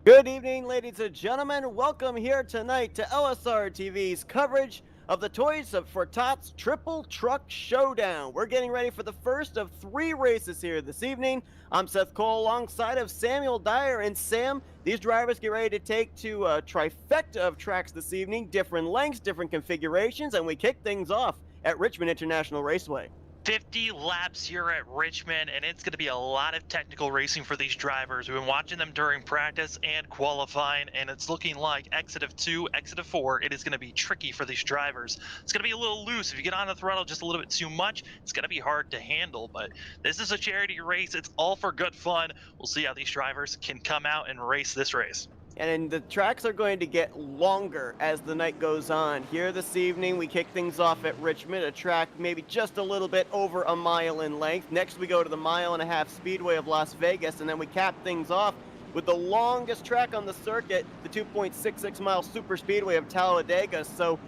Good evening, ladies and gentlemen. Welcome here tonight to LSR TV's coverage of the for Tots Triple Truck Showdown. We're getting ready for the first of three races here this evening. I'm Seth Cole alongside of Samuel Dyer. And Sam, these drivers get ready to take to a trifecta of tracks this evening, different lengths, different configurations, and we kick things off at Richmond International Raceway. 50 laps here at Richmond, and it's going to be a lot of technical racing for these drivers. We've been watching them during practice and qualifying, and it's looking like exit of 2, exit of 4. It is going to be tricky for these drivers. It's going to be a little loose. If you get on the throttle just a little bit too much, it's going to be hard to handle. But this is a charity race. It's all for good fun. We'll see how these drivers can come out and race this race. And the tracks are going to get longer as the night goes on. Here this evening, we kick things off at Richmond, a track maybe just a little bit over a mile in length. Next, we go to the mile-and-a-half Speedway of Las Vegas, and then we cap things off with the longest track on the circuit, the 2.66-mile Super Speedway of Talladega. So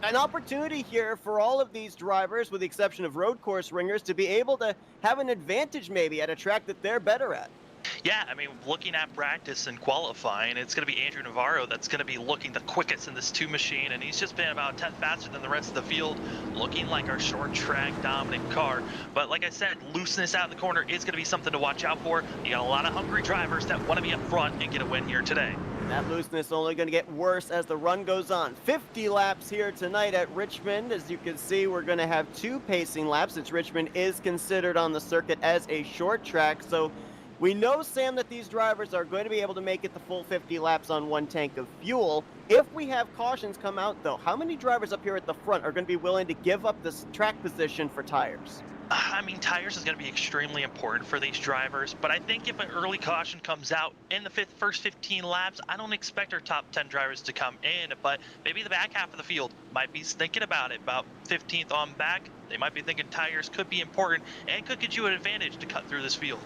an opportunity here for all of these drivers, with the exception of road course ringers, to be able to have an advantage maybe at a track that they're better at. Yeah, I mean, looking at practice and qualifying, it's going to be Andrew Navarro that's going to be looking the quickest in this 2 machine, and he's just been about a tenth faster than the rest of the field, looking like our short track dominant car. But like I said, looseness out in the corner is going to be something to watch out for. You got a lot of hungry drivers that want to be up front and get a win here today. That looseness only going to get worse as the run goes on. 50 laps here tonight at Richmond. As you can see, we're going to have 2 pacing laps, since Richmond is considered on the circuit as a short track. So we know, Sam, that these drivers are going to be able to make it the full 50 laps on 1 tank of fuel. If we have cautions come out, though, how many drivers up here at the front are going to be willing to give up this track position for tires? I mean, tires is going to be extremely important for these drivers, but I think if an early caution comes out in the first 15 laps, I don't expect our top 10 drivers to come in, but maybe the back half of the field might be thinking about it. About 15th on back, they might be thinking tires could be important and could get you an advantage to cut through this field.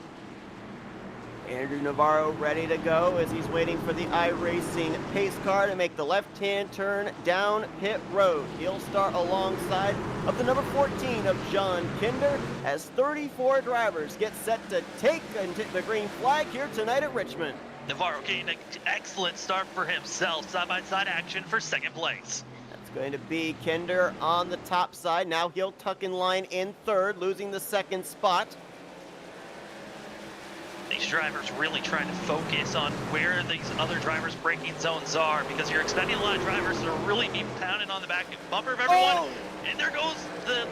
Andrew Navarro ready to go as he's waiting for the iRacing pace car to make the left-hand turn down pit road. He'll start alongside of the number 14 of John Kinder as 34 drivers get set to take the green flag here tonight at Richmond. Navarro getting an excellent start for himself. Side-by-side action for second place. That's going to be Kinder on the top side. Now he'll tuck in line in third, losing the second spot. These drivers really trying to focus on where these other drivers' braking zones are, because you're expecting a lot of drivers to really be pounding on the back bumper of everyone. Oh! And there goes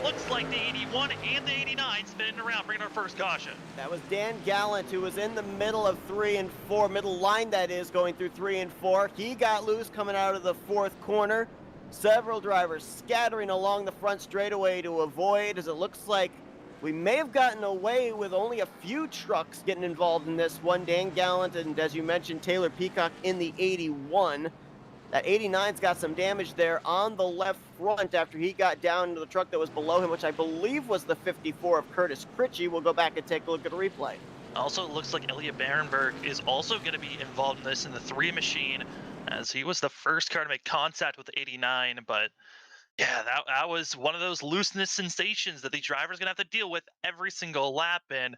looks like the 81 and the 89 spinning around, bringing our first caution. That was Dan Gallant, who was in the middle of 3 and 4, middle line that is, going through 3 and 4. He got loose coming out of the 4th corner. Several drivers scattering along the front straightaway to avoid, as it looks like we may have gotten away with only a few trucks getting involved in this one. Dan Gallant and, as you mentioned, Taylor Peacock in the 81. That 89's got some damage there on the left front after he got down into the truck that was below him, which I believe was the 54 of Curtis Critchie. We'll go back and take a look at a replay. Also, it looks like Elliot Barenberg is also going to be involved in this in the 3 machine, as he was the first car to make contact with the 89, but yeah, that was one of those looseness sensations that these drivers are going to have to deal with every single lap. And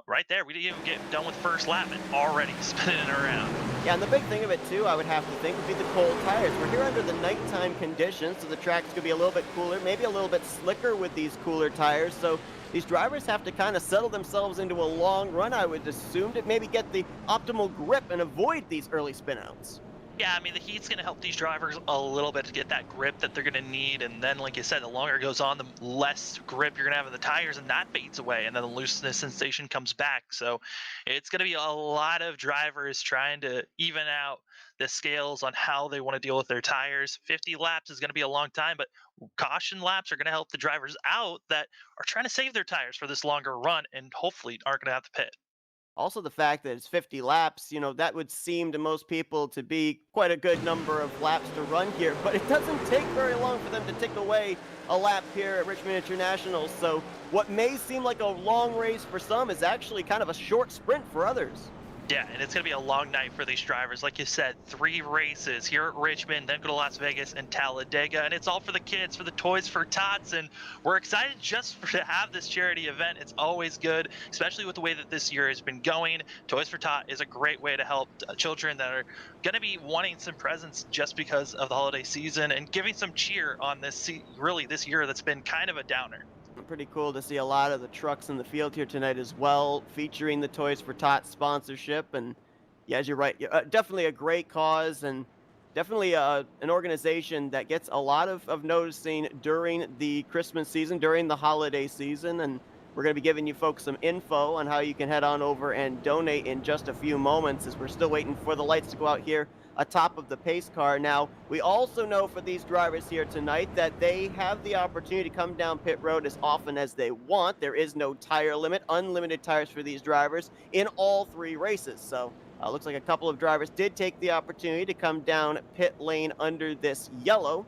right there, we didn't even get done with first lap and already spinning around. Yeah, and the big thing of it, too, I would have to think, would be the cold tires. We're here under the nighttime conditions, so the track's going to be a little bit cooler, maybe a little bit slicker with these cooler tires. So these drivers have to kind of settle themselves into a long run, I would assume, to maybe get the optimal grip and avoid these early spinouts. Yeah, I mean, the heat's going to help these drivers a little bit to get that grip that they're going to need. And then, like you said, the longer it goes on, the less grip you're going to have in the tires, and that fades away. And then the looseness sensation comes back. So it's going to be a lot of drivers trying to even out the scales on how they want to deal with their tires. 50 laps is going to be a long time, but caution laps are going to help the drivers out that are trying to save their tires for this longer run and hopefully aren't going to have to pit. Also, the fact that it's 50 laps, that would seem to most people to be quite a good number of laps to run here, but it doesn't take very long for them to tick away a lap here at Richmond International. So what may seem like a long race for some is actually kind of a short sprint for others. Yeah, and it's going to be a long night for these drivers. Like you said, 3 races here at Richmond, then go to Las Vegas and Talladega, and it's all for the kids, for the Toys for Tots, and we're excited to have this charity event. It's always good, especially with the way that this year has been going. Toys for Tot is a great way to help children that are going to be wanting some presents just because of the holiday season and giving some cheer on really this year that's been kind of a downer. Pretty cool to see a lot of the trucks in the field here tonight as well, featuring the Toys for Tots sponsorship. And yeah, as you're right, definitely a great cause and definitely an organization that gets a lot of noticing during the Christmas season, during the holiday season. And we're going to be giving you folks some info on how you can head on over and donate in just a few moments as we're still waiting for the lights to go out here atop of the pace car. Now, we also know for these drivers here tonight that they have the opportunity to come down pit road as often as they want. There is no tire limit, unlimited tires for these drivers in all 3 races. So looks like a couple of drivers did take the opportunity to come down pit lane under this yellow.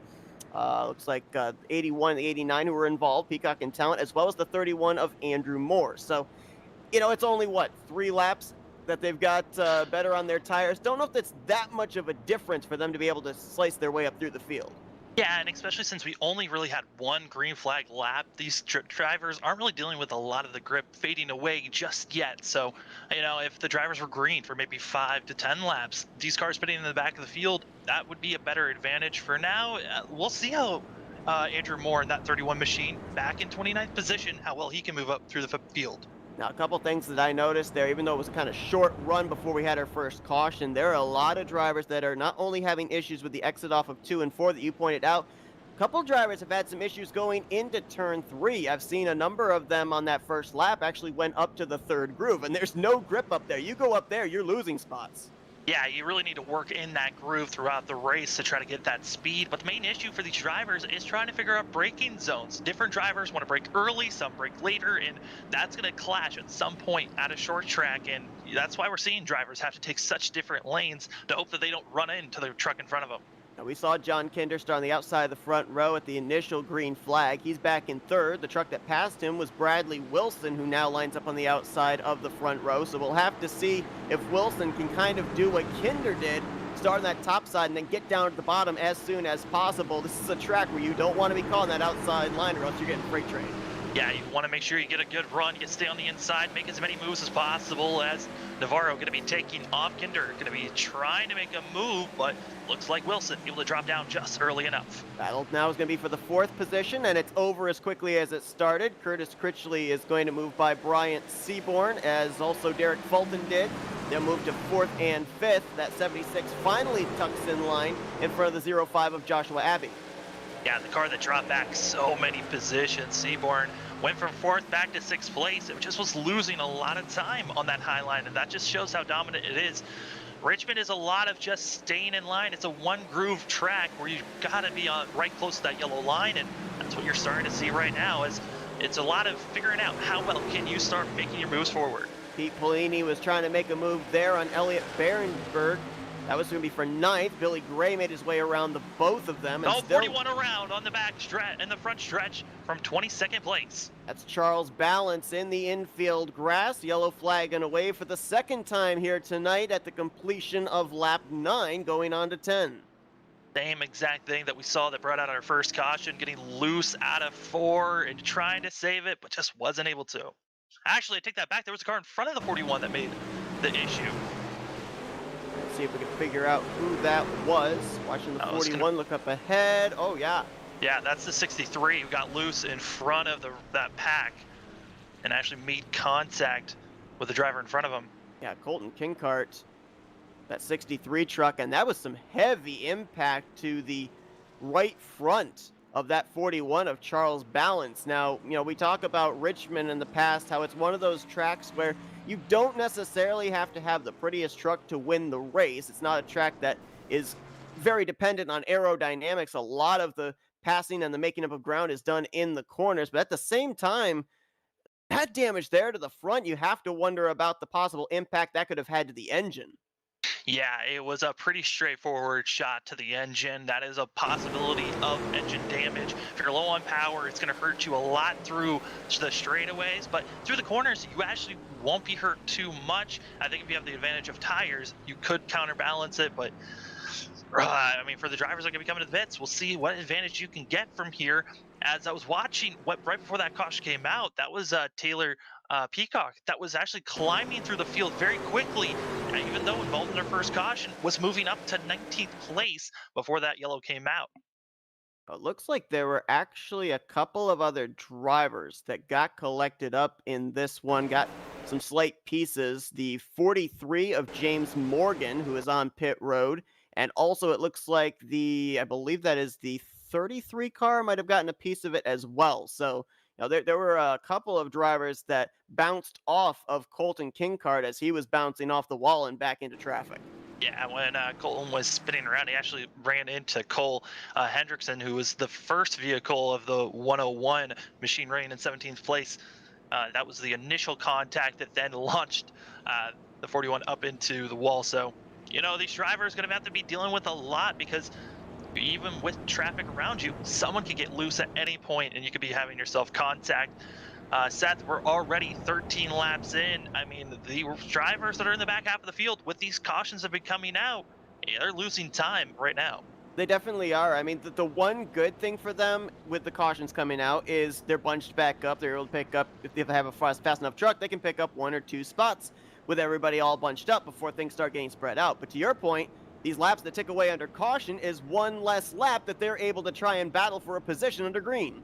Looks like 81 and 89 who were involved, Peacock and Talent, as well as the 31 of Andrew Moore. So it's only what, 3 laps that they've got better on their tires. Don't know if that's that much of a difference for them to be able to slice their way up through the field. Yeah, and especially since we only really had 1 green flag lap, these drivers aren't really dealing with a lot of the grip fading away just yet. So, if the drivers were green for maybe 5 to 10 laps, these cars putting in the back of the field, that would be a better advantage. For now, we'll see how Andrew Moore in that 31 machine back in 29th position, how well he can move up through the field. Now, a couple things that I noticed there, even though it was a kind of short run before we had our first caution, there are a lot of drivers that are not only having issues with the exit off of 2 and 4 that you pointed out, a couple drivers have had some issues going into turn 3. I've seen a number of them on that first lap actually went up to the 3rd groove, and there's no grip up there. You go up there, you're losing spots. Yeah, you really need to work in that groove throughout the race to try to get that speed. But the main issue for these drivers is trying to figure out braking zones. Different drivers want to brake early, some brake later, and that's going to clash at some point at a short track. And that's why we're seeing drivers have to take such different lanes to hope that they don't run into the truck in front of them. Now, we saw John Kinder start on the outside of the front row at the initial green flag. He's back in 3rd. The truck that passed him was Bradley Wilson, who now lines up on the outside of the front row. So we'll have to see if Wilson can kind of do what Kinder did, start on that top side and then get down to the bottom as soon as possible. This is a track where you don't want to be caught on that outside line or else you're getting freight train. Yeah, you want to make sure you get a good run, you stay on the inside, make as many moves as possible, as Navarro going to be taking off. Kinder going to be trying to make a move, but looks like Wilson able to drop down just early enough. Battle now is going to be for the 4th position, and it's over as quickly as it started. Curtis Critchley is going to move by Bryant Seaborn, as also Derek Fulton did. They'll move to 4th and 5th. That 76 finally tucks in line in front of the 05 of Joshua Abbey. Yeah, the car that dropped back so many positions. Seaborn went from 4th back to 6th place. It just was losing a lot of time on that high line, and that just shows how dominant it is. Richmond is a lot of just staying in line. It's a 1 groove track where you got to be on right close to that yellow line, and that's what you're starting to see right now. Is it's a lot of figuring out how well can you start making your moves forward. Pete Polini was trying to make a move there on Elliot Behrensberg. That was going to be for 9th. Billy Gray made his way around the both of them. And 41 around on the back stretch and the front stretch from 22nd place. That's Charles Balance in the infield grass. Yellow flag and away for the 2nd time here tonight at the completion of lap 9, going on to 10. Same exact thing that we saw that brought out our first caution, getting loose out of 4 and trying to save it, but just wasn't able to. Actually, I take that back. There was a car in front of the 41 that made the issue. Let's see if we can figure out who that was. Watching the 41 look up ahead. Oh, yeah. Yeah, that's the 63 who got loose in front of that pack and actually made contact with the driver in front of him. Yeah, Colton Kinkart, that 63 truck, and that was some heavy impact to the right front of that 41 of Charles Balance. Now, we talk about Richmond in the past, how it's one of those tracks where you don't necessarily have to have the prettiest truck to win the race. It's not a track that is very dependent on aerodynamics. A lot of the passing and the making up of ground is done in the corners, but at the same time, that damage there to the front, you have to wonder about the possible impact that could have had to the engine. Yeah, it was a pretty straightforward shot to the engine. That is a possibility of engine damage. If you're low on power, it's going to hurt you a lot through the straightaways, but through the corners, you actually won't be hurt too much. I think if you have the advantage of tires, you could counterbalance it, but I mean, for the drivers that are going to be coming to the pits, we'll see what advantage you can get from here. As I was watching, what right before that caution came out, that was Taylor Peacock that was actually climbing through the field very quickly, even though involved in their first caution, was moving up to 19th place before that yellow came out. It looks like there were actually a couple of other drivers that got collected up in this one, got some slight pieces. The 43 of James Morgan, who is on pit road, and also it looks like I believe that is the 33 car, might have gotten a piece of it as well. So, there were a couple of drivers that bounced off of Colton Kinkard as he was bouncing off the wall and back into traffic. Yeah, when Colton was spinning around, he actually ran into Cole Hendrickson, who was the first vehicle of the 101 machine running in 17th place. That was the initial contact that then launched the 41 up into the wall. So, these drivers are going to have to be dealing with a lot because even with traffic around you, someone could get loose at any point and you could be having yourself contact. Seth, we're already 13 laps in. I mean, the drivers that are in the back half of the field with these cautions have been coming out, they're losing time right now. They definitely are. I mean, the one good thing for them with the cautions coming out is they're bunched back up. They're able to pick up, if they have a fast enough truck, they can pick up 1 or 2 spots with everybody all bunched up before things start getting spread out. But to your point, these laps that tick away under caution is one less lap that they're able to try and battle for a position under green.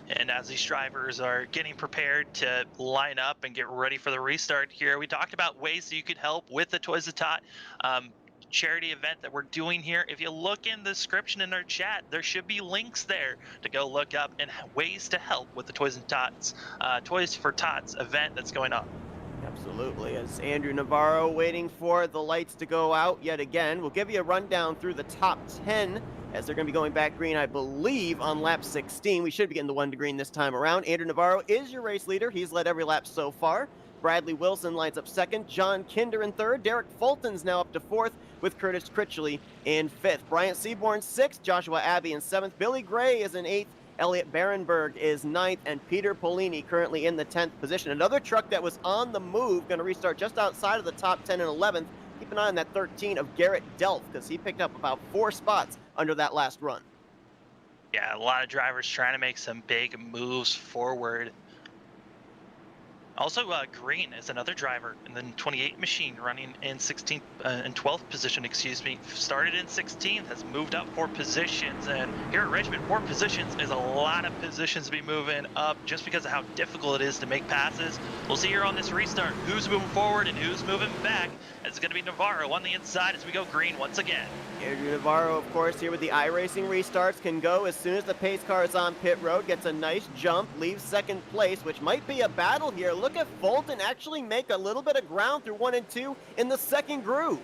And as these drivers are getting prepared to line up and get ready for the restart here, we talked about ways that you could help with the Toys of Tot charity event that we're doing here. If you look in the description in our chat, there should be links there to go look up and ways to help with the Toys for Tots event that's going on. Absolutely. As Andrew Navarro waiting for the lights to go out yet again, we'll give you a rundown through the top 10 as they're going to be going back green, I believe, on lap 16. We should be getting the 1 to green this time around. Andrew Navarro is your race leader. He's led every lap so far. Bradley Wilson lines up second. John Kinder in third. Derek Fulton's now up to fourth with Curtis Critchley in fifth. Bryant Seaborn sixth. Joshua Abbey in seventh. Billy Gray is in eighth. Elliot Barenberg is ninth, and Peter Polini currently in the 10th position. Another truck that was on the move, going to restart just outside of the top 10 and 11th. Keep an eye on that 13 of Garrett Delph, because he picked up about 4 spots under that last run. Yeah, a lot of drivers trying to make some big moves forward. Also, Green is another driver in the 28 machine running in 16th and 12th position, excuse me. Started in 16th, has moved up 4 positions, and here at Richmond, 4 positions is a lot of positions to be moving up just because of how difficult it is to make passes. We'll see here on this restart who's moving forward and who's moving back. It's going to be Navarro on the inside as we go green once again. Andrew Navarro, of course, here with the iRacing restarts, can go as soon as the pace car is on pit road, gets a nice jump, leaves second place, which might be a battle here. Look at Fulton actually make a little bit of ground through 1 and 2 in the second groove.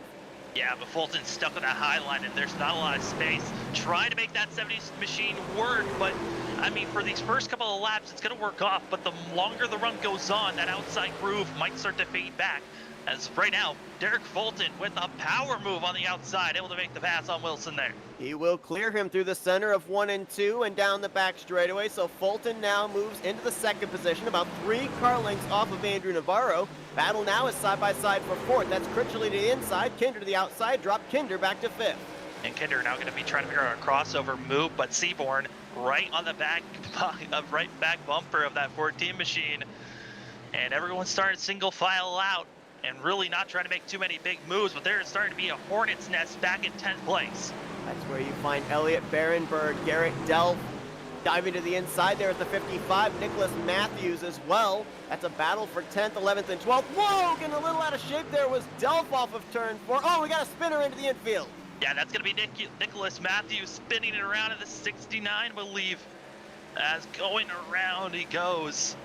Yeah, but Fulton's stuck on that high line, and there's not a lot of space. Trying to make that 70 machine work, but I mean, for these first couple of laps, it's going to work off, but the longer the run goes on, that outside groove might start to fade back. As right now, Derek Fulton with a power move on the outside, able to make the pass on Wilson there. He will clear him through the center of 1 and 2 and down the back straightaway. So Fulton now moves into the second position, about 3 car lengths off of Andrew Navarro. Battle now is side by side for fourth. That's Critchley to the inside, Kinder to the outside, drop Kinder back to fifth. And Kinder now going to be trying to figure out a crossover move, but Seaborn right on the back bumper of that 14 machine. And everyone started single file out and really not trying to make too many big moves, but there's starting to be a hornet's nest back in 10th place. That's where you find Elliot Barenberg, Garrett Delph diving to the inside there at the 55. Nicholas Matthews as well. That's a battle for 10th, 11th, and 12th. Whoa, getting a little out of shape there was Delph off of turn 4. Oh, we got a spinner into the infield. Yeah, that's going to be Nicholas Matthews spinning it around in the 69, I believe. As going around he goes.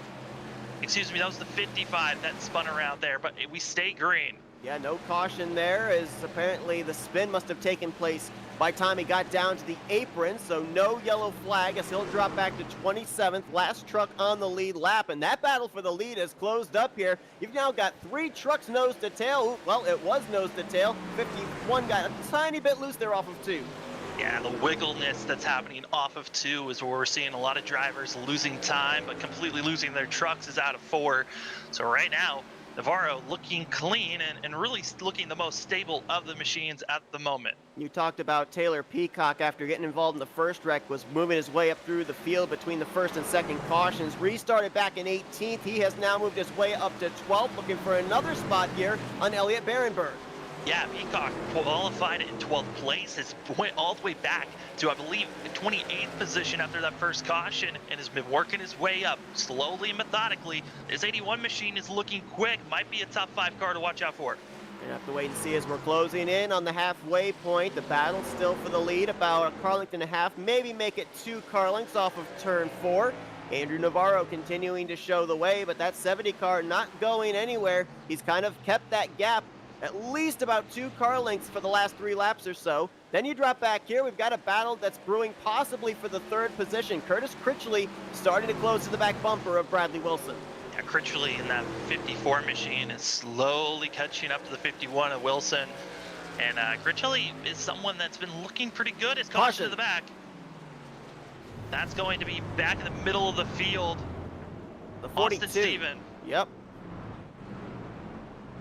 Excuse me, that was the 55 that spun around there, but we stay green. Yeah, no caution there, as apparently the spin must have taken place by the time he got down to the apron, so no yellow flag as he'll drop back to 27th. Last truck on the lead lap, and that battle for the lead has closed up here. You've now got 3 trucks nose to tail. Well, it was nose to tail. 51 got a tiny bit loose there off of 2. Yeah, the wiggleness that's happening off of 2 is where we're seeing a lot of drivers losing time, but completely losing their trucks is out of 4. So right now, Navarro looking clean and really looking the most stable of the machines at the moment. You talked about Taylor Peacock after getting involved in the first wreck, was moving his way up through the field between the first and second cautions. Restarted back in 18th. He has now moved his way up to 12th, looking for another spot here on Elliott Berenberg. Yeah, Peacock qualified in 12th place, has went all the way back to, I believe, 28th position after that first caution, and has been working his way up slowly and methodically. This 81 machine is looking quick, might be a top 5 car to watch out for. We'll have to wait and see as we're closing in on the halfway point. The battle still for the lead, about a car length and a half, maybe make it 2 car lengths off of turn 4. Andrew Navarro continuing to show the way, but that 70 car not going anywhere. He's kind of kept that gap at least about 2 car lengths for the last 3 laps or so. Then you drop back here. We've got a battle that's brewing possibly for the 3rd position. Curtis Critchley starting to close to the back bumper of Bradley Wilson. Yeah, Critchley in that 54 machine is slowly catching up to the 51 of Wilson. And Critchley is someone that's been looking pretty good. It's caution to the back. That's going to be back in the middle of the field. The 42. Austin Steven. Yep.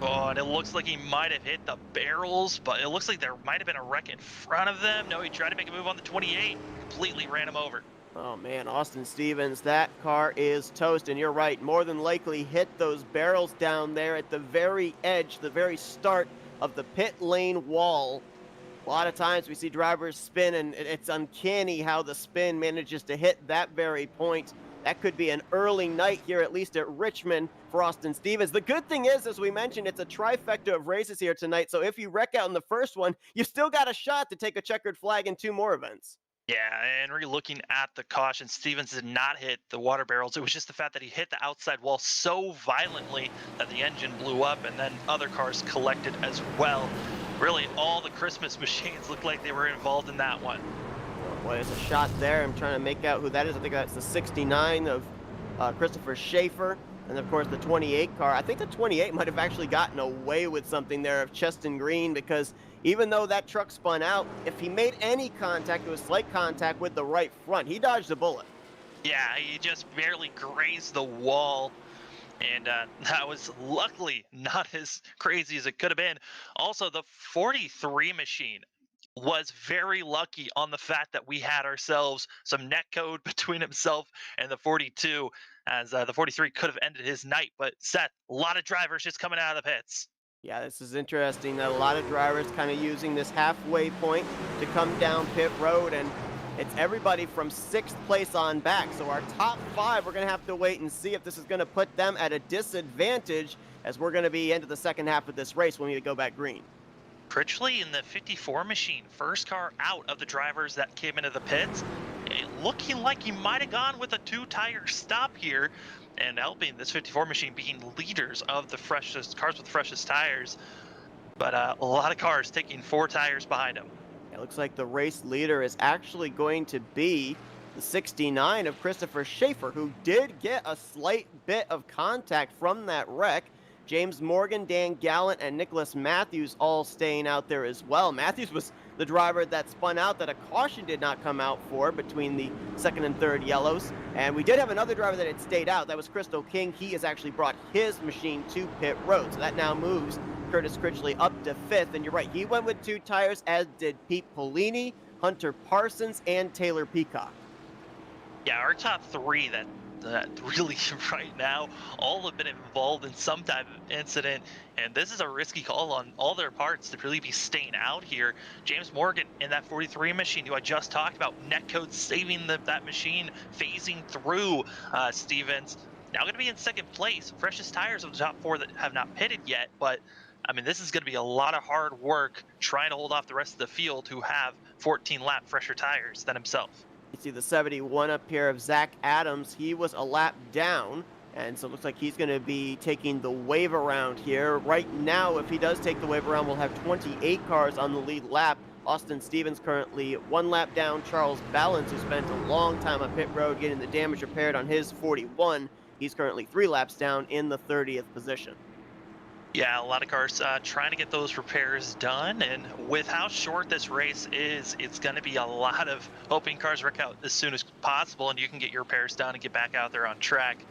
Oh, and it looks like he might have hit the barrels, but it looks like there might have been a wreck in front of them. No, he tried to make a move on the 28, completely ran him over. Oh man, Austin Stevens, that car is toast, and you're right, more than likely hit those barrels down there at the very edge, the very start of the pit lane wall. A lot of times we see drivers spin, and it's uncanny how the spin manages to hit that very point. That could be an early night here, at least at Richmond, for Austin Stevens. The good thing is, as we mentioned, it's a trifecta of races here tonight, so if you wreck out in the first one, you've still got a shot to take a checkered flag in 2 more events. Yeah, and re-looking at the caution, Stevens did not hit the water barrels. It was just the fact that he hit the outside wall so violently that the engine blew up, and then other cars collected as well. Really, all the Christmas machines looked like they were involved in that one. Boy, there's a shot there. I'm trying to make out who that is. I think that's the 69 of Christopher Schaefer. And, of course, the 28 car. I think the 28 might have actually gotten away with something there of Cheston Green, because even though that truck spun out, if he made any contact, it was slight contact with the right front. He dodged a bullet. Yeah, he just barely grazed the wall. And that was luckily not as crazy as it could have been. Also, the 43 machine was very lucky on the fact that we had ourselves some net code between himself and the 42, as the 43 could have ended his night. But Seth, a lot of drivers just coming out of the pits. Yeah, this is interesting that a lot of drivers kind of using this halfway point to come down pit road, and it's everybody from 6th place on back. So our top 5, we're going to have to wait and see if this is going to put them at a disadvantage, as we're going to be into the second half of this race when we go back green. Critchley in the 54 machine, first car out of the drivers that came into the pits, looking like he might have gone with a 2-tire stop here, and helping this 54 machine being leaders of the freshest cars with the freshest tires. But a lot of cars taking 4 tires behind him. It looks like the race leader is actually going to be the 69 of Christopher Schaefer, who did get a slight bit of contact from that wreck. James Morgan, Dan Gallant, and Nicholas Matthews all staying out there as well. Matthews was the driver that spun out that a caution did not come out for between the 2nd and 3rd yellows. And we did have another driver that had stayed out. That was Crystal King. He has actually brought his machine to pit road. So that now moves Curtis Critchley up to 5th. And you're right, he went with 2 tires, as did Pete Polini, Hunter Parsons, and Taylor Peacock. Yeah, our top 3 that really right now all have been involved in some type of incident, and this is a risky call on all their parts to really be staying out here. James Morgan in that 43 machine, who I just talked about, netcode saving that machine, phasing through Stevens, now going to be in 2nd place. Freshest tires of the top 4 that have not pitted yet, but I mean, this is going to be a lot of hard work trying to hold off the rest of the field who have 14 lap fresher tires than himself. You see the 71 up here of Zach Adams. He was a lap down, and so it looks like he's going to be taking the wave around here. Right now, if he does take the wave around, we'll have 28 cars on the lead lap. Austin Stevens currently 1 lap down. Charles Ballance, who spent a long time on pit road getting the damage repaired on his 41, he's currently 3 laps down in the 30th position. Yeah, a lot of cars trying to get those repairs done, and with how short this race is, it's going to be a lot of hoping cars wreck out as soon as possible, and you can get your repairs done and get back out there on track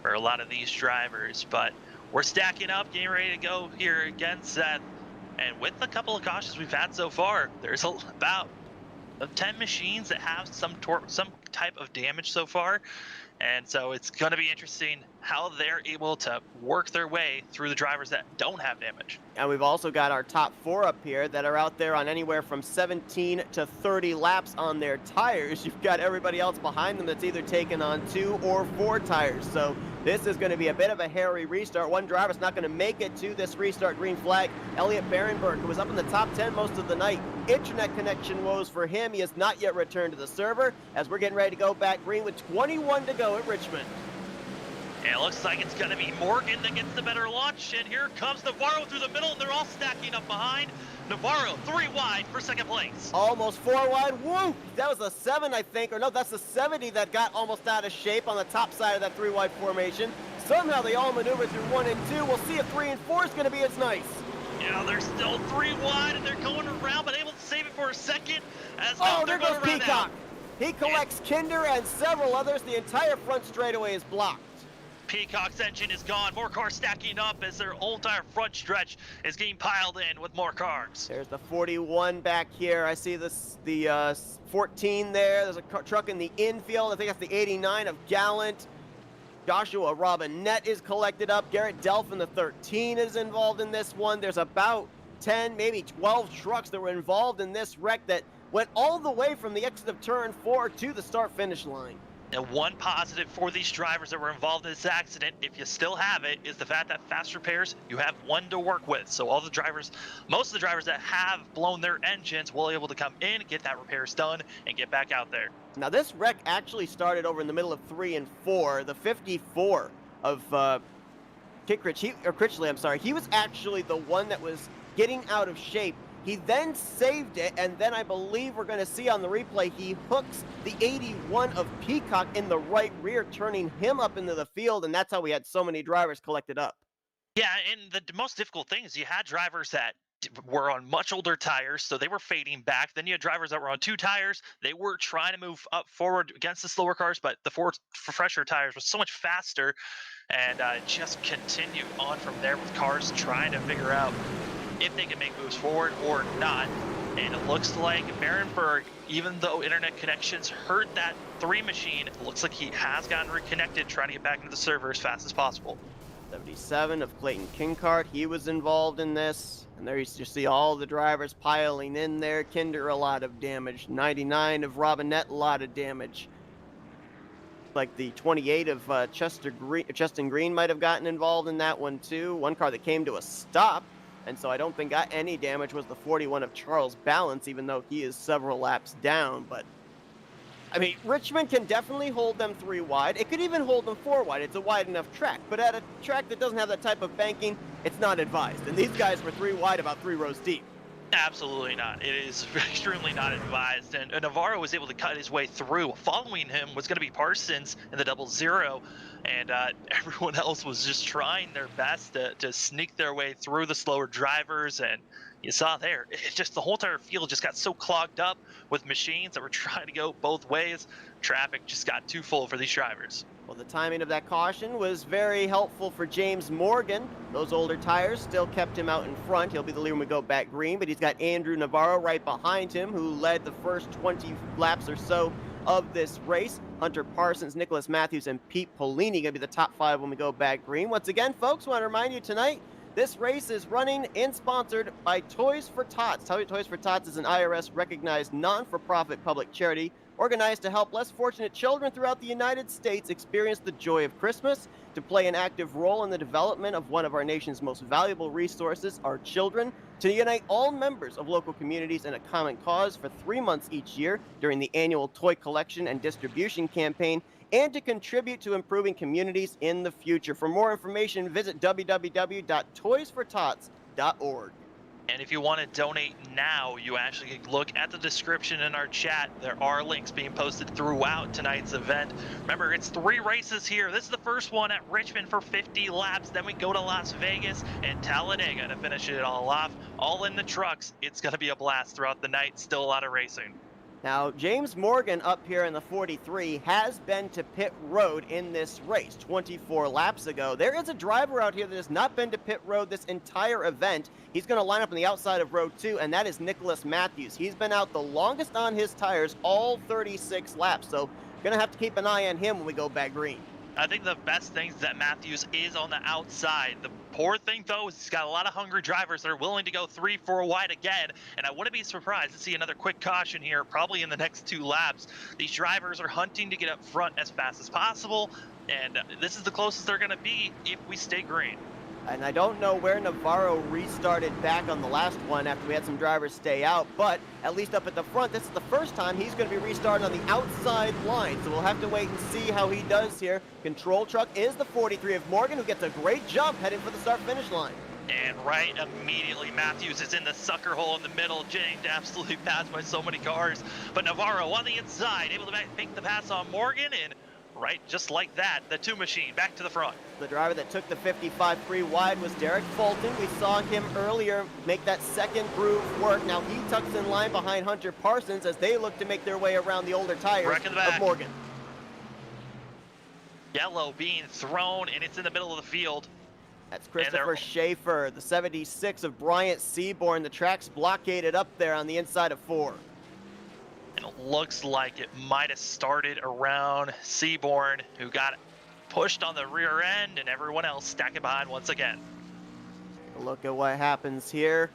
for a lot of these drivers. But we're stacking up, getting ready to go here again, Seth. And with a couple of cautions we've had so far, there's about 10 machines that have some type of damage so far. And so it's going to be interesting how they're able to work their way through the drivers that don't have damage. And we've also got our top 4 up here that are out there on anywhere from 17 to 30 laps on their tires. You've got everybody else behind them that's either taken on 2 or 4 tires. So this is going to be a bit of a hairy restart. One driver's not going to make it to this restart green flag. Elliot Barenberg, who was up in the top 10 most of the night. Internet connection woes for him. He has not yet returned to the server as we're getting ready to go back green with 21 to go at Richmond. And it looks like it's going to be Morgan that gets the better launch, and here comes Navarro through the middle, and they're all stacking up behind. Navarro 3 wide for second place. Almost 4 wide. Woo! That was a 7, I think. Or no, that's the 70 that got almost out of shape on the top side of that 3 wide formation. Somehow they all maneuvered through 1 and 2. We'll see if 3 and 4 is going to be as nice. You know, they're still 3 wide, and they're going around, but able to save it for a second. As there goes Peacock. He collects Kinder and several others. The entire front straightaway is blocked. Peacock's engine is gone. More cars stacking up as their whole entire front stretch is getting piled in with more cars. There's the 41 back here. I see the 14 there. There's a truck in the infield. I think that's the 89 of Gallant. Joshua Robinette is collected up. Garrett Delphin, the 13, is involved in this one. There's about 10, maybe 12 trucks that were involved in this wreck that went all the way from the exit of turn 4 to the start-finish line. And one positive for these drivers that were involved in this accident, if you still have it, is the fact that fast repairs, you have 1 to work with. So all the drivers, most of the drivers that have blown their engines will be able to come in, get that repairs done, and get back out there. Now this wreck actually started over in the middle of 3 and 4. The 54 of Critchley, I'm sorry, he was actually the one that was getting out of shape. He then saved it, and then I believe we're going to see on the replay, he hooks the 81 of Peacock in the right rear, turning him up into the field, and that's how we had so many drivers collected up. Yeah, and the most difficult thing is you had drivers that were on much older tires, so they were fading back. Then you had drivers that were on 2 tires. They were trying to move up forward against the slower cars, but the fresher tires were so much faster, and just continued on from there with cars trying to figure out if they can make moves forward or not. And it looks like Barenberg, even though internet connections hurt that 3 machine, it looks like he has gotten reconnected, trying to get back into the server as fast as possible. 77 of Clayton Kinkart, he was involved in this. And there you just see all the drivers piling in there. Kinder, a lot of damage. 99 of Robinette, a lot of damage. Like the 28 of Justin Green might have gotten involved in that one too. One car that came to a stop, and so I don't think got any damage, was the 41 of Charles Ballance, even though he is several laps down. But I mean, Richmond can definitely hold them 3 wide. It could even hold them 4 wide. It's a wide enough track. But at a track that doesn't have that type of banking, it's not advised. And these guys were 3 wide, about 3 rows deep. Absolutely not. It is extremely not advised. And Navarro was able to cut his way through. Following him was going to be Parsons in the 00. And everyone else was just trying their best to sneak their way through the slower drivers. And you saw there, the whole entire field just got so clogged up with machines that were trying to go both ways. Traffic just got too full for these drivers. Well, the timing of that caution was very helpful for James Morgan. Those older tires still kept him out in front. He'll be the leader when we go back green, but he's got Andrew Navarro right behind him, who led the first 20 laps or so of this race. Hunter Parsons, Nicholas Matthews, and Pete Polini going to be the top 5 when we go back green. Once again, folks, want to remind you tonight, this race is running and sponsored by Toys for Tots. Toys for Tots is an IRS-recognized non-for-profit public charity organized to help less fortunate children throughout the United States experience the joy of Christmas, to play an active role in the development of one of our nation's most valuable resources, our children, to unite all members of local communities in a common cause for 3 months each year during the annual toy collection and distribution campaign, and to contribute to improving communities in the future. For more information, visit www.toysfortots.org. And if you want to donate now, you actually can look at the description in our chat. There are links being posted throughout tonight's event. Remember, it's 3 races here. This is the first one at Richmond for 50 laps. Then we go to Las Vegas and Talladega to finish it all off. All in the trucks. It's going to be a blast throughout the night. Still a lot of racing. Now, James Morgan up here in the 43 has been to pit road in this race 24 laps ago. There is a driver out here that has not been to pit road this entire event. He's going to line up on the outside of row 2, and that is Nicholas Matthews. He's been out the longest on his tires, all 36 laps, so going to have to keep an eye on him when we go back green. I think the best thing is that Matthews is on the outside. The poor thing, though, is he's got a lot of hungry drivers that are willing to go 3-4 wide again, and I wouldn't be surprised to see another quick caution here, probably in the next 2 laps. These drivers are hunting to get up front as fast as possible, and this is the closest they're going to be if we stay green. And I don't know where Navarro restarted back on the last one after we had some drivers stay out, but at least up at the front, this is the first time he's going to be restarting on the outside line, so we'll have to wait and see how he does here. Control truck is the 43 of Morgan, who gets a great jump heading for the start-finish line. And right immediately, Matthews is in the sucker hole in the middle, getting absolutely passed by so many cars. But Navarro on the inside, able to make the pass on Morgan, and right, just like that, the 2 machine back to the front. The driver that took the 55 free wide was Derek Fulton. We saw him earlier make that second groove work. Now he tucks in line behind Hunter Parsons as they look to make their way around the older tires of Morgan. Yellow being thrown, and it's in the middle of the field. That's Christopher Schaefer, the 76 of Bryant Seaborn. The track's blockaded up there on the inside of 4. And it looks like it might have started around Seaborn, who got pushed on the rear end, and everyone else stacking behind once again. Take a look at what happens here.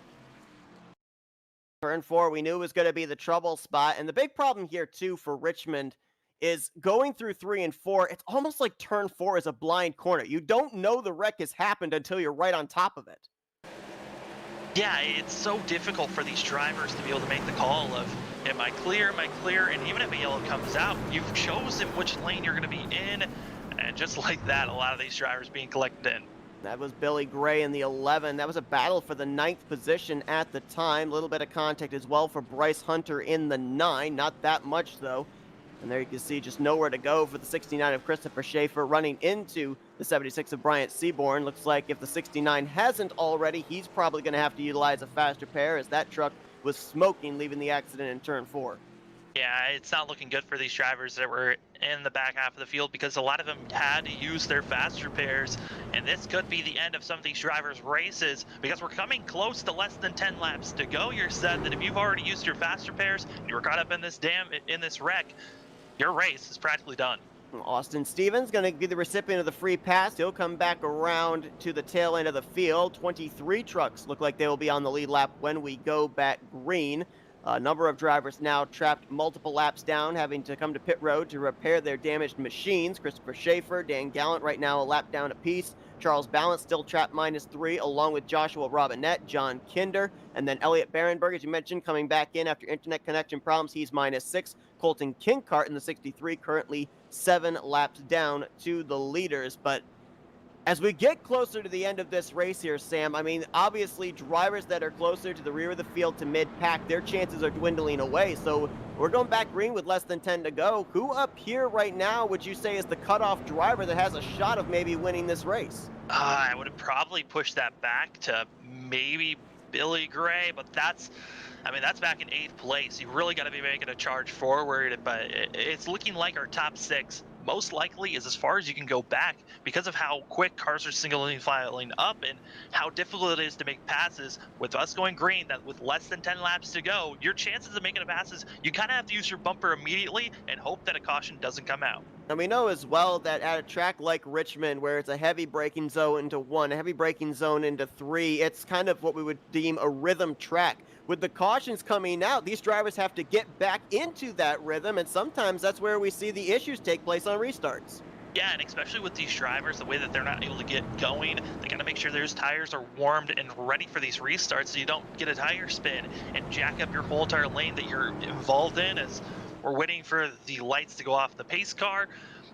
Turn 4, we knew it was going to be the trouble spot. And the big problem here, too, for Richmond is going through 3 and 4. It's almost like turn 4 is a blind corner. You don't know the wreck has happened until you're right on top of it. Yeah, it's so difficult for these drivers to be able to make the call of, am I clear, am I clear? And even if a yellow comes out, you've chosen which lane you're going to be in. And just like that, a lot of these drivers being collected in. That was Billy Gray in the 11. That was a battle for the 9th position at the time. A little bit of contact as well for Bryce Hunter in the 9. Not that much, though. And there you can see just nowhere to go for the 69 of Christopher Schaefer running into the 76 of Bryant Seaborn. Looks like if the 69 hasn't already, he's probably going to have to utilize a faster pair as that truck was smoking leaving the accident in turn 4. Yeah, it's not looking good for these drivers that were in the back half of the field because a lot of them had to use their faster pairs, and this could be the end of some of these drivers' races because we're coming close to less than 10 laps to go. You're said that if you've already used your faster pairs and you were caught up in this wreck, your race is practically done. Austin Stevens going to be the recipient of the free pass. He'll come back around to the tail end of the field. 23 trucks look like they will be on the lead lap when we go back green. A number of drivers now trapped multiple laps down, having to come to pit road to repair their damaged machines. Christopher Schaefer, Dan Gallant right now a lap down apiece. Charles Ballant still trapped -3, along with Joshua Robinette, John Kinder, and then Elliot Barenberg, as you mentioned, coming back in after internet connection problems. He's -6. Colton Kinkart in the 63, currently 7 laps down to the leaders. But as we get closer to the end of this race here, Sam, I mean, obviously drivers that are closer to the rear of the field to mid-pack, their chances are dwindling away. So we're going back green with less than 10 to go. Who up here right now would you say is the cutoff driver that has a shot of maybe winning this race? I would have probably pushed that back to maybe Billy Gray, but that's back in 8th place. You really got to be making a charge forward, but it's looking like our top 6 most likely is as far as you can go back because of how quick cars are single filing up and how difficult it is to make passes. With us going green, that with less than 10 laps to go, your chances of making a passes, you kind of have to use your bumper immediately and hope that a caution doesn't come out. And we know as well that at a track like Richmond, where it's a heavy braking zone into 1, a heavy braking zone into 3, it's kind of what we would deem a rhythm track. With the cautions coming out, these drivers have to get back into that rhythm, and sometimes that's where we see the issues take place on restarts. Yeah, and especially with these drivers, the way that they're not able to get going, they got to make sure those tires are warmed and ready for these restarts so you don't get a tire spin and jack up your whole entire lane that you're involved in as we're waiting for the lights to go off the pace car.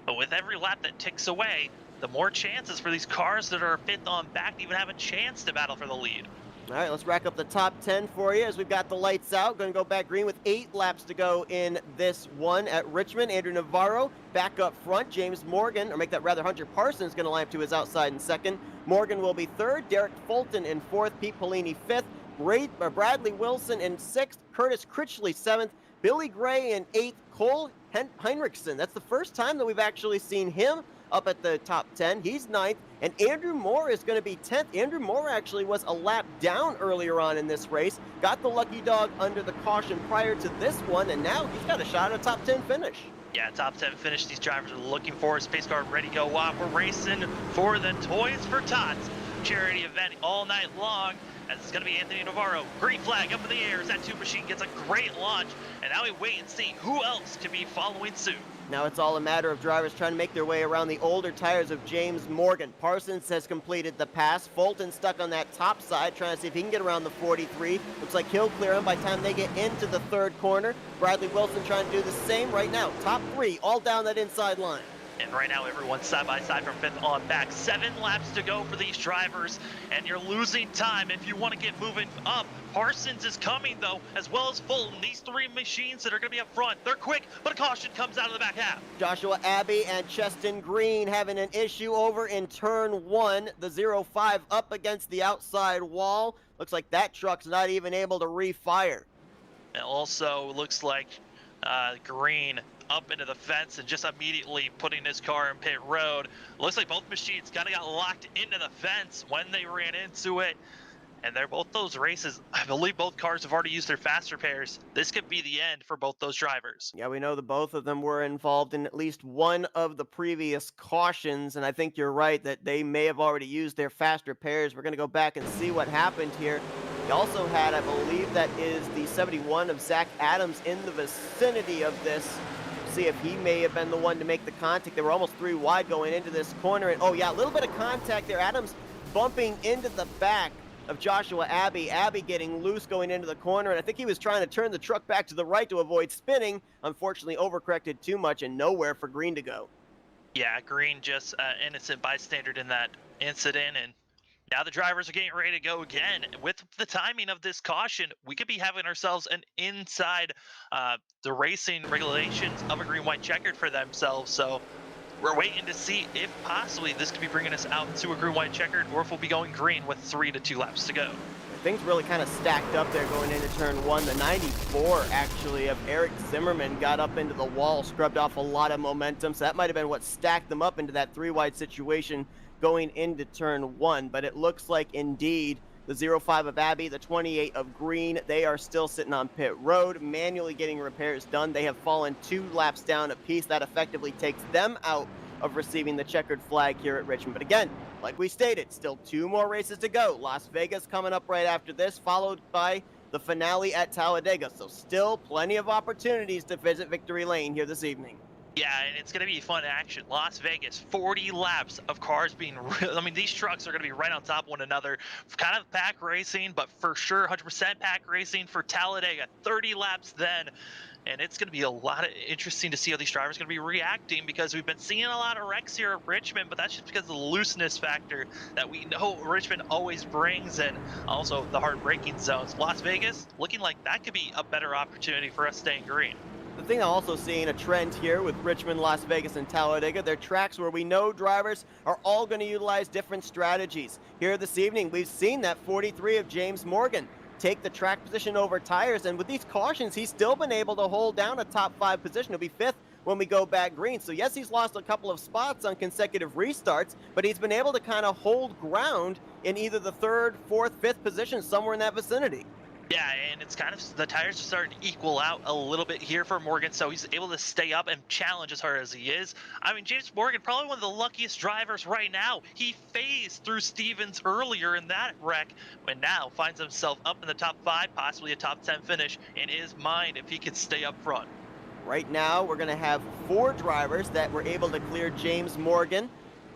But with every lap that ticks away, the more chances for these cars that are 5th on back to even have a chance to battle for the lead. All right, let's rack up the top 10 for you as we've got the lights out. Going to go back green with 8 laps to go in this one at Richmond. Andrew Navarro back up front. James Morgan, or make that rather Hunter Parsons, going to line up to his outside in second. Morgan will be third. Derek Fulton in fourth. Pete Polini fifth. Bradley Wilson in sixth. Curtis Critchley seventh. Billy Gray in eighth. Cole Heinrichsen. That's the first time that we've actually seen him up at the top 10. He's ninth, and Andrew Moore is going to be 10th. Andrew Moore actually was a lap down earlier on in this race, got the lucky dog under the caution prior to this one, and now he's got a shot at a top 10 finish. Yeah, top 10 finish these drivers are looking for. Space car ready to go off. We're racing for the Toys for Tots charity event all night long. As it's going to be Anthony Navarro. Green flag up in the air as that 2 machine gets a great launch. And now we wait and see who else can be following suit. Now it's all a matter of drivers trying to make their way around the older tires of James Morgan. Parsons has completed the pass. Fulton stuck on that top side, trying to see if he can get around the 43. Looks like he'll clear him by the time they get into the third corner. Bradley Wilson trying to do the same right now. Top 3, all down that inside line. And right now, everyone's side by side from 5th on back. 7 laps to go for these drivers, and you're losing time if you want to get moving up. Parsons is coming, though, as well as Fulton. These 3 machines that are going to be up front, they're quick, but a caution comes out of the back half. Joshua Abbey and Cheston Green having an issue over in turn 1. The 05 up against the outside wall. Looks like that truck's not even able to refire. It also looks like Green up into the fence and just immediately putting his car in pit road. Looks like both machines kind of got locked into the fence when they ran into it. And they're both those races, I believe both cars have already used their fast repairs. This could be the end for both those drivers. Yeah, we know that both of them were involved in at least one of the previous cautions, and I think you're right that they may have already used their fast repairs. We're going to go back and see what happened here. We also had, I believe that is the 71 of Zach Adams in the vicinity of this. See if he may have been the one to make the contact. They were almost 3 wide going into this corner, and oh yeah, a little bit of contact there. Adams bumping into the back of Joshua Abbey. Abbey getting loose going into the corner, and I think he was trying to turn the truck back to the right to avoid spinning. Unfortunately, overcorrected too much and nowhere for Green to go. Yeah, Green just innocent bystander in that incident, and now the drivers are getting ready to go again. With the timing of this caution, we could be having ourselves an inside the racing regulations of a green-white checkered for themselves. So we're waiting to see if possibly this could be bringing us out to a green-white checkered, or if we'll be going green with 3 to 2 laps to go. Things really kind of stacked up there going into turn 1. The 94 actually of Eric Zimmerman got up into the wall, scrubbed off a lot of momentum. So that might have been what stacked them up into that 3-wide situation going into turn 1. But it looks like indeed the 05 of Abbey, the 28 of Green, they are still sitting on pit road, manually getting repairs done. They have fallen 2 laps down apiece. That effectively takes them out of receiving the checkered flag here at Richmond. But again, like we stated, still 2 more races to go. Las Vegas coming up right after this, followed by the finale at Talladega. So still plenty of opportunities to visit Victory Lane here this evening. Yeah, and it's going to be fun action. Las Vegas, 40 laps of cars being I mean, these trucks are going to be right on top of one another. Kind of pack racing, but for sure 100% pack racing for Talladega. 30 laps then. And it's going to be a lot of interesting to see how these drivers are going to be reacting, because we've been seeing a lot of wrecks here at Richmond, but that's just because of the looseness factor that we know Richmond always brings, and also the hard braking zones. Las Vegas, looking like that could be a better opportunity for us staying green. The thing I'm also seeing a trend here with Richmond, Las Vegas, and Talladega, they're tracks where we know drivers are all going to utilize different strategies. Here this evening, we've seen that 43 of James Morgan take the track position over tires, and with these cautions, he's still been able to hold down a top 5 position. He'll be 5th when we go back green. So yes, he's lost a couple of spots on consecutive restarts, but he's been able to kind of hold ground in either the 3rd, 4th, 5th position, somewhere in that vicinity. Yeah, and it's kind of, the tires are starting to equal out a little bit here for Morgan, so he's able to stay up and challenge as hard as he is. I mean, James Morgan, probably one of the luckiest drivers right now. He phased through Stevens earlier in that wreck, and now finds himself up in the top 5, possibly a top 10 finish in his mind if he could stay up front. Right now, we're going to have 4 drivers that were able to clear James Morgan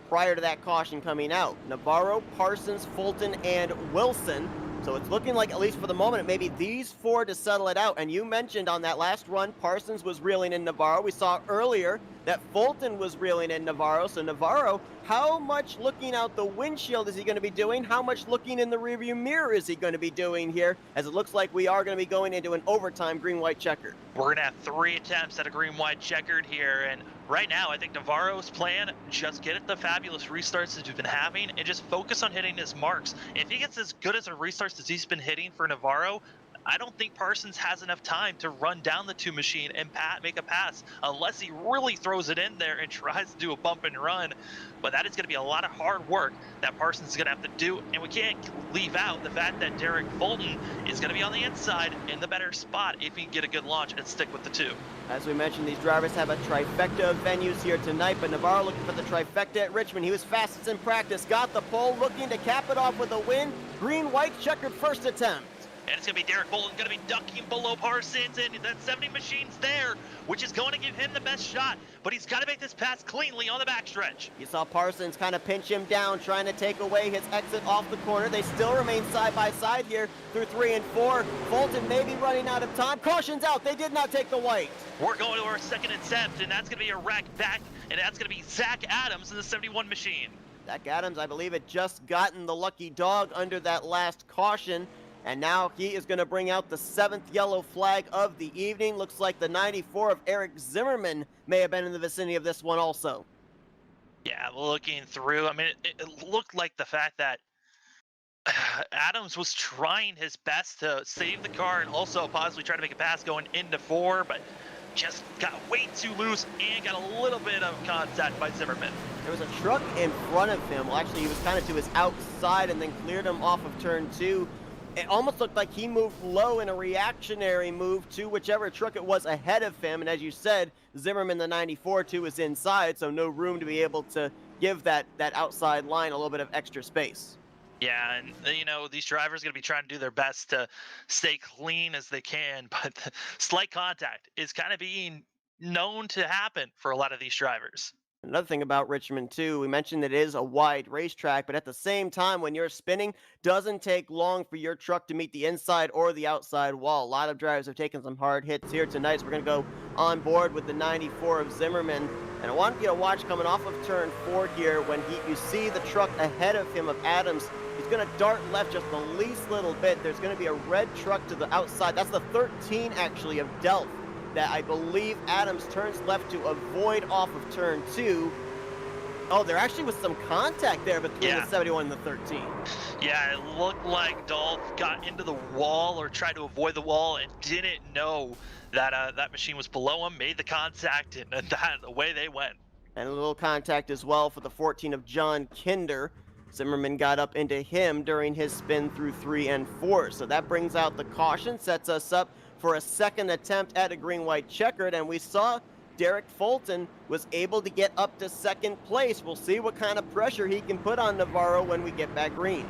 prior to that caution coming out. Navarro, Parsons, Fulton, and Wilson. So it's looking like, at least for the moment, maybe these four to settle it out. And you mentioned on that last run, Parsons was reeling in Navarro. We saw earlier that Fulton was reeling in Navarro. So Navarro, how much looking out the windshield is he going to be doing? How much looking in the rearview mirror is he going to be doing here? As it looks like we are going to be going into an overtime green-white checker. We're going to have 3 attempts at a green-white checkered here, and right now I think Navarro's plan, just get at the fabulous restarts that you've been having and just focus on hitting his marks. If he gets as good as a restarts as he's been hitting for Navarro, I don't think Parsons has enough time to run down the 2 machine and make a pass unless he really throws it in there and tries to do a bump and run. But that is going to be a lot of hard work that Parsons is going to have to do, and we can't leave out the fact that Derek Fulton is going to be on the inside in the better spot if he can get a good launch and stick with the 2. As we mentioned, these drivers have a trifecta of venues here tonight, but Navarro looking for the trifecta at Richmond. He was fastest in practice, got the pole, looking to cap it off with a win. Green-white checkered first attempt. And it's going to be Derek Fulton going to be ducking below Parsons, and that 70 machine's there, which is going to give him the best shot, but he's got to make this pass cleanly on the backstretch. You saw Parsons kind of pinch him down, trying to take away his exit off the corner. They still remain side by side here through 3 and 4. Fulton may be running out of time. Caution's out. They did not take the white. We're going to our second attempt, and that's going to be a rack back, and that's going to be Zach Adams in the 71 machine. Zach Adams, I believe, had just gotten the lucky dog under that last caution. And now he is going to bring out the 7th yellow flag of the evening. Looks like the 94 of Eric Zimmerman may have been in the vicinity of this one also. Yeah, looking through, I mean, it looked like the fact that Adams was trying his best to save the car and also possibly try to make a pass going into 4, but just got way too loose and got a little bit of contact by Zimmerman. There was a truck in front of him. Well, actually, he was kind of to his outside and then cleared him off of turn 2. It almost looked like he moved low in a reactionary move to whichever truck it was ahead of him. And as you said, Zimmerman, the 94, too, is inside, so no room to be able to give that outside line a little bit of extra space. Yeah, and, you know, these drivers are going to be trying to do their best to stay clean as they can, but the slight contact is kind of being known to happen for a lot of these drivers. Another thing about Richmond, too, we mentioned it is a wide racetrack, but at the same time, when you're spinning, doesn't take long for your truck to meet the inside or the outside wall. A lot of drivers have taken some hard hits here tonight, so we're going to go on board with the 94 of Zimmerman. And I want you to watch coming off of turn 4 here, when you see the truck ahead of him of Adams. He's going to dart left just the least little bit. There's going to be a red truck to the outside. That's the 13, actually, of Delph, that I believe Adams turns left to avoid off of turn 2. Oh, there actually was some contact there between the 71 and the 13. Yeah, it looked like Dolph got into the wall or tried to avoid the wall and didn't know that that machine was below him, made the contact, and away they went. And a little contact as well for the 14 of John Kinder. Zimmerman got up into him during his spin through 3 and 4. So that brings out the caution, sets us up for a second attempt at a green-white checkered, and we saw Derek Fulton was able to get up to second place. We'll see what kind of pressure he can put on Navarro when we get back green.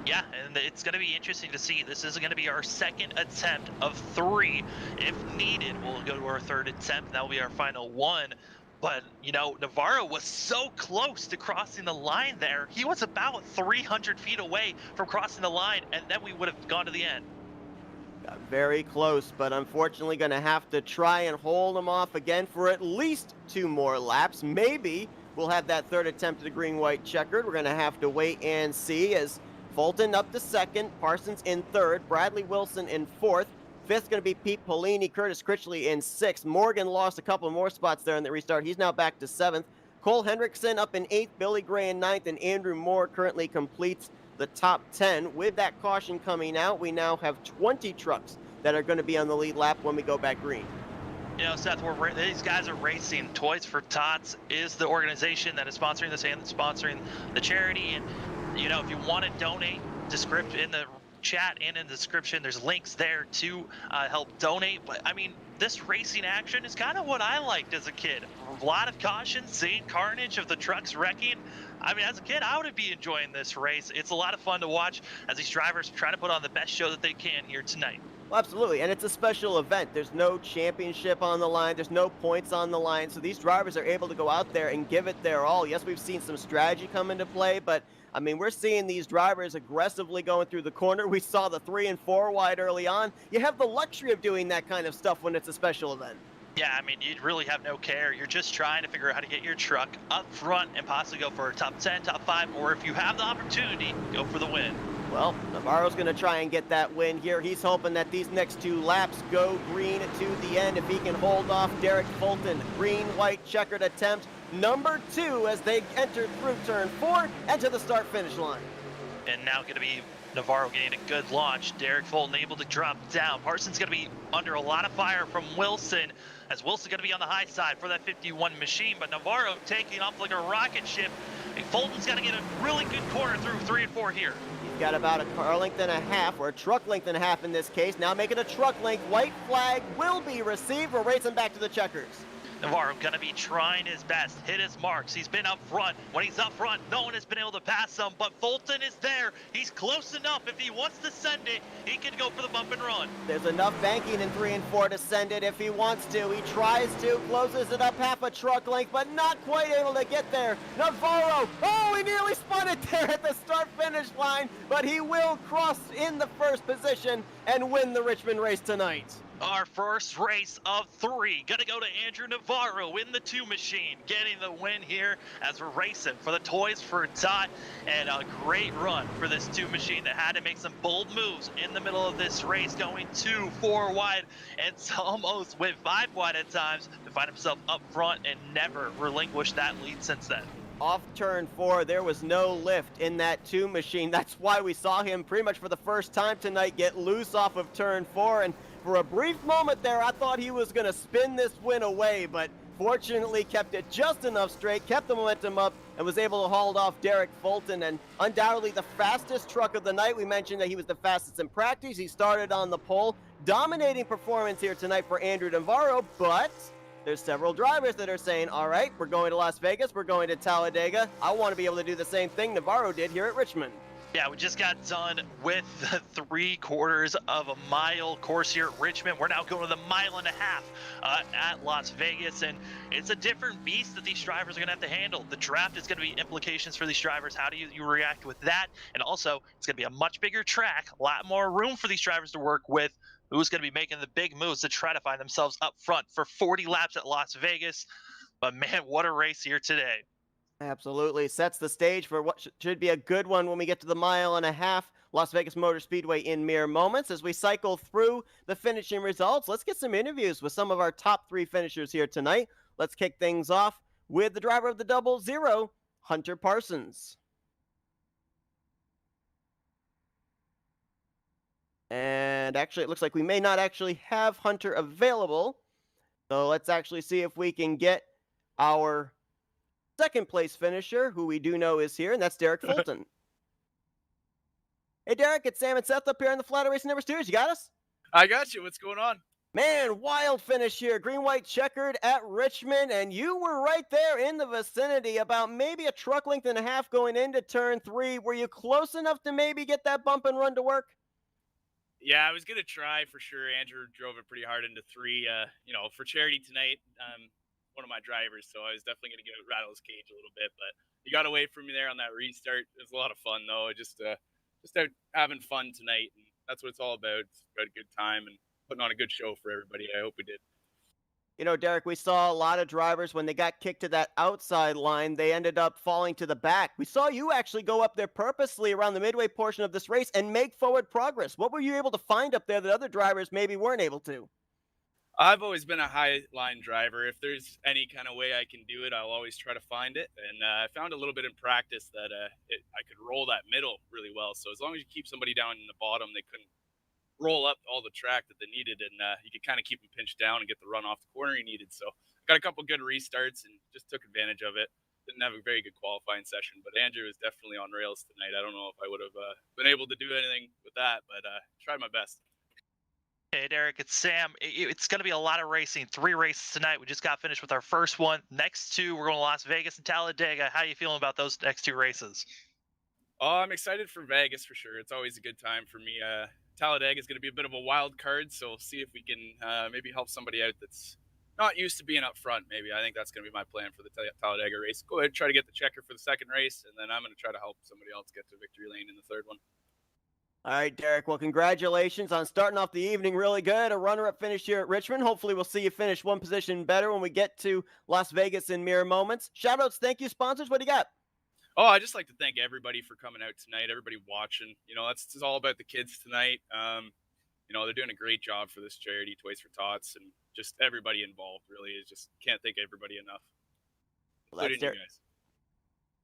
Yeah, and it's going to be interesting to see. This is going to be our second attempt of 3. If needed, we'll go to our third attempt. That will be our final one. But, you know, Navarro was so close to crossing the line there. He was about 300 feet away from crossing the line, and then we would have gone to the end. Got very close, but unfortunately going to have to try and hold him off again for at least 2 more laps. Maybe we'll have that third attempt at a green-white checkered. We're going to have to wait and see, as Fulton up to second, Parsons in third, Bradley Wilson in fourth. Fifth going to be Pete Polini, Curtis Critchley in sixth. Morgan lost a couple more spots there in the restart. He's now back to seventh. Cole Hendrickson up in eighth, Billy Gray in ninth, and Andrew Moore currently completes the top 10. With that caution coming out, we now have 20 trucks that are going to be on the lead lap when we go back green. You know, Seth, these guys are racing. Toys for Tots is the organization that is sponsoring this and sponsoring the charity. And, you know, if you want to donate, in the chat and in the description, there's links there to help donate. But, I mean, this racing action is kind of what I liked as a kid. A lot of caution, seeing carnage of the trucks wrecking. I mean, as a kid, I would be enjoying this race. It's a lot of fun to watch as these drivers try to put on the best show that they can here tonight. Well, absolutely, and it's a special event. There's no championship on the line. There's no points on the line. So these drivers are able to go out there and give it their all. Yes, we've seen some strategy come into play, but I mean, we're seeing these drivers aggressively going through the corner. We saw the 3 and 4 wide early on. You have the luxury of doing that kind of stuff when it's a special event. Yeah, I mean, you'd really have no care. You're just trying to figure out how to get your truck up front and possibly go for a top 10, top 5, or if you have the opportunity, go for the win. Well, Navarro's going to try and get that win here. He's hoping that these next 2 laps go green to the end if he can hold off Derek Fulton. Green-white checkered attempt number 2 as they enter through turn 4 and to the start-finish line. And now going to be Navarro getting a good launch. Derek Fulton able to drop down. Parsons going to be under a lot of fire from Wilson, as Wilson going to be on the high side for that 51 machine, but Navarro taking off like a rocket ship. And Fulton's got to get a really good corner through 3 and 4 here. He's got about a car length and a half, or a truck length and a half in this case. Now making a truck length. White flag will be received. We're racing back to the checkers. Navarro going to be trying his best, hit his marks. He's been up front. When he's up front, no one has been able to pass him, but Fulton is there. He's close enough. If he wants to send it, he can go for the bump and run. There's enough banking in 3 and 4 to send it if he wants to. He tries to, closes it up half a truck length, but not quite able to get there. Navarro, oh, he nearly spun it there at the start-finish line, but he will cross in the first position and win the Richmond race tonight. Our first race of 3, gonna go to Andrew Navarro in the 2 machine, getting the win here as we're racing for the toys for Tot, and a great run for this 2 machine that had to make some bold moves in the middle of this race, going 2, 4 wide, and almost went 5 wide at times to find himself up front and never relinquished that lead since then. Off turn 4, there was no lift in that 2 machine. That's why we saw him pretty much for the first time tonight get loose off of turn 4, and for a brief moment there, I thought he was going to spin this win away, but fortunately kept it just enough straight, kept the momentum up, and was able to hold off Derek Fulton, and undoubtedly the fastest truck of the night. We mentioned that he was the fastest in practice. He started on the pole. Dominating performance here tonight for Andrew Navarro, but there's several drivers that are saying, all right, we're going to Las Vegas, we're going to Talladega. I want to be able to do the same thing Navarro did here at Richmond. Yeah, we just got done with the 3/4 of a mile course here at Richmond. We're now going to the 1.5 miles at Las Vegas, and it's a different beast that these drivers are going to have to handle. The draft is going to be implications for these drivers. How do you react with that? And also, it's going to be a much bigger track, a lot more room for these drivers to work with. Who's going to be making the big moves to try to find themselves up front for 40 laps at Las Vegas? But man, what a race here today. Absolutely. Sets the stage for what should be a good one when we get to the 1.5 miles. Las Vegas Motor Speedway in mere moments. As we cycle through the finishing results, let's get some interviews with some of our top 3 finishers here tonight. Let's kick things off with the driver of the 00, Hunter Parsons. And actually, it looks like we may not actually have Hunter available. So let's actually see if we can get our second place finisher, who we do know is here, and that's Derek Fulton. Hey, Derek, it's Sam and Seth up here on the Flat Racing Never Steers. You got us? I got you. What's going on? Man, wild finish here. Green-white checkered at Richmond, and you were right there in the vicinity, about maybe a truck length and a half going into turn 3. Were you close enough to maybe get that bump and run to work? Yeah, I was going to try for sure. Andrew drove it pretty hard into 3, for charity tonight. One of my drivers, so I was definitely going to rattle his cage a little bit, but he got away from me there on that restart. It was a lot of fun, though. Just out having fun tonight, and that's what it's all about. It's about a good time and putting on a good show for everybody. I hope we did. You know, Derek, we saw a lot of drivers, when they got kicked to that outside line, they ended up falling to the back. We saw you actually go up there purposely around the midway portion of this race and make forward progress. What were you able to find up there that other drivers maybe weren't able to? I've always been a high line driver. If there's any kind of way I can do it, I'll always try to find it. And I found a little bit in practice that I could roll that middle really well. So as long as you keep somebody down in the bottom, they couldn't roll up all the track that they needed, and you could kind of keep them pinched down and get the run off the corner he needed. So got a couple good restarts and just took advantage of it. Didn't have a very good qualifying session, but Andrew was definitely on rails tonight. I don't know if I would have been able to do anything with that, but tried my best. Hey, Derek, it's Sam. It's going to be a lot of racing. 3 races tonight. We just got finished with our first one. Next 2, we're going to Las Vegas and Talladega. How are you feeling about those next 2 races? Oh, I'm excited for Vegas for sure. It's always a good time for me. Talladega is going to be a bit of a wild card, so we'll see if we can maybe help somebody out that's not used to being up front. Maybe I think that's going to be my plan for the Talladega race. Go ahead and try to get the checker for the second race, and then I'm going to try to help somebody else get to victory lane in the third one. All right, Derek. Well, congratulations on starting off the evening really good. A runner-up finish here at Richmond. Hopefully, we'll see you finish one position better when we get to Las Vegas in mere moments. Shoutouts, thank you, sponsors. What do you got? Oh, I just like to thank everybody for coming out tonight. Everybody watching. It's all about the kids tonight. They're doing a great job for this charity, Toys for Tots, and just everybody involved. Really, is just can't thank everybody enough. Including you guys.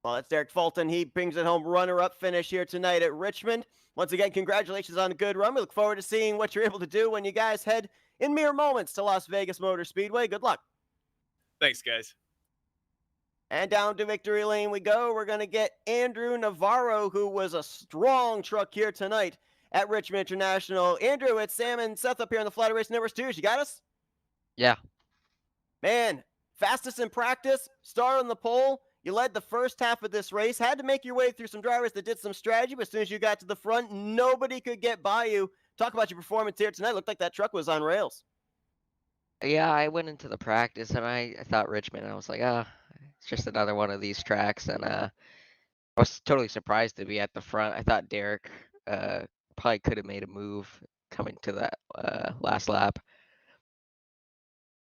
Well, that's Derek Fulton. He brings it home, runner-up finish here tonight at Richmond. Once again, congratulations on a good run. We look forward to seeing what you're able to do when you guys head in mere moments to Las Vegas Motor Speedway. Good luck. Thanks, guys. And down to victory lane we go. We're going to get Andrew Navarro, who was a strong truck here tonight at Richmond International. Andrew, it's Sam and Seth up here on the Flat Race Numbers 2. You got us? Yeah. Man, fastest in practice, start on the pole. You led the first half of this race, had to make your way through some drivers that did some strategy, but as soon as you got to the front, nobody could get by you. Talk about your performance here tonight. Looked like that truck was on rails. Yeah, I went into the practice and I thought Richmond. I was like, it's just another one of these tracks. And I was totally surprised to be at the front. I thought Derek probably could have made a move coming to that last lap.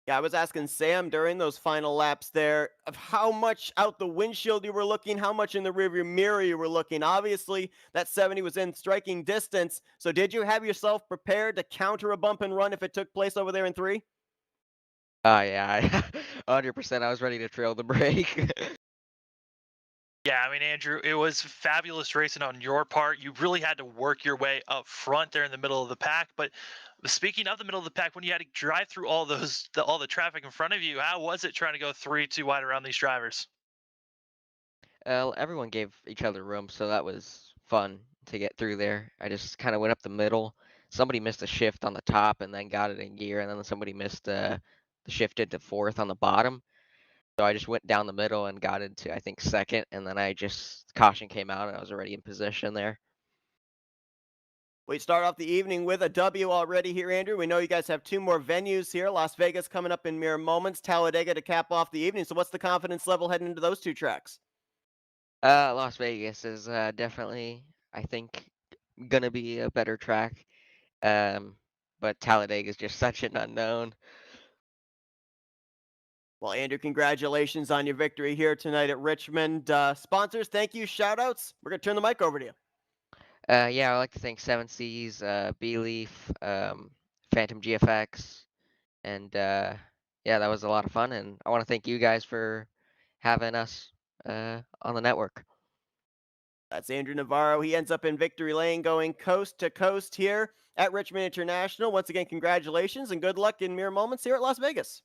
Yeah, I was asking Sam during those final laps there of how much out the windshield you were looking, how much in the rearview mirror you were looking. Obviously, that 70 was in striking distance. So did you have yourself prepared to counter a bump and run if it took place over there in 3? Yeah, 100%. I was ready to trail the brake. Yeah, I mean, Andrew, it was fabulous racing on your part. You really had to work your way up front there in the middle of the pack. But speaking of the middle of the pack, when you had to drive through all the traffic in front of you, how was it trying to go 3 too wide around these drivers? Everyone gave each other room, so that was fun to get through there. I just kind of went up the middle. Somebody missed a shift on the top and then got it in gear, and then somebody missed the shift into fourth on the bottom. So I just went down the middle and got into, I think, second, and then caution came out and I was already in position there. We start off the evening with a W already here, Andrew. We know you guys have 2 more venues here. Las Vegas coming up in mere moments, Talladega to cap off the evening. So what's the confidence level heading into those 2 tracks? Las Vegas is definitely, I think, gonna be a better track. But Talladega is just such an unknown. Well, Andrew, congratulations on your victory here tonight at Richmond. Sponsors, thank you. Shout-outs. We're going to turn the mic over to you. Yeah, I'd like to thank 7Cs, B-Leaf, Phantom GFX, and yeah, that was a lot of fun. And I want to thank you guys for having us on the network. That's Andrew Navarro. He ends up in victory lane going coast to coast here at Richmond International. Once again, congratulations and good luck in mere moments here at Las Vegas.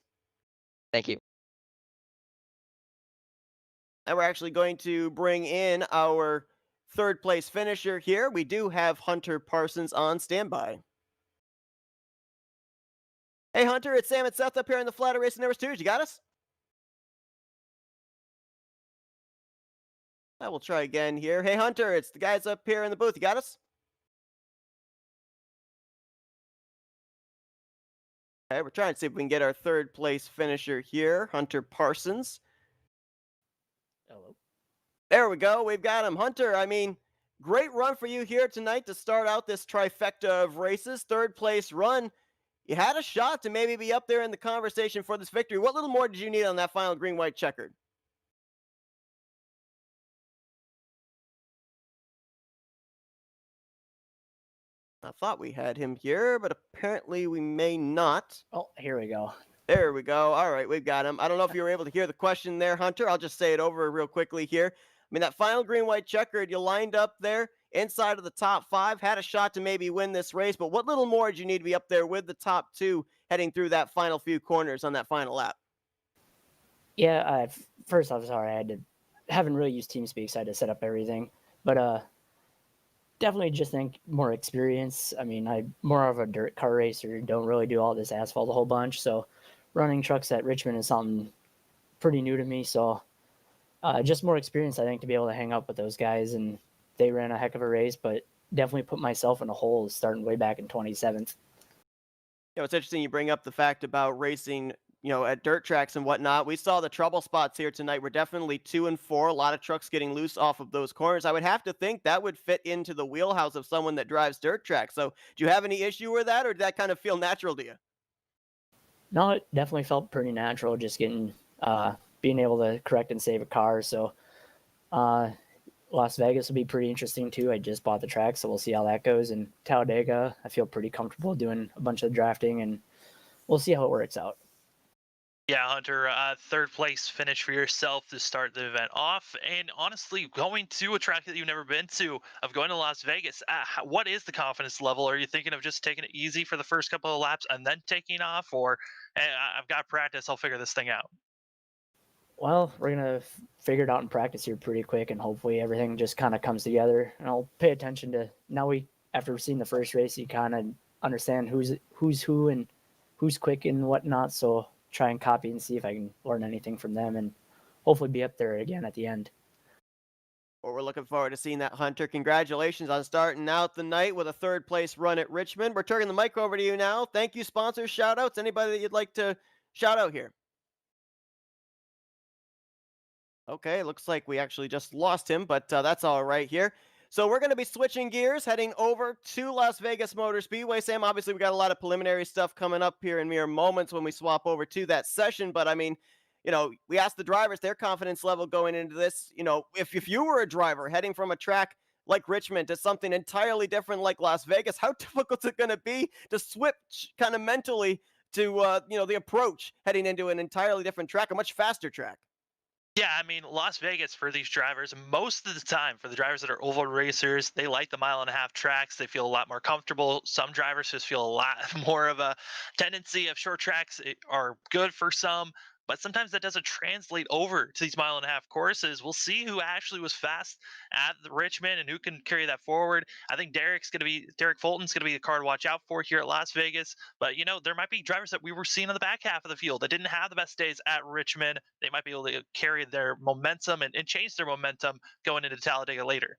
Thank you. And we're actually going to bring in our third place finisher here. We do have Hunter Parsons on standby. Hey, Hunter, it's Sam and Seth up here in the Flat Racing Numbers 2. You got us? I will try again here. Hey, Hunter, it's the guys up here in the booth. You got us? Okay, we're trying to see if we can get our third place finisher here, Hunter Parsons. Hello. There we go. We've got him. Hunter, I mean, great run for you here tonight to start out this trifecta of races. Third place run. You had a shot to maybe be up there in the conversation for this victory. What little more did you need on that final green-white checkered? I thought we had him here, but apparently we may not. Oh, here we go. There we go. All right, we've got him. I don't know if you were able to hear the question there, Hunter. I'll just say it over real quickly here. I mean, that final green-white checkered, you lined up there inside of the top 5, had a shot to maybe win this race, but what little more did you need to be up there with the top 2 heading through that final few corners on that final lap? Yeah, first off, sorry, I haven't really used TeamSpeak, so I had to set up everything. But definitely just think more experience. I mean, I'm more of a dirt car racer, don't really do all this asphalt a whole bunch, so running trucks at Richmond is something pretty new to me, so just more experience, I think, to be able to hang up with those guys. And they ran a heck of a race, but definitely put myself in a hole starting way back in 27th. It's interesting you bring up the fact about racing, at dirt tracks and whatnot. We saw the trouble spots here tonight. We're definitely 2 and 4. A lot of trucks getting loose off of those corners. I would have to think that would fit into the wheelhouse of someone that drives dirt tracks. So do you have any issue with that, or did that kind of feel natural to you? No, it definitely felt pretty natural just getting, being able to correct and save a car. So Las Vegas will be pretty interesting too. I just bought the track, so we'll see how that goes. And Talladega, I feel pretty comfortable doing a bunch of drafting, and we'll see how it works out. Yeah, Hunter, third place finish for yourself to start the event off. And honestly, going to a track that you've never been to, of going to Las Vegas, what is the confidence level? Are you thinking of just taking it easy for the first couple of laps and then taking off? Or, hey, I've got practice, I'll figure this thing out? Well, we're going to figure it out in practice here pretty quick, and hopefully everything just kind of comes together. And I'll pay attention to, after seeing the first race, you kind of understand who's who and who's quick and whatnot. So try and copy and see if I can learn anything from them, and hopefully be up there again at the end. Well, we're looking forward to seeing that, Hunter. Congratulations on starting out the night with a third place run at Richmond. We're turning the mic over to you now. Thank you, sponsors, shout outs. Anybody that you'd like to shout out here? Okay, looks like we actually just lost him, but that's all right here. So we're going to be switching gears, heading over to Las Vegas Motor Speedway. Sam, obviously we got a lot of preliminary stuff coming up here in mere moments when we swap over to that session. But I mean, we asked the drivers their confidence level going into this. If you were a driver heading from a track like Richmond to something entirely different like Las Vegas, how difficult is it going to be to switch kind of mentally to, the approach heading into an entirely different track, a much faster track? Yeah, I mean, Las Vegas for these drivers, most of the time, for the drivers that are oval racers, they like the 1.5 mile tracks. They feel a lot more comfortable. Some drivers just feel a lot more of a tendency of short tracks are good for some, but sometimes that doesn't translate over to these 1.5 mile courses. We'll see who actually was fast at the Richmond and who can carry that forward. I think Derek Fulton's going to be the car to watch out for here at Las Vegas. But, there might be drivers that we were seeing in the back half of the field that didn't have the best days at Richmond. They might be able to carry their momentum and change their momentum going into Talladega later.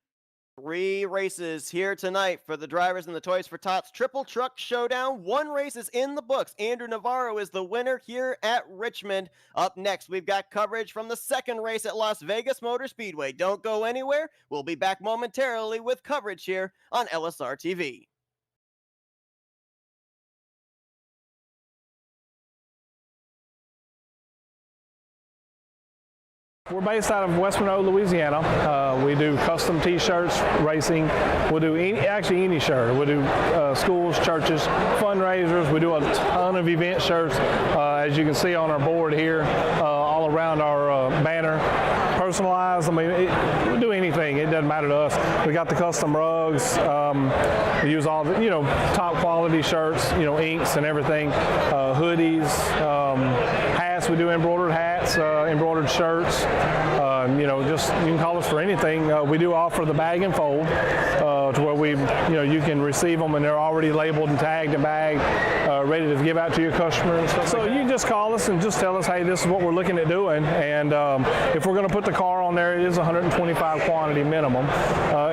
3 races here tonight for the drivers in the Toys for Tots Triple Truck Showdown. 1 race is in the books. Andrew Navarro is the winner here at Richmond. Up next, we've got coverage from the second race at Las Vegas Motor Speedway. Don't go anywhere. We'll be back momentarily with coverage here on LSR TV. We're based out of West Monroe, Louisiana. We do custom T-shirts, racing. We'll do any shirt. We'll do schools, churches, fundraisers. We do a ton of event shirts, as you can see on our board here, all around our banner. Personalized. I mean, we'll do anything. It doesn't matter to us. We got the custom rugs. We use all the, top quality shirts, inks and everything. Hoodies, hats. We do embroidered hats, embroidered shirts. Just you can call us for anything. We do offer the bag and fold, to where you can receive them and they're already labeled and tagged and bagged, ready to give out to your customers. So you just call us and just tell us, hey, this is what we're looking at doing, and if we're going to put the car on there, it is 125 quantity minimum.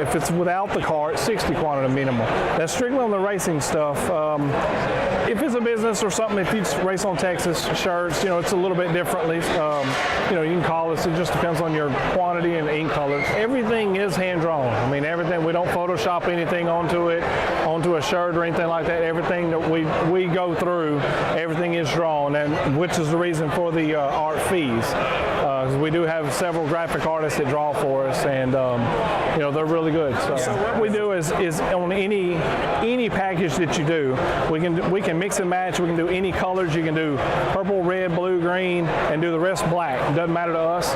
If it's without the car, it's 60 quantity minimum. That's strictly on the racing stuff. If it's a business or something, if you race on Texas shirts, it's a little bit differently. You can call us. It just depends on your quantity and ink colors. Everything is hand drawn. I mean, everything. We don't Photoshop anything onto a shirt or anything like that. Everything that we go through, everything is drawn, and which is the reason for the art fees. We do have several graphic artists that draw for us, and they're really good. So what we do is on any package that you do, we can mix and match. We can do any colors. You can do purple, red, blue, green, and do the rest black. It doesn't matter to us.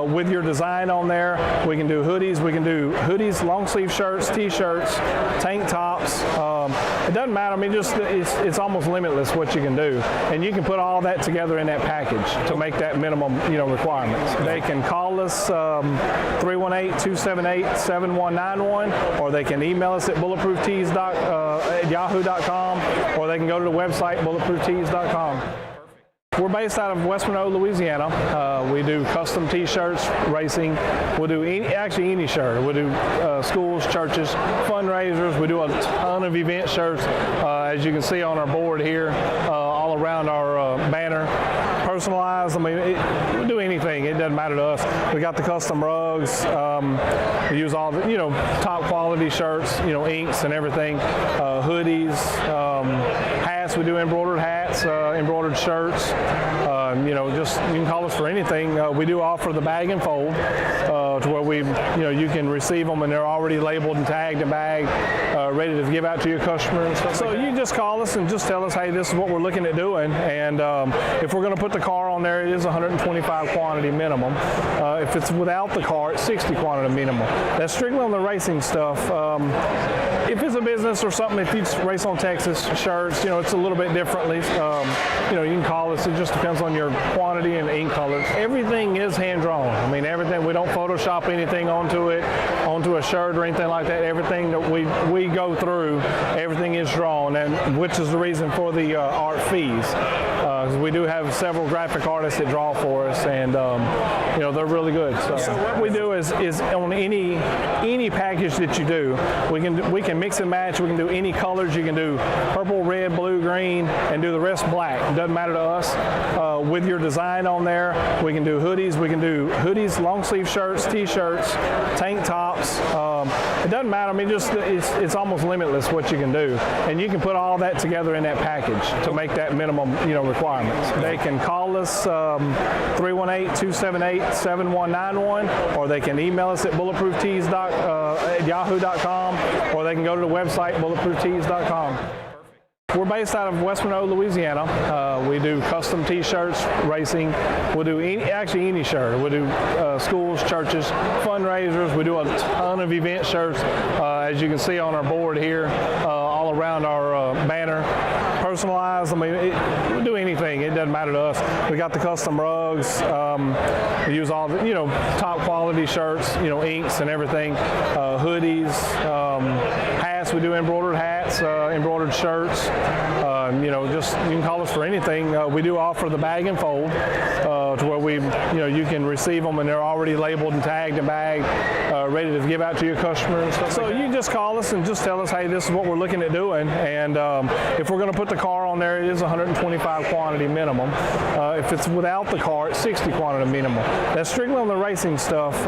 With your design on there, we can do hoodies. We can do hoodies, long sleeve shirts, t-shirts, tank tops. It doesn't matter. I mean, it's almost limitless what you can do, and you can put all that together in that package to make that minimum requirements. They can call us 318-278-7191, or they can email us at bulletprooftees at yahoo.com, or they can go to the website bulletprooftees.com. We're based out of West Monroe, Louisiana. We do custom T-shirts, racing. We'll do any shirt. We'll do schools, churches, fundraisers. We do a ton of event shirts, as you can see on our board here, all around our banner. Personalized. I mean, we'll do anything. It doesn't matter to us. We got the custom rugs. We use all the top quality shirts, inks and everything. Hoodies, hats. We do embroidered hats, embroidered shirts. Just you can call us for anything. We do offer the bag and fold, to where you can receive them and they're already labeled and tagged and bagged, ready to give out to your customer and stuff. So you just call us and just tell us, hey, this is what we're looking at doing, and if we're going to put the car on there, it is 125 quantity minimum. If it's without the car, it's 60 quantity minimum. That's strictly on the racing stuff. If it's a business or something, if you race on Texas shirts, it's a little bit differently. You can call us. It just depends on your quantity and ink colors. Everything is hand drawn. I mean, everything. We don't Photoshop anything onto a shirt or anything like that. Everything that we go through, everything is drawn, and which is the reason for the art fees. We do have several graphic artists that draw for us, and they're really good. So what we do is on any package that you do, we can mix and match. We can do any colors. You can do purple, red, blue, green, and do the rest black. It doesn't matter to us. With your design on there, we can do hoodies. We can do hoodies, long sleeve shirts, T-shirts, tank tops. It doesn't matter. I mean, it's almost limitless what you can do, and you can put all that together in that package to make that minimum requirements. They can call us 318-278-7191, or they can email us at bulletprooftees@yahoo.com, or they can go to the website bulletprooftees.com. We're based out of West Monroe, Louisiana. We do custom T-shirts, racing. We'll do any shirt. We'll do schools, churches, fundraisers. We do a ton of event shirts, as you can see on our board here, all around our banner. Personalized. I mean, we'll do anything. It doesn't matter to us. We got the custom rugs. We use all the top quality shirts, inks and everything. Hoodies, hats. We do embroidered hats, embroidered shirts. Just you can call us for anything. We do offer the bag and fold, to where you can receive them and they're already labeled and tagged and bagged, ready to give out to your customer and stuff. So you just call us and just tell us, hey, this is what we're looking at doing, and if we're going to put the car on there, it is 125 quantity minimum. If it's without the car, it's 60 quantity minimum. That's strictly on the racing stuff.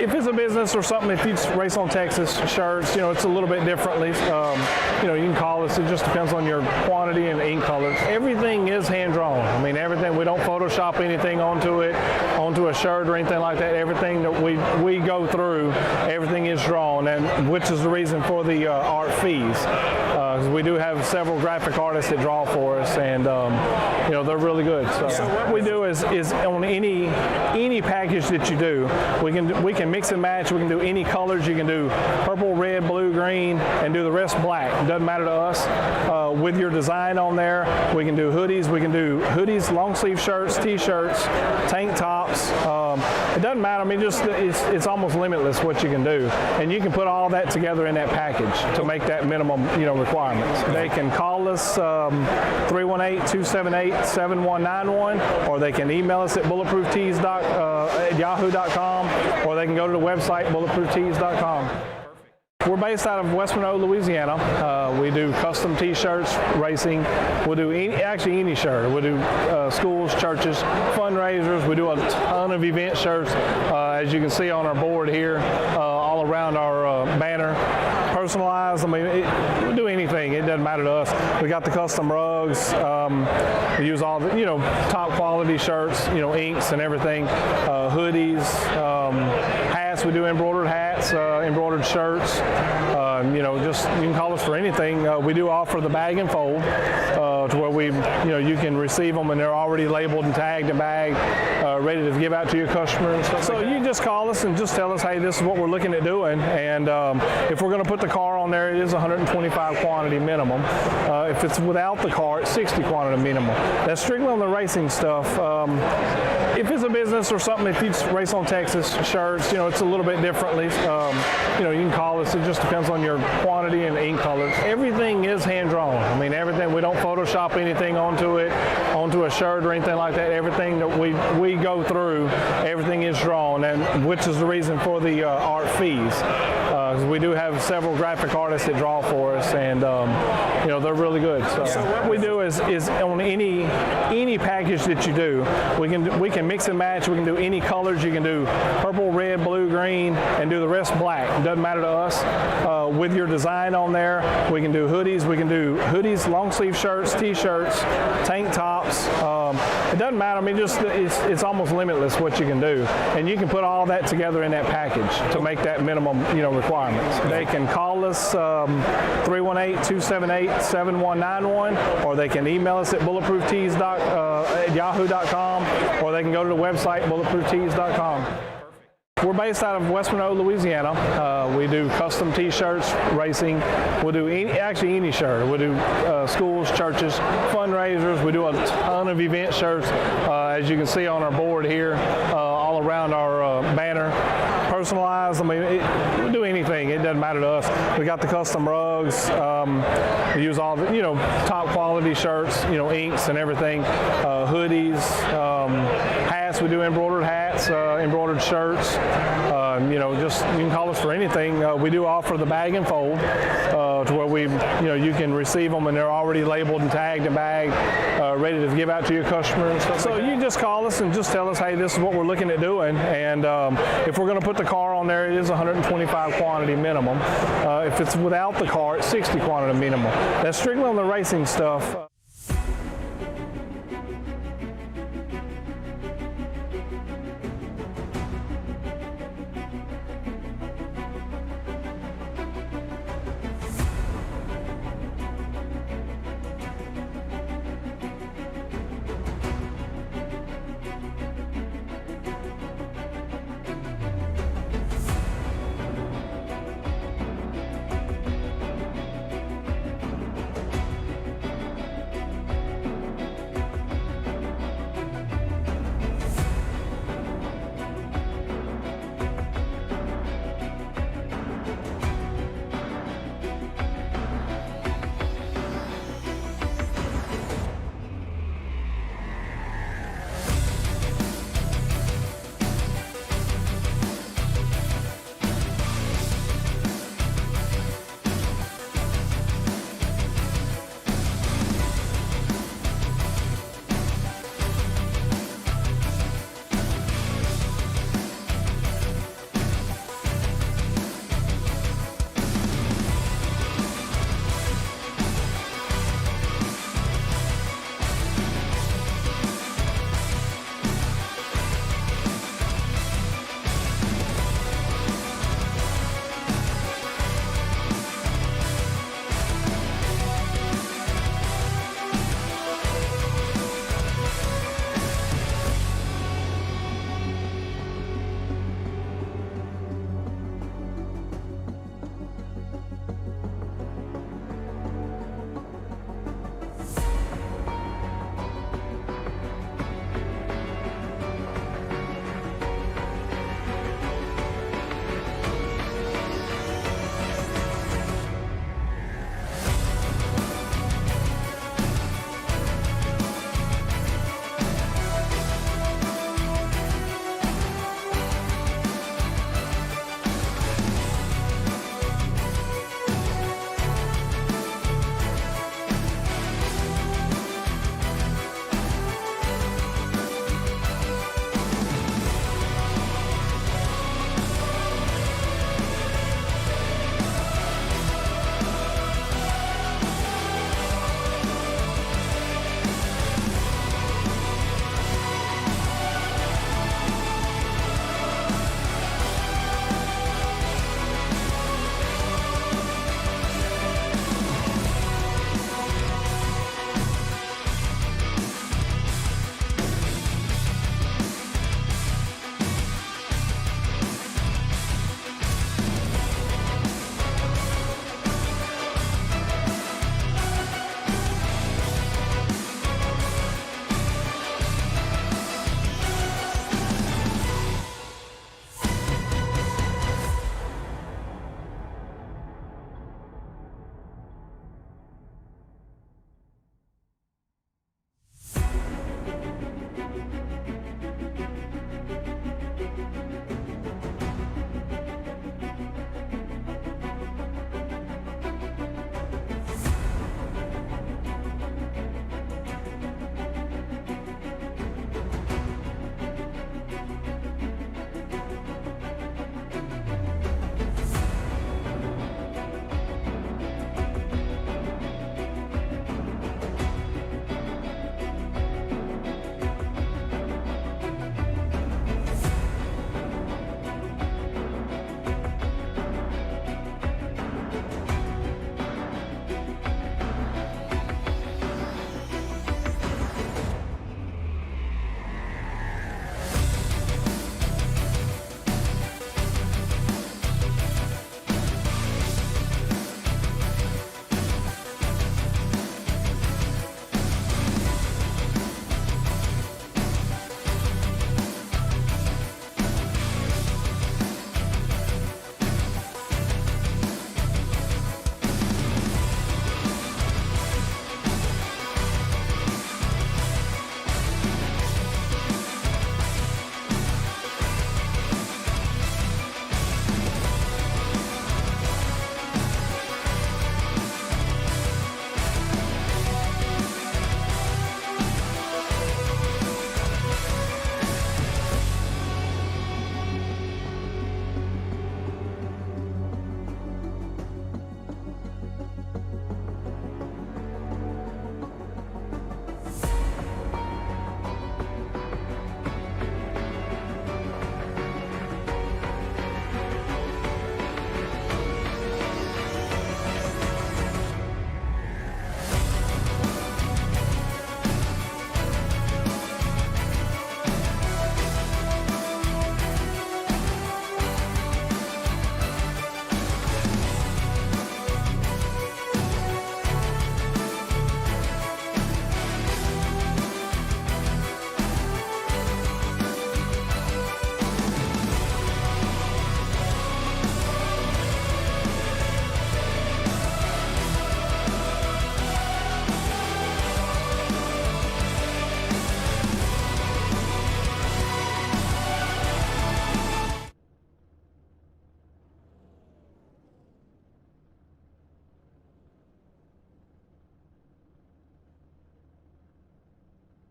If it's a business or something, if you race on Texas shirts, it's a little bit differently. You can call us. It just depends on your quantity and ink colors. Everything is hand drawn. I mean, everything. We don't Photoshop anything onto a shirt or anything like that. Everything that we go through, everything is drawn, and which is the reason for the art fees. We do have several graphic artists that draw for us, and they're really good. So what we do is on any package that you do, we can mix and match. We can do any colors. You can do purple, red, blue, green, and do the rest black. It doesn't matter to us. With your design on there, we can do hoodies. We can do hoodies, long sleeve shirts, T-shirts, tank tops. It doesn't matter. I mean, it's almost limitless what you can do, and you can put all that together in that package to make that minimum requirements. They can call us 318-278-7191, or they can email us at bulletprooftees@yahoo.com, or they can go to the website bulletprooftees.com. We're based out of West Monroe, Louisiana. We do custom T-shirts, racing. We'll do any shirt. We'll do schools, churches, fundraisers. We do a ton of event shirts, as you can see on our board here, all around our banner. Personalized. I mean, we'll do anything. It doesn't matter to us. We got the custom rugs. We use all the top quality shirts, inks and everything. Hoodies, hats. We do embroidered hats, embroidered shirts. Just you can call us for anything. We do offer the bag and fold, to where you can receive them and they're already labeled and tagged and bagged, ready to give out to your customer and stuff. So you just call us and just tell us, hey, this is what we're looking at doing, and if we're going to put the car on there, it is 125 quantity minimum. If it's without the car, it's 60 quantity minimum. That's strictly on the racing stuff. If it's a business or something, if you race on Texas shirts, it's a little bit differently. You can call us. It just depends on your their quantity and ink colors. Everything is hand drawn. I mean, everything. We don't Photoshop anything onto it, onto a shirt or anything like that. Everything that we go through, everything is drawn, and which is the reason for the art fees. We do have several graphic artists that draw for us, and you know, they're really good. So what we do is on any package that you do, we can mix and match. We can do any colors. You can do purple, red, blue, green, and do the rest black. It doesn't matter to us. With your design on there, we can do hoodies. We can do hoodies, long sleeve shirts, t-shirts, tank tops. It doesn't matter. I mean, just it's almost limitless what you can do, and you can put all that together in that package to make that minimum, you know, requirements. They can call us 318-278-7191, or they can email us at bulletprooftees@yahoo.com, or they can go to the website bulletprooftees.com. We're based out of West Monroe, Louisiana. We do custom t-shirts, racing. We'll do any shirt. We'll do schools, churches, fundraisers. We do a ton of event shirts, as you can see on our board here, all around our banner. Personalized, I mean, we'll do anything. It doesn't matter to us. We got the custom rugs. We use all the, you know, top quality shirts, you know, inks and everything, hoodies, hats. We do embroidered hats, embroidered shirts. You know, just you can call us for anything. We do offer the bag and fold, to where you can receive them and they're already labeled and tagged and bagged, ready to give out to your customer and stuff. So you just call us and just tell us, hey, this is what we're looking at doing, and if we're going to put the car on there, it is 125 quantity minimum. If it's without the car, it's 60 quantity minimum. That's strictly on the racing stuff.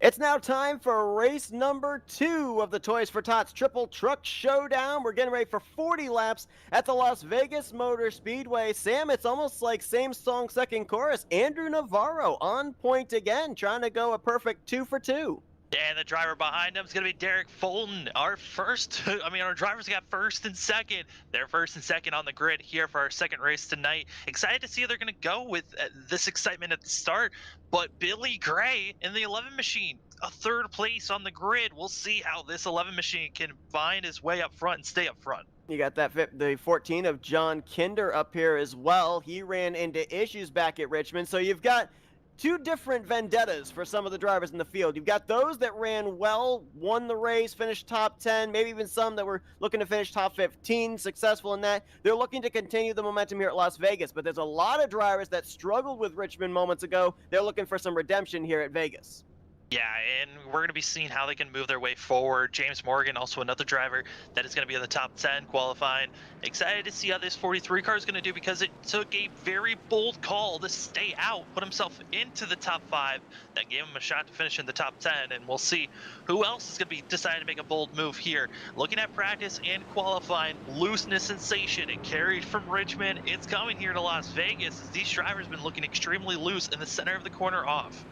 It's now time for race number 2 of the Toys for Tots Triple Truck Showdown. We're getting ready for 40 laps at the Las Vegas Motor Speedway. Sam, it's almost like same song, second chorus. Andrew Navarro on point again, trying to go a perfect 2 for 2. And the driver behind him is going to be Derek Fulton. Our drivers got first and second. They're first and second on the grid here for our second race tonight. Excited to see how they're going to go with this excitement at the start. But Billy Gray in the 11 machine, a third place on the grid. We'll see how this 11 machine can find his way up front and stay up front. You got the 14 of John Kinder up here as well. He ran into issues back at Richmond. So you've got two different vendettas for some of the drivers in the field. You've got those that ran well, won the race, finished top 10, maybe even some that were looking to finish top 15, successful in that. They're looking to continue the momentum here at Las Vegas, but there's a lot of drivers that struggled with Richmond moments ago. They're looking for some redemption here at Vegas. Yeah, and we're going to be seeing how they can move their way forward. James Morgan, also another driver that is going to be in the top 10 qualifying. Excited to see how this 43 car is going to do because it took a very bold call to stay out, put himself into the top 5. That gave him a shot to finish in the top 10, and we'll see who else is going to be deciding to make a bold move here. Looking at practice and qualifying, looseness sensation. It carried from Richmond. It's coming here to Las Vegas as these drivers have been looking extremely loose in the center of the corner off.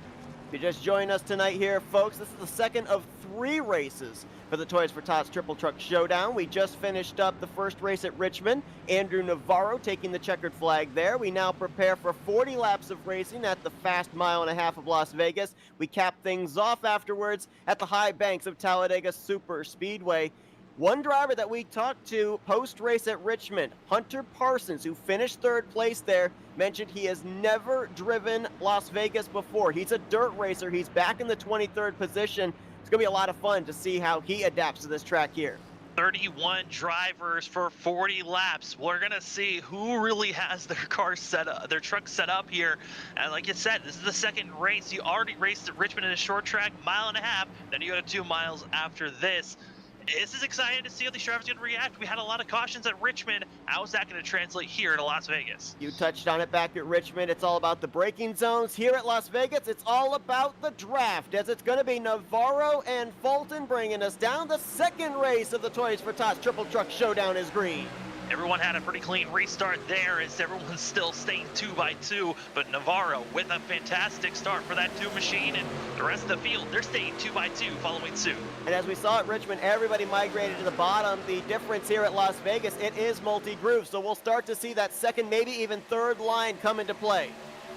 If you just joined us tonight here, folks, this is the second of 3 races for the Toys for Tots Triple Truck Showdown. We just finished up the first race at Richmond. Andrew Navarro taking the checkered flag there. We now prepare for 40 laps of racing at the fast mile and a half of Las Vegas. We cap things off afterwards at the high banks of Talladega Super Speedway. One driver that we talked to post-race at Richmond, Hunter Parsons, who finished 3rd place there, mentioned he has never driven Las Vegas before. He's a dirt racer. He's back in the 23rd position. It's going to be a lot of fun to see how he adapts to this track here. 31 drivers for 40 laps. We're going to see who really has their car set up, their truck set up here. And like you said, this is the second race. You already raced at Richmond in a short track, mile and a half. Then you go to 2 miles after this. This is exciting to see how these drivers are going to react. We had a lot of cautions at Richmond. How is that going to translate here to Las Vegas? You touched on it back at Richmond. It's all about the braking zones. Here at Las Vegas, it's all about the draft, as it's going to be Navarro and Fulton bringing us down. The second race of the Toys for Tots Triple Truck Showdown is green. Everyone had a pretty clean restart there as everyone's still staying 2 by 2, but Navarro with a fantastic start for that 2 machine, and the rest of the field, they're staying 2 by 2 following suit. And as we saw at Richmond, everybody migrated to the bottom. The difference here at Las Vegas, it is multi-groove, so we'll start to see that second, maybe even third line come into play.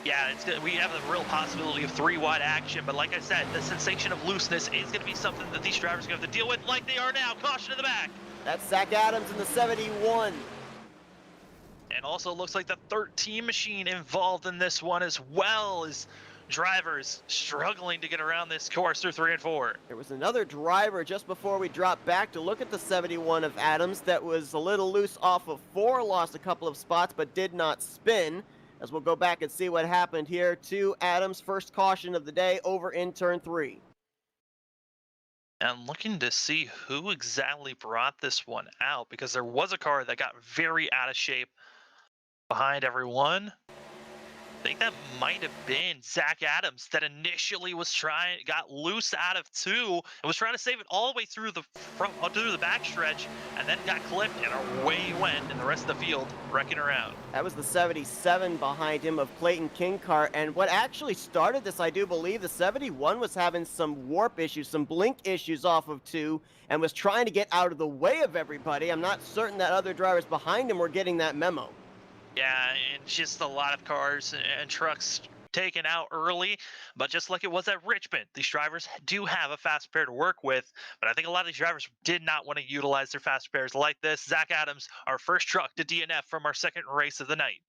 Yeah, we have the real possibility of 3 wide action, but like I said, the sensation of looseness is going to be something that these drivers are going to have to deal with like they are now. Caution in the back. That's Zach Adams in the 71. And also looks like the 13 machine involved in this one as well as drivers struggling to get around this course through 3 and 4. There was another driver just before we dropped back to look at the 71 of Adams that was a little loose off of 4, lost a couple of spots but did not spin. As we'll go back and see what happened here to Adams' first caution of the day over in turn 3. And looking to see who exactly brought this one out, because there was a car that got very out of shape behind everyone. I think that might have been Zach Adams that initially got loose out of 2 and was trying to save it all the way through the backstretch, and then got clipped, and away he went, and the rest of the field wrecking around. That was the 77 behind him of Clayton Kinkart, and what actually started this, I do believe, the 71 was having some warp issues, some blink issues off of 2, and was trying to get out of the way of everybody. I'm not certain that other drivers behind him were getting that memo. Yeah, and just a lot of cars and trucks taken out early, but just like it was at Richmond, these drivers do have a fast pair to work with, but I think a lot of these drivers did not want to utilize their fast pairs like this. Zach Adams, our first truck to DNF from our second race of the night.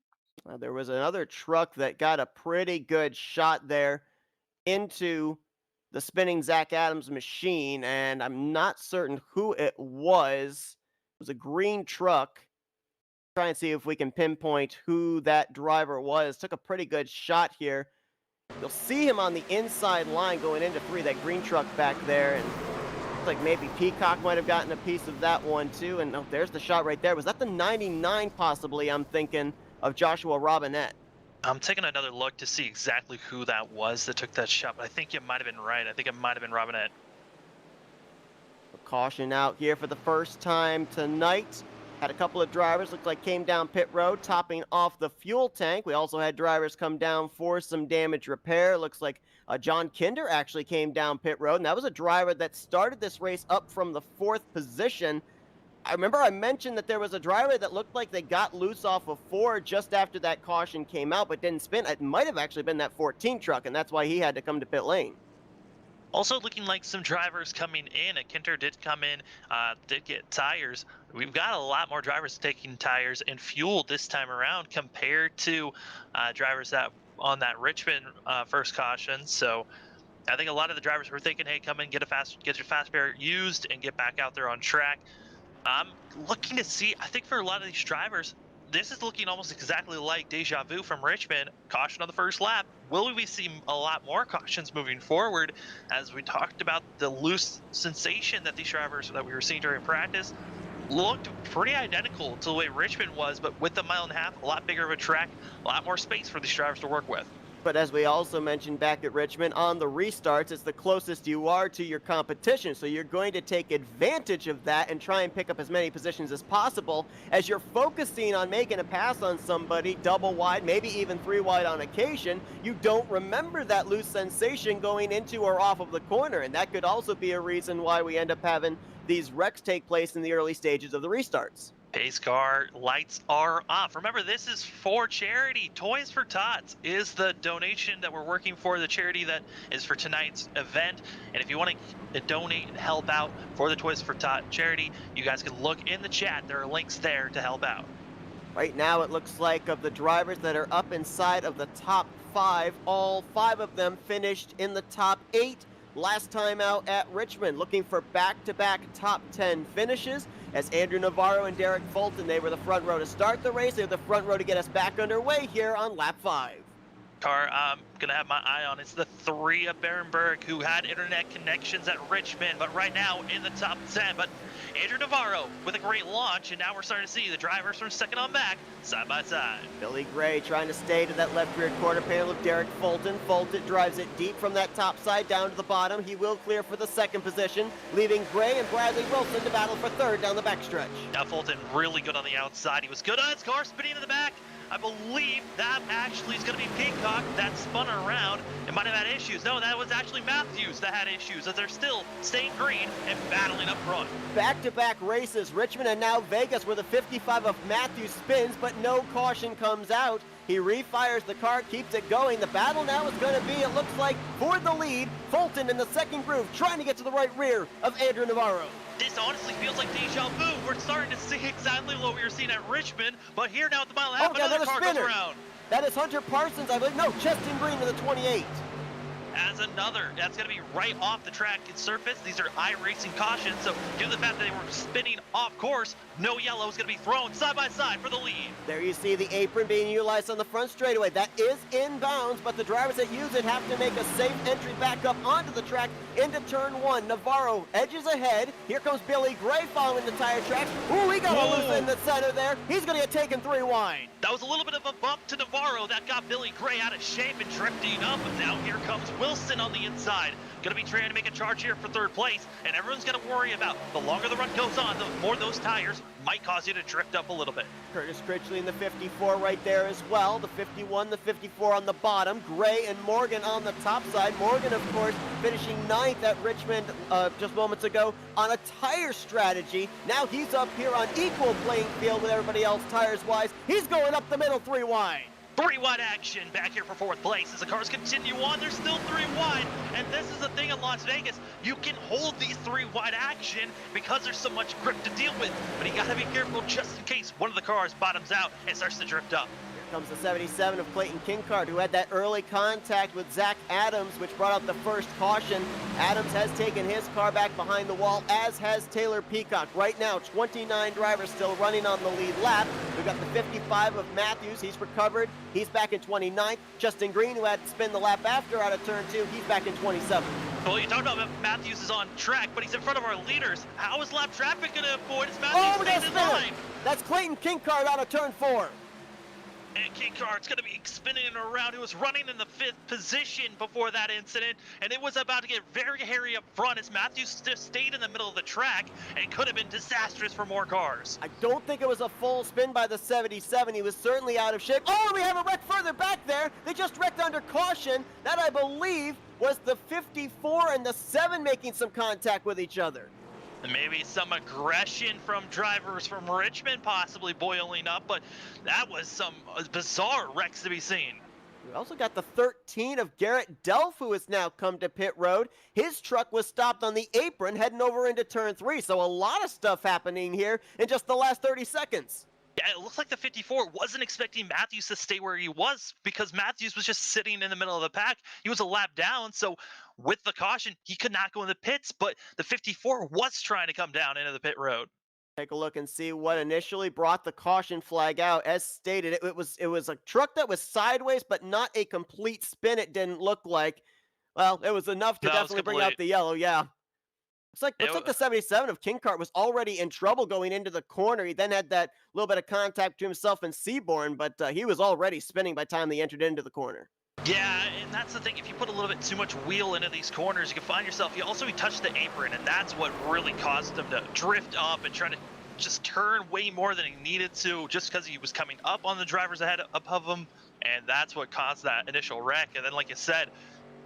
There was another truck that got a pretty good shot there into the spinning Zach Adams machine, and I'm not certain who it was. It was a green truck. Try and see if we can pinpoint who that driver was. Took a pretty good shot here. You'll see him on the inside line going into 3, that green truck back there, and looks like maybe Peacock might have gotten a piece of that one too. And oh, there's the shot right there. Was that the 99 possibly, I'm thinking, of Joshua Robinette? I'm taking another look to see exactly who that was that took that shot, but I think you might have been right. I think it might have been Robinette. Caution out here for the first time tonight. Had a couple of drivers looked like came down pit road, topping off the fuel tank. We also had drivers come down for some damage repair. Looks like John Kinder actually came down pit road, and that was a driver that started this race up from the 4th position. I remember I mentioned that there was a driver that looked like they got loose off of 4 just after that caution came out, but didn't spin. It might have actually been that 14 truck, and that's why he had to come to pit lane. Also looking like some drivers coming in. Kinter did come in, did get tires. We've got a lot more drivers taking tires and fuel this time around compared to drivers that on that Richmond first caution. So I think a lot of the drivers were thinking, hey, come in, get your fast pair used and get back out there on track. I'm looking to see, I think for a lot of these drivers, this is looking almost exactly like deja vu from Richmond. Caution on the first lap. Will we see a lot more cautions moving forward? As we talked about the loose sensation that these drivers that we were seeing during practice looked pretty identical to the way Richmond was, but with the 1.5 miles, a lot bigger of a track, a lot more space for these drivers to work with. But as we also mentioned back at Richmond, on the restarts, it's the closest you are to your competition. So you're going to take advantage of that and try and pick up as many positions as possible. As you're focusing on making a pass on somebody double wide, maybe even 3 wide on occasion, you don't remember that loose sensation going into or off of the corner. And that could also be a reason why we end up having these wrecks take place in the early stages of the restarts. Pace car lights are off. Remember, this is for charity. Toys for Tots is the donation that we're working for, the charity that is for tonight's event. And if you want to donate and help out for the Toys for Tots charity, you guys can look in the chat. There are links there to help out. Right now, it looks like of the drivers that are up inside of the top 5, all 5 of them finished in the top 8 last time out at Richmond, looking for back-to-back top 10 finishes. As Andrew Navarro and Derek Fulton, they were the front row to start the race. They were the front row to get us back underway here on lap 5. Car I'm going to have my eye on. It's the 3 of Berenberg who had internet connections at Richmond, but right now in the top 10. But Andrew Navarro with a great launch, and now we're starting to see the drivers from second on back, side by side. Billy Gray trying to stay to that left rear quarter panel of Derek Fulton. Fulton drives it deep from that top side down to the bottom. He will clear for the 2nd position, leaving Gray and Bradley Wilson to battle for 3rd down the backstretch. Now Fulton really good on the outside. He was good on his car, spinning in the back. I believe that actually is going to be Peacock that spun around. It might have had issues. No, that was actually Matthews that had issues, as they're still staying green and battling up front. Back-to-back races, Richmond and now Vegas, where the 55 of Matthews spins, but no caution comes out. He refires the car, keeps it going. The battle now is going to be, it looks like, for the lead. Fulton in the 2nd groove, trying to get to the right rear of Andrew Navarro. This honestly feels like deja vu. We're starting to see exactly what we were seeing at Richmond, but here now at the 1.5 miles, another car goes around. That is Hunter Parsons, I believe. No, Cheston Green to the 28. As another, that's going to be right off the track surface. These are iRacing cautions, so due to the fact that they were spinning off course, no yellow is going to be thrown side by side for the lead. There you see the apron being utilized on the front straightaway. That is inbounds, but the drivers that use it have to make a safe entry back up onto the track into turn 1. Navarro edges ahead. Here comes Billy Gray following the tire tracks. Ooh, he got a loose in the center there. He's going to get taken 3 wide. That was a little bit of a bump to Navarro that got Billy Gray out of shape and drifting up, but now here comes Wilson on the inside. Going to be trying to make a charge here for 3rd place, and everyone's going to worry about the longer the run goes on, the more those tires might cause you to drift up a little bit. Curtis Critchley in the 54 right there as well. The 51, the 54 on the bottom. Gray and Morgan on the top side. Morgan, of course, finishing 9th at Richmond just moments ago on a tire strategy. Now he's up here on equal playing field with everybody else tires-wise. He's going up the middle 3 wide. 3 wide action back here for 4th place as the cars continue on. There's still 3 wide, and this is the thing in Las Vegas. You can hold these 3 wide action because there's so much grip to deal with, but you gotta be careful just in case one of the cars bottoms out and starts to drift up. Comes the 77 of Clayton Kinkard, who had that early contact with Zach Adams, which brought out the first caution. Adams has taken his car back behind the wall, as has Taylor Peacock. Right now, 29 drivers still running on the lead lap. We've got the 55 of Matthews. He's recovered. He's back in 29th. Justin Green, who had to spin the lap after out of turn 2, he's back in 27th. Well, you talked about Matthews is on track, but he's in front of our leaders. How is lap traffic going to avoid as Matthews stays in line? That's Clayton Kinkard out of turn 4. And Peacock's going to be spinning around. He was running in the 5th position before that incident, and it was about to get very hairy up front as Matthews just stayed in the middle of the track and could have been disastrous for more cars. I don't think it was a full spin by the 77. He was certainly out of shape. Oh, we have a wreck further back there. They just wrecked under caution. That, I believe, was the 54 and the 7 making some contact with each other. And maybe some aggression from drivers from Richmond possibly boiling up, but that was some bizarre wrecks to be seen. We also got the 13 of Garrett Delph, who has now come to pit road. His truck was stopped on the apron heading over into turn 3, so a lot of stuff happening here in just the last 30 seconds. Yeah, it looks like the 54 wasn't expecting Matthews to stay where he was because Matthews was just sitting in the middle of the pack. He was a lap down, so with the caution, he could not go in the pits, but the 54 was trying to come down into the pit road. Take a look and see what initially brought the caution flag out. As stated, it was a truck that was sideways, but not a complete spin, it didn't look like. Well, it was enough to definitely bring out the yellow, yeah. Looks like the 77 of Kingcart was already in trouble going into the corner. He then had that little bit of contact between himself and Seaborn, but he was already spinning by the time they entered into the corner. Yeah, and that's the thing. If you put a little bit too much wheel into these corners, you can find yourself, he touched the apron, and that's what really caused him to drift up and try to just turn way more than he needed to just because he was coming up on the drivers ahead of him, and that's what caused that initial wreck. And then, like you said,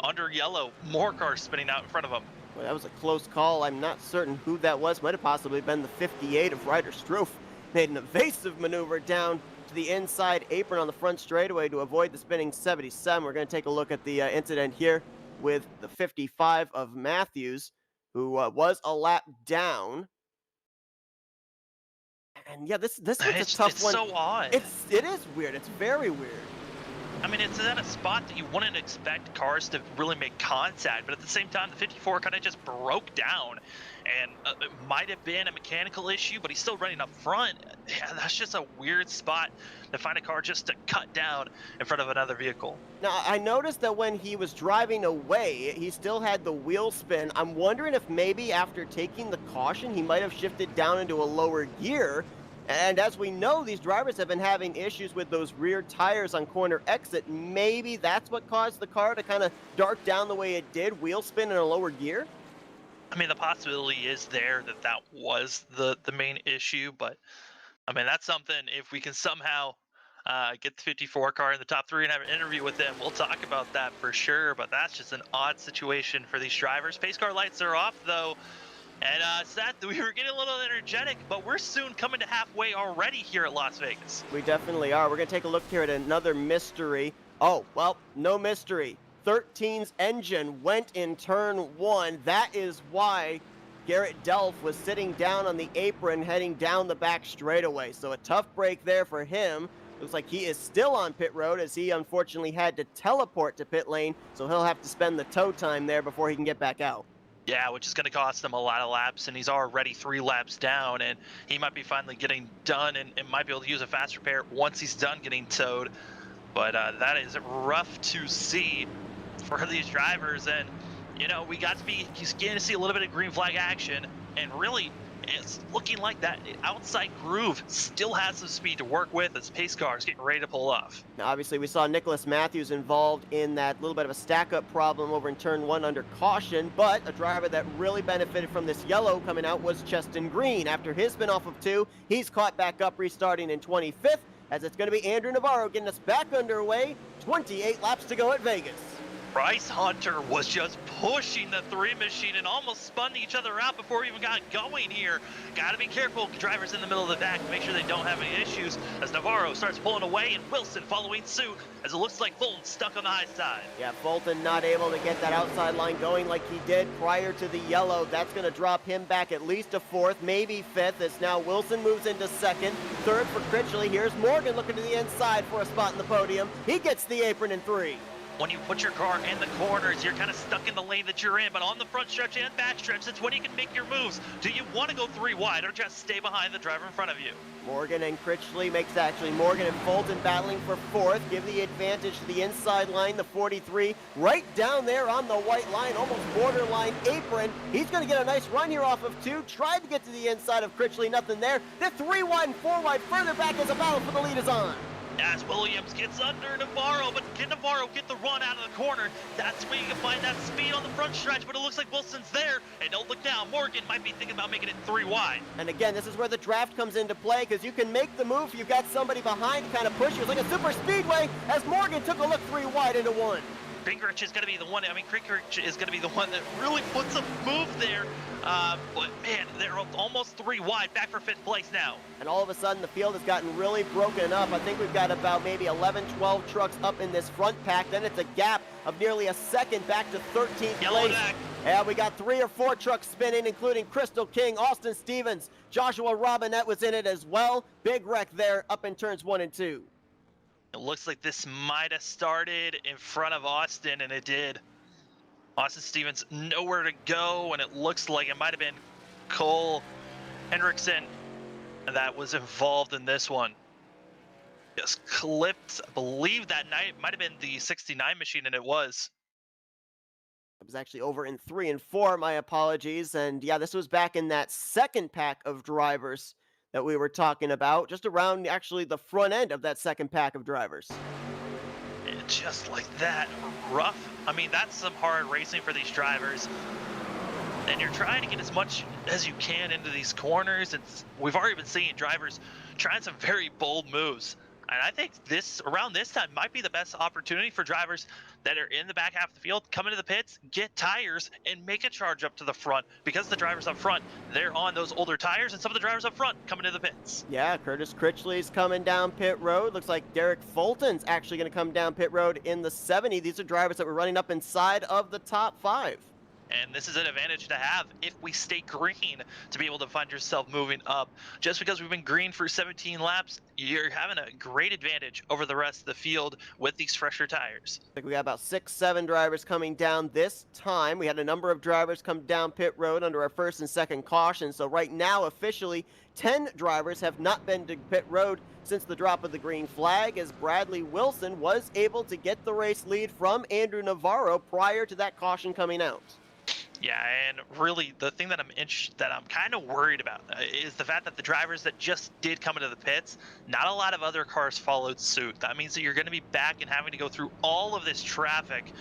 under yellow, more cars spinning out in front of him. Well, that was a close call. I'm not certain who that was. Might have possibly been the 58 of Ryder Strofe. Made an evasive maneuver down to the inside apron on the front straightaway to avoid the spinning 77. We're going to take a look at the incident here with the 55 of Matthews, who was a lap down. And yeah, this is a tough one. It's so odd. It is weird. It's very weird. I mean, it's at a spot that you wouldn't expect cars to really make contact, but at the same time, the 54 kind of just broke down, and it might have been a mechanical issue, but he's still running up front. Yeah, that's just a weird spot to find a car just to cut down in front of another vehicle. Now, I noticed that when he was driving away, he still had the wheel spin. I'm wondering if maybe after taking the caution, he might have shifted down into a lower gear. And as we know, these drivers have been having issues with those rear tires on corner exit. Maybe that's what caused the car to kind of dart down the way it did, wheel spin in a lower gear? I mean, the possibility is there that was the main issue, but I mean, that's something, if we can somehow get the 54 car in the top 3 and have an interview with them, we'll talk about that for sure, but that's just an odd situation for these drivers. Pace car lights are off, though. And Seth, we were getting a little energetic, but we're soon coming to halfway already here at Las Vegas. We definitely are. We're going to take a look here at another mystery. Oh, well, no mystery. 13's engine went in turn 1. That is why Garrett Delph was sitting down on the apron heading down the back straightaway. So a tough break there for him. Looks like he is still on pit road as he unfortunately had to teleport to pit lane. So he'll have to spend the tow time there before he can get back out. Yeah, which is going to cost him a lot of laps, and he's already 3 laps down, and he might be finally getting done and might be able to use a fast repair once he's done getting towed. But that is rough to see for these drivers, and we got to be getting to see a little bit of green flag action, and really it's looking like that outside groove still has some speed to work with as pace cars getting ready to pull off. Now, obviously, we saw Nicholas Matthews involved in that little bit of a stack-up problem over in turn 1 under caution, but a driver that really benefited from this yellow coming out was Cheston Green. After his spin off of 2, he's caught back up, restarting in 25th, as it's going to be Andrew Navarro getting us back underway. 28 laps to go at Vegas. Bryce Hunter was just pushing the 3 machine and almost spun each other out before we even got going here. Got to be careful, drivers in the middle of the pack, make sure they don't have any issues as Navarro starts pulling away and Wilson following suit as it looks like Fulton's stuck on the high side. Yeah, Fulton not able to get that outside line going like he did prior to the yellow. That's going to drop him back at least to 4th, maybe 5th, as now Wilson moves into 2nd. 3rd for Critchley. Here's Morgan looking to the inside for a spot in the podium. He gets the apron in 3. When you put your car in the corners, you're kind of stuck in the lane that you're in, but on the front stretch and back stretch, that's when you can make your moves. Do you want to go 3 wide or just stay behind the driver in front of you? Morgan and Critchley Morgan and Fulton battling for 4th. Give the advantage to the inside line, the 43, right down there on the white line, almost borderline apron. He's going to get a nice run here off of 2. Tried to get to the inside of Critchley, nothing there. The 3 wide and 4 wide further back as a battle for the lead is on. as Williams gets under Navarro, but can Navarro get the run out of the corner? That's where you can find that speed on the front stretch, but it looks like Wilson's there, and don't look down. Morgan might be thinking about making it 3 wide. And again, this is where the draft comes into play, because you can make the move if you've got somebody behind to kind of push you. It's like a super speedway as Morgan took a look 3 wide into 1. Gingrich is going to be the one, Gingrich is going to be the one that really puts a move there. But man, they're almost 3 wide, back for 5th place now. And all of a sudden, the field has gotten really broken up. I think we've got about maybe 11, 12 trucks up in this front pack. Then it's a gap of nearly a second back to 13th Yellow place. back. Yeah, we got 3 or 4 trucks spinning, including Crystal King, Austin Stevens, Joshua Robinette was in it as well. Big wreck there up in turns 1 and 2. It looks like this might have started in front of Austin, and it did. Austin Stevens nowhere to go, and it looks like it might have been Cole Hendrickson that was involved in this one. Just clipped, I believe that night might have been the 69 machine, and it was. It was actually over in 3 and 4, my apologies. And yeah, this was back in that second pack of drivers that we were talking about, just around actually the front end of that second pack of drivers. And just like that, rough. I mean, that's some hard racing for these drivers. And you're trying to get as much as you can into these corners. We've already been seeing drivers trying some very bold moves. And I think around this time might be the best opportunity for drivers that are in the back half of the field, come into the pits, get tires, and make a charge up to the front. Because the drivers up front, they're on those older tires, and some of the drivers up front coming to the pits. Yeah, Curtis Critchley's coming down pit road. Looks like Derek Fulton's actually going to come down pit road in the 70. These are drivers that were running up inside of the top 5. And this is an advantage to have if we stay green, to be able to find yourself moving up. Just because we've been green for 17 laps, you're having a great advantage over the rest of the field with these fresher tires. I think we got about 6, 7 drivers coming down this time. We had a number of drivers come down pit road under our first and second caution. So right now, officially, 10 drivers have not been to pit road since the drop of the green flag, as Bradley Wilson was able to get the race lead from Andrew Navarro prior to that caution coming out. Yeah, and really the thing that I'm kind of worried about is the fact that the drivers that just did come into the pits, not a lot of other cars followed suit. That means that you're going to be back and having to go through all of this traffic,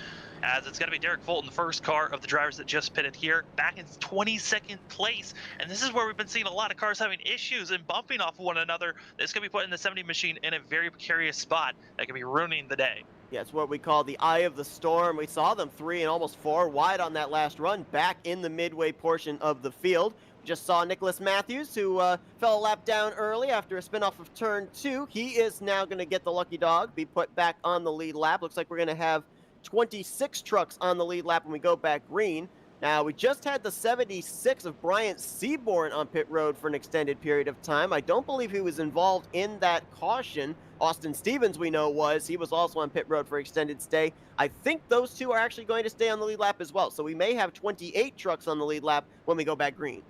as it's going to be Derek Fulton, the first car of the drivers that just pitted here, back in 22nd place. And this is where we've been seeing a lot of cars having issues and bumping off one another. This could be putting the 70 machine in a very precarious spot that could be ruining the day. Yeah, it's what we call the eye of the storm. We saw them 3 and almost 4 wide on that last run back in the midway portion of the field. We just saw Nicholas Matthews, who fell a lap down early after a spin off of turn 2. He is now going to get the lucky dog, be put back on the lead lap. Looks like we're going to have 26 trucks on the lead lap when we go back green. Now, we just had the 76 of Bryant Seaborn on pit road for an extended period of time. I don't believe he was involved in that caution. Austin Stevens, we know, was. He was also on pit road for extended stay. I think those two are actually going to stay on the lead lap as well. So we may have 28 trucks on the lead lap when we go back green.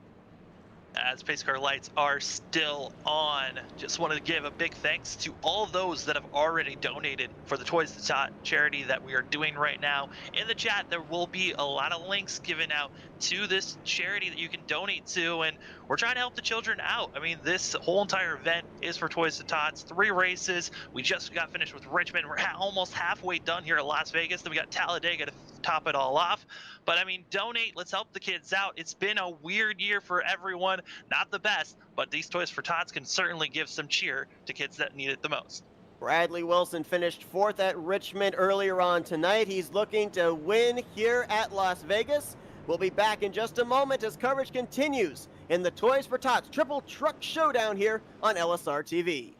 As pace car lights are still on, just wanted to give a big thanks to all those that have already donated for the Toys to Tot charity that we are doing right now. In the chat, there will be a lot of links given out to this charity that you can donate to, and we're trying to help the children out. I mean, this whole entire event is for Toys to Tots. 3 races. We just got finished with Richmond. We're almost halfway done here at Las Vegas. Then we got Talladega to top it all off. But I mean, donate. Let's help the kids out. It's been a weird year for everyone. Not the best, but these Toys for Tots can certainly give some cheer to kids that need it the most. Bradley Wilson finished 4th at Richmond earlier on tonight. He's looking to win here at Las Vegas. We'll be back in just a moment as coverage continues in the Toys for Tots Triple Truck Showdown here on LSR TV.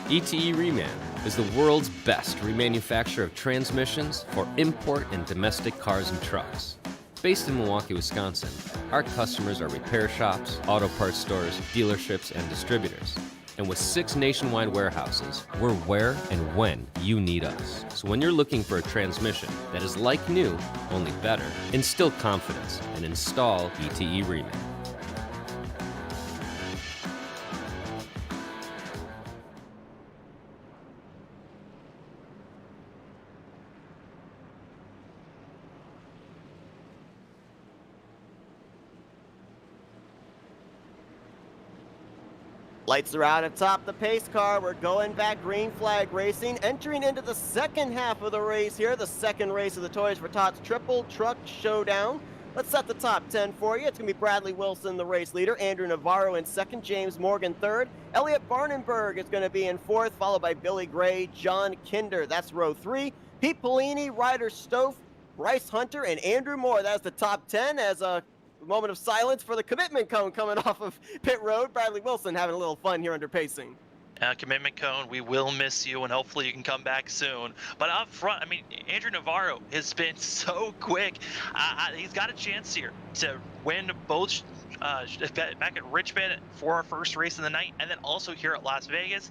ETE Reman is the world's best remanufacturer of transmissions for import and domestic cars and trucks. Based in Milwaukee, Wisconsin, our customers are repair shops, auto parts stores, dealerships, and distributors. And with 6 nationwide warehouses, we're where and when you need us. So when you're looking for a transmission that is like new, only better, instill confidence and install ETE Reman. Lights are out atop the pace car. We're going back green flag racing, entering into the second half of the race here, the second race of the Toys for Tots Triple Truck Showdown. Let's set the top 10 for you. It's going to be Bradley Wilson, the race leader, Andrew Navarro in second, James Morgan third, Elliot Barnenberg is going to be in fourth, followed by Billy Gray, John Kinder, that's row 3, Pete Polini, Ryder Stofe, Bryce Hunter, and Andrew Moore. That's the top 10 as a moment of silence for the commitment cone coming off of pit road. Bradley Wilson having a little fun here under pacing. Commitment cone, we will miss you, and hopefully you can come back soon. But up front, I mean, Andrew Navarro has been so quick. He's got a chance here to win both back at Richmond for our first race of the night, and then also here at Las Vegas.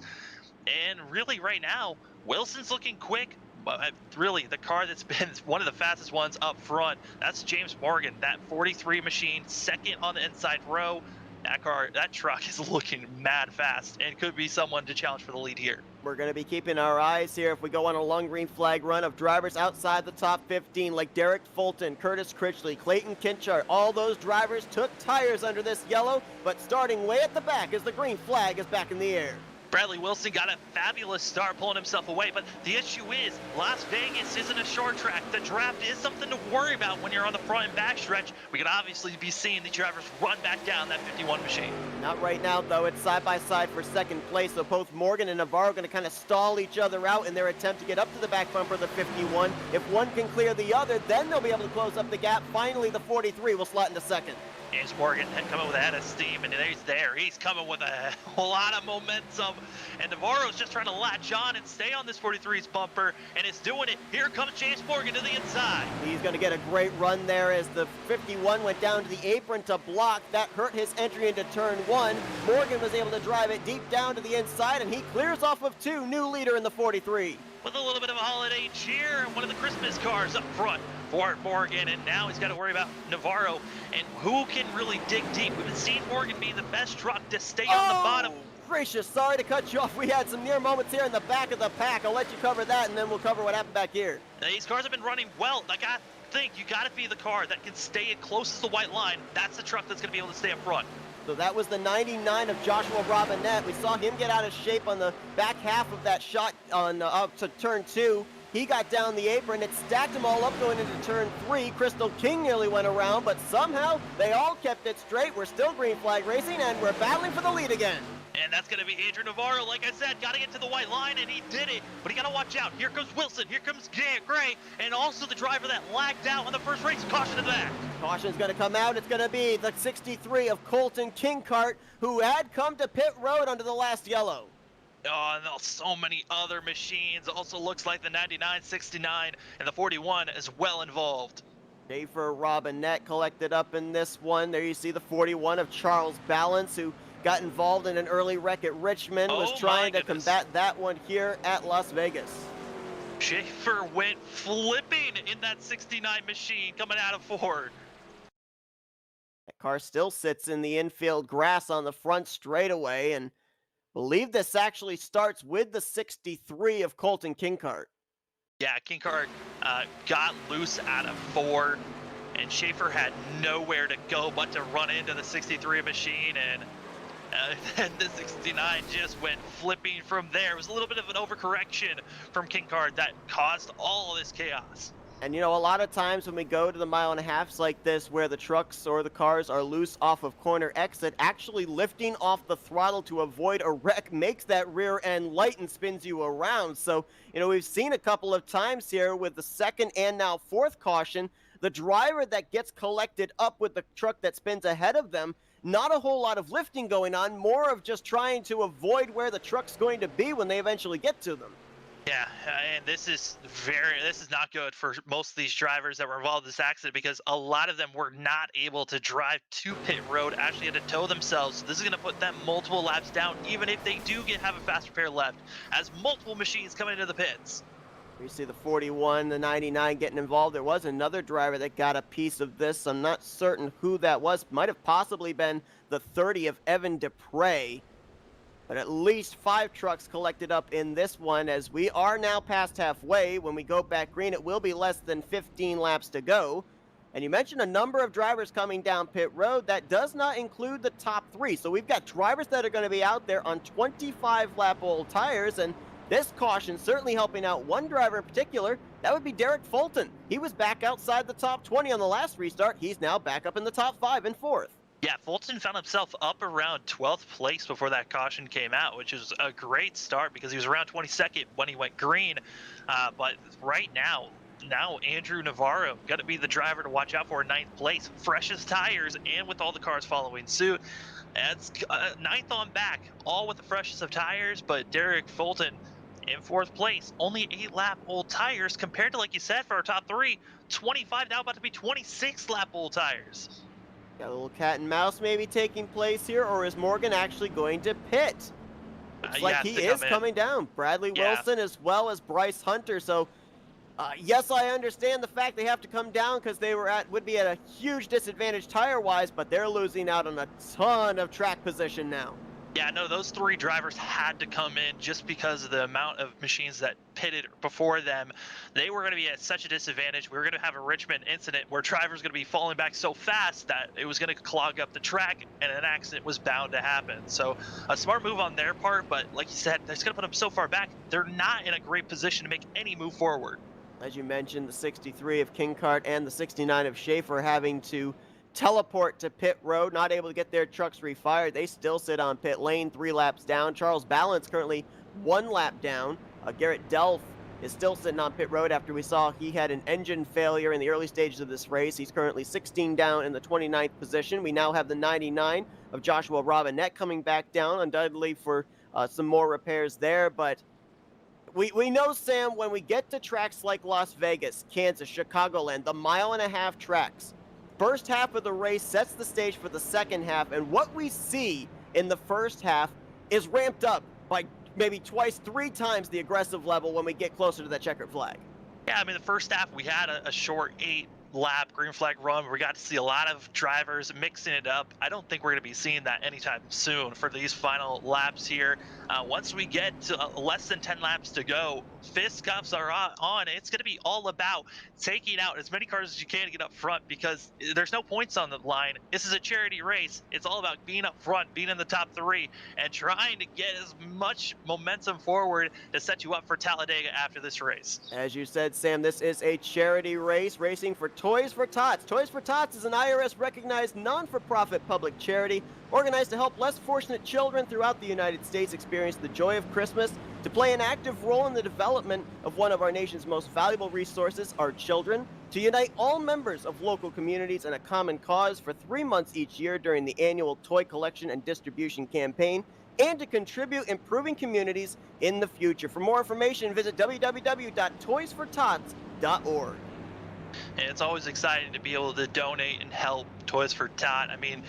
And really, right now, Wilson's looking quick. But really, the car that's been one of the fastest ones up front, that's James Morgan, that 43 machine, second on the inside row. That truck is looking mad fast and could be someone to challenge for the lead here. We're going to be keeping our eyes here if we go on a long green flag run of drivers outside the top 15 like Derek Fulton, Curtis Critchley, Clayton Kinchart. All those drivers took tires under this yellow, but starting way at the back as the green flag is back in the air. Bradley Wilson got a fabulous start pulling himself away, but the issue is Las Vegas isn't a short track. The draft is something to worry about when you're on the front and back stretch. We could obviously be seeing the drivers run back down that 51 machine. Not right now, though. It's side by side for second place, so both Morgan and Navarro are going to kind of stall each other out in their attempt to get up to the back bumper of the 51. If one can clear the other, then they'll be able to close up the gap. Finally, the 43 will slot into second. James Morgan coming with a head of steam, and he's there. He's coming with a lot of momentum, and Navarro's just trying to latch on and stay on this 43's bumper, and it's doing it. Here comes James Morgan to the inside. He's going to get a great run there as the 51 went down to the apron to block. That hurt his entry into turn 1. Morgan was able to drive it deep down to the inside, and he clears off of 2. New leader in the 43. With a little bit of a holiday cheer and one of the Christmas cars up front for Morgan, and now he's got to worry about Navarro and who can really dig deep. We've been seeing Morgan be the best truck to stay on the bottom. Gracious, sorry to cut you off. We had some near moments here in the back of the pack. I'll let you cover that, and then we'll cover what happened back here. These cars have been running well. Like, I think you got to be the car that can stay closest to the white line. That's the truck that's going to be able to stay up front. So that was the 99 of Joshua Robinette. We saw him get out of shape on the back half of that shot on up to turn 2. He got down the apron. It stacked them all up going into turn 3. Crystal King nearly went around, but somehow they all kept it straight. We're still green flag racing, and we're battling for the lead again. And that's going to be Andrew Navarro. Like I said, got to get to the white line, and he did it. But he got to watch out. Here comes Wilson. Here comes Gray. And also the driver that lagged out on the first race. Caution to the back. Caution's going to come out. It's going to be the 63 of Colton Kinkart, who had come to pit road under the last yellow. Oh, and so many other machines. Also looks like the 99, 69, and the 41 is well involved. Schaefer Robinette collected up in this one. There you see the 41 of Charles Balance, who got involved in an early wreck at Richmond, was trying to combat that one here at Las Vegas. Schaefer went flipping in that 69 machine coming out of Ford. That car still sits in the infield grass on the front straightaway, and I believe this actually starts with the 63 of Colton Kinkart. Yeah, Kinkart got loose out of 4, and Schaefer had nowhere to go but to run into the 63 machine, and the 69 just went flipping from there. It was a little bit of an overcorrection from Kinkart that caused all of this chaos. And you know, a lot of times when we go to the mile-and-a-halfs like this, where the trucks or the cars are loose off of corner exit, actually lifting off the throttle to avoid a wreck makes that rear end light and spins you around. So, you know, we've seen a couple of times here with the second and now fourth caution, the driver that gets collected up with the truck that spins ahead of them, not a whole lot of lifting going on, more of just trying to avoid where the truck's going to be when they eventually get to them. Yeah, and this is not good for most of these drivers that were involved in this accident, because a lot of them were not able to drive to pit road, actually had to tow themselves. This is going to put them multiple laps down, even if they do have a fast repair left, as multiple machines coming into the pits. You see the 41, the 99 getting involved. There was another driver that got a piece of this. I'm not certain who that was. Might have possibly been the 30 of Evan Dupre. But at least 5 trucks collected up in this one, as we are now past halfway. When we go back green, it will be less than 15 laps to go. And you mentioned a number of drivers coming down pit road. That does not include the top 3. So we've got drivers that are going to be out there on 25-lap old tires, and this caution certainly helping out one driver in particular. That would be Derek Fulton. He was back outside the top 20 on the last restart. He's now back up in the top 5 and 4th. Yeah, Fulton found himself up around 12th place before that caution came out, which is a great start because he was around 22nd when he went green. But right now Andrew Navarro got to be the driver to watch out for in 9th place. Freshest tires and with all the cars following suit. It's 9th on back, all with the freshest of tires, but Derek Fulton in 4th place. Only 8-lap old tires compared to, like you said, for our top 3, 25 now about to be 26-lap old tires. Got a little cat and mouse maybe taking place here, or is Morgan actually going to pit? Looks like he is coming down. Bradley Wilson as well as Bryce Hunter. So, yes, I understand the fact they have to come down because they would be at a huge disadvantage tire-wise, but they're losing out on a ton of track position now. Yeah, no, those 3 drivers had to come in just because of the amount of machines that pitted before them. They were going to be at such a disadvantage. We were going to have a Richmond incident where drivers going to be falling back so fast that it was going to clog up the track, and an accident was bound to happen. So a smart move on their part, but like you said, it's going to put them so far back, they're not in a great position to make any move forward. As you mentioned, the 63 of Kinkart and the 69 of Schaefer having to teleport to pit road, not able to get their trucks refired. They still sit on pit lane, 3 laps down. Charles Balance currently 1 lap down. Garrett Delph is still sitting on pit road after we saw he had an engine failure in the early stages of this race. He's currently 16 down in the 29th position. We now have the 99 of Joshua Robinette coming back down, undoubtedly for some more repairs there. But we know, Sam, when we get to tracks like Las Vegas, Kansas, Chicagoland, the 1.5 mile tracks, first half of the race sets the stage for the second half, and what we see in the first half is ramped up by maybe twice, 3 times the aggressive level when we get closer to that checkered flag. Yeah, I mean, the first half we had a short 8-lap green flag run where we got to see a lot of drivers mixing it up. I don't think we're going to be seeing that anytime soon for these final laps here. Once we get to less than 10 laps to go, fist cuffs are on. It's going to be all about taking out as many cars as you can to get up front because there's no points on the line. This is a charity race. It's all about being up front, being in the top 3, and trying to get as much momentum forward to set you up for Talladega after this race. As you said, Sam, this is a charity race racing for Toys for Tots. Toys for Tots is an IRS-recognized non-for-profit public charity organized to help less fortunate children throughout the United States experience the joy of Christmas, to play an active role in the development of one of our nation's most valuable resources, our children, to unite all members of local communities in a common cause for 3 months each year during the annual toy collection and distribution campaign, and to contribute improving communities in the future. For more information, visit www.toysfortots.org. And it's always exciting to be able to donate and help Toys for Tot. I mean,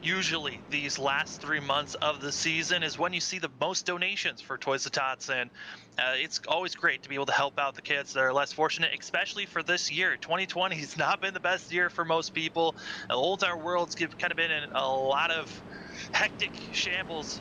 usually these last 3 months of the season is when you see the most donations for Toys for Tots, and it's always great to be able to help out the kids that are less fortunate, especially for this year. 2020 has not been the best year for most people. The whole entire world's kind of been in a lot of hectic shambles,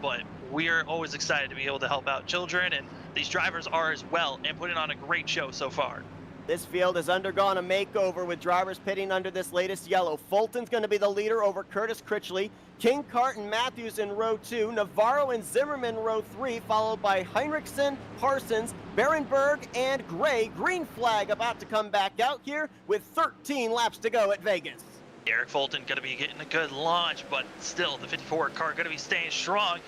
but we are always excited to be able to help out children, and these drivers are as well, and putting on a great show so far. This field has undergone a makeover with drivers pitting under this latest yellow. Fulton's going to be the leader over Curtis Critchley. Kinkart and Matthews in row 2. Navarro and Zimmerman row 3, followed by Heinrichsen, Parsons, Berenberg, and Gray. Green flag about to come back out here with 13 laps to go at Vegas. Derek Fulton going to be getting a good launch, but still the 54 car going to be staying strong.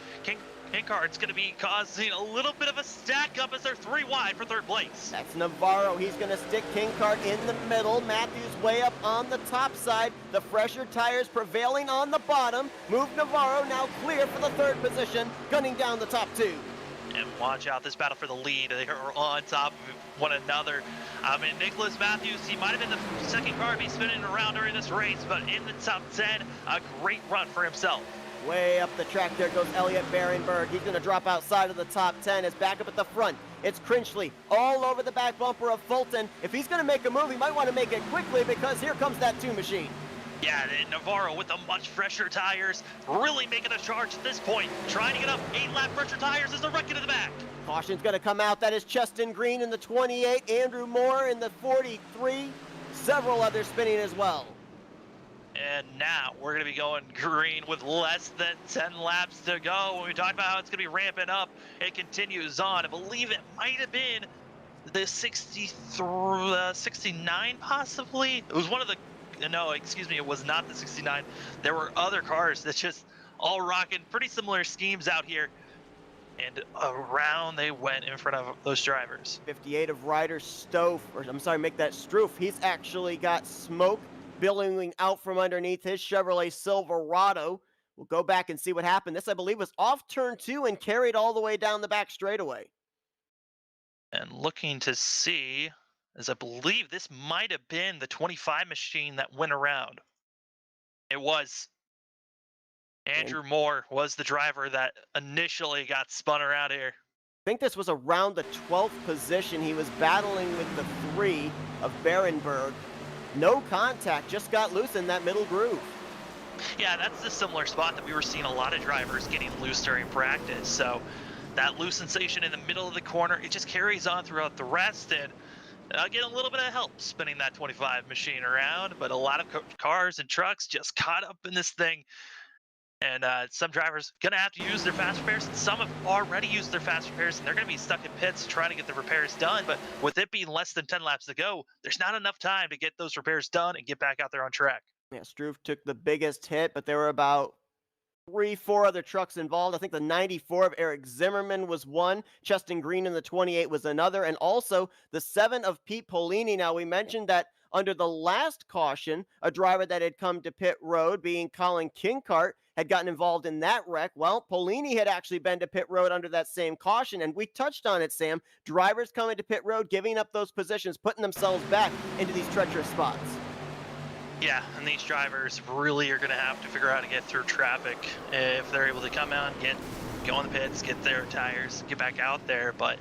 Kinkart's going to be causing a little bit of a stack up as they're 3 wide for 3rd place. That's Navarro. He's going to stick Kinkart in the middle. Matthews way up on the top side. The fresher tires prevailing on the bottom. Move Navarro now clear for the 3rd position, gunning down the top 2. And watch out, this battle for the lead. They are on top of one another. I mean, Nicholas Matthews, he might have been the 2nd car to be spinning around during this race, but in the top 10, a great run for himself. Way up the track, there goes Elliot Berenberg. He's going to drop outside of the top 10. It's back up at the front. It's Critchley all over the back bumper of Fulton. If he's going to make a move, he might want to make it quickly because here comes that 2 machine. Yeah, and Navarro with the much fresher tires, really making a charge at this point. Trying to get up 8-lap fresher tires as they're wrecking to the back. Caution's going to come out. That is Cheston Green in the 28, Andrew Moore in the 43. several others spinning as well. And now we're going to be going green with less than 10 laps to go. When we talked about how it's going to be ramping up, it continues on. I believe it might have been the 69 possibly. It was one of the, no, excuse me, it was not the 69. There were other cars that just all rocking pretty similar schemes out here. And around they went in front of those drivers. 58 of Ryder Stoff, or I'm sorry, make that Struff. He's actually got smoke billowing out from underneath his Chevrolet Silverado. We'll go back and see what happened. This, I believe, was off turn 2 and carried all the way down the back straightaway. And looking to see, as I believe this might have been the 25 machine that went around. It was. Andrew Moore was the driver that initially got spun around here. I think this was around the 12th position. He was battling with the 3 of Berenberg. No contact, just got loose in that middle groove. Yeah, that's the similar spot that we were seeing a lot of drivers getting loose during practice. So that loose sensation in the middle of the corner, it just carries on throughout the rest. And get a little bit of help spinning that 25 machine around, but a lot of cars and trucks just caught up in this thing. And some drivers gonna have to use their fast repairs. Some have already used their fast repairs, and they're gonna be stuck in pits trying to get the repairs done. But with it being less than 10 laps to go, there's not enough time to get those repairs done and get back out there on track. Yeah, Struff took the biggest hit, but there were about 3-4 other trucks involved. I think the 94 of Eric Zimmerman was one. Cheston Green in the 28 was another. And also the 7 of Pete Polini. Now, we mentioned that under the last caution, a driver that had come to pit road, being Colin Kinkart, had gotten involved in that wreck. Well, Polini had actually been to pit road under that same caution, and we touched on it, Sam. Drivers coming to pit road, giving up those positions, putting themselves back into these treacherous spots. Yeah, and these drivers really are going to have to figure out how to get through traffic if they're able to come out and go in the pits, get their tires, get back out there. But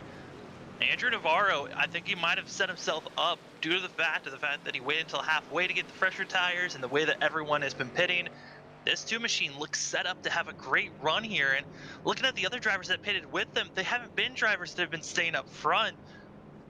Andrew Navarro, I think he might have set himself up due to the fact that he waited until halfway to get the fresher tires, and the way that everyone has been pitting. This 2 machine looks set up to have a great run here. And looking at the other drivers that pitted with them, they haven't been drivers that have been staying up front.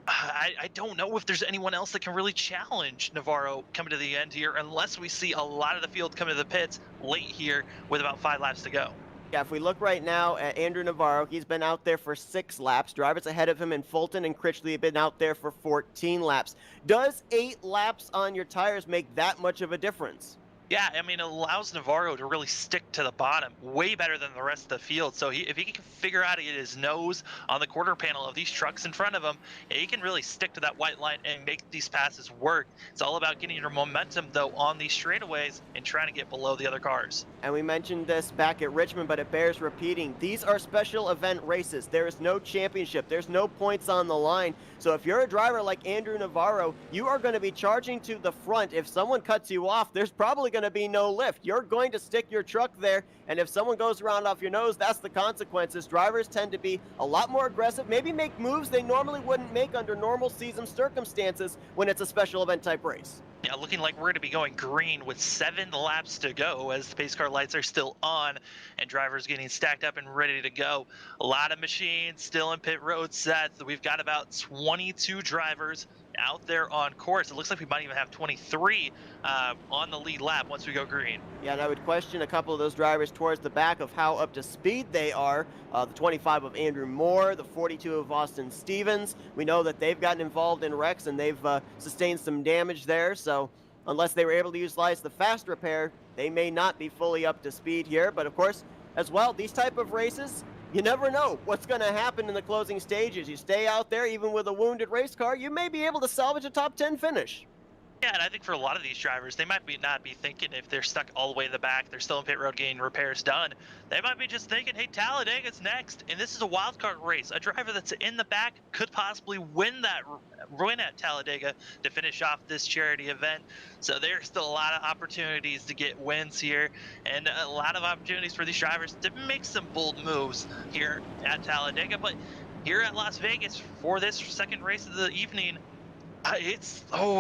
I don't know if there's anyone else that can really challenge Navarro coming to the end here, unless we see a lot of the field come to the pits late here with about 5 laps to go. Yeah, if we look right now at Andrew Navarro, he's been out there for 6 laps. Drivers ahead of him in Fulton and Critchley have been out there for 14 laps. Does 8 laps on your tires make that much of a difference? Yeah, I mean, it allows Navarro to really stick to the bottom way better than the rest of the field. So if he can figure out to get his nose on the quarter panel of these trucks in front of him, he can really stick to that white line and make these passes work. It's all about getting your momentum, though, on these straightaways and trying to get below the other cars. And we mentioned this back at Richmond, but it bears repeating. These are special event races. There is no championship. There's no points on the line. So if you're a driver like Andrew Navarro, you are going to be charging to the front. If someone cuts you off, there's probably going to be no lift. You're going to stick your truck there, and if someone goes around off your nose, that's the consequences. Drivers tend to be a lot more aggressive, maybe make moves they normally wouldn't make under normal season circumstances when it's a special event type race. Yeah, looking like we're going to be going green with 7 laps to go as the pace car lights are still on and drivers getting stacked up and ready to go. A lot of machines still in pit road sets. We've got about 22 drivers out there on course. It looks like we might even have 23 on the lead lap once we go green. Yeah, and I would question a couple of those drivers towards the back of how up to speed they are. The 25 of Andrew Moore, the 42 of Austin Stevens. We know that they've gotten involved in wrecks and they've sustained some damage there. So unless they were able to utilize the fast repair, they may not be fully up to speed here. But of course, as well, these type of races, you never know what's going to happen in the closing stages. You stay out there, even with a wounded race car, you may be able to salvage a top 10 finish. Yeah, and I think for a lot of these drivers, they might not be thinking if they're stuck all the way in the back, they're still in pit road getting repairs done. They might be just thinking, hey, Talladega's next, and this is a wild card race. A driver that's in the back could possibly win at Talladega to finish off this charity event. So there's still a lot of opportunities to get wins here, and a lot of opportunities for these drivers to make some bold moves here at Talladega. But here at Las Vegas for this second race of the evening,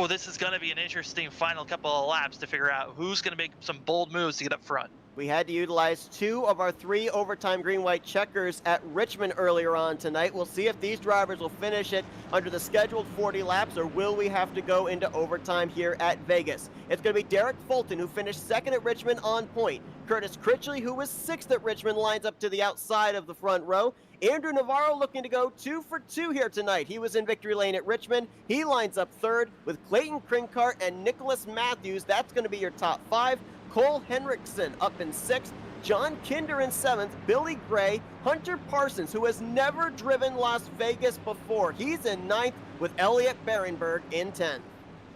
this is going to be an interesting final couple of laps to figure out who's going to make some bold moves to get up front. We had to utilize 2 of our 3 overtime green-white checkers at Richmond earlier on tonight. We'll see if these drivers will finish it under the scheduled 40 laps, or will we have to go into overtime here at Vegas. It's going to be Derek Fulton, who finished 2nd at Richmond on point. Curtis Critchley, who was 6th at Richmond, lines up to the outside of the front row. Andrew Navarro looking to go 2 for 2 here tonight. He was in victory lane at Richmond. He lines up 3rd with Clayton Krinkart and Nicholas Matthews. That's going to be your top 5. Cole Henriksen up in 6th, John Kinder in 7th, Billy Gray, Hunter Parsons, who has never driven Las Vegas before. He's in 9th with Elliot Berenberg in 10th.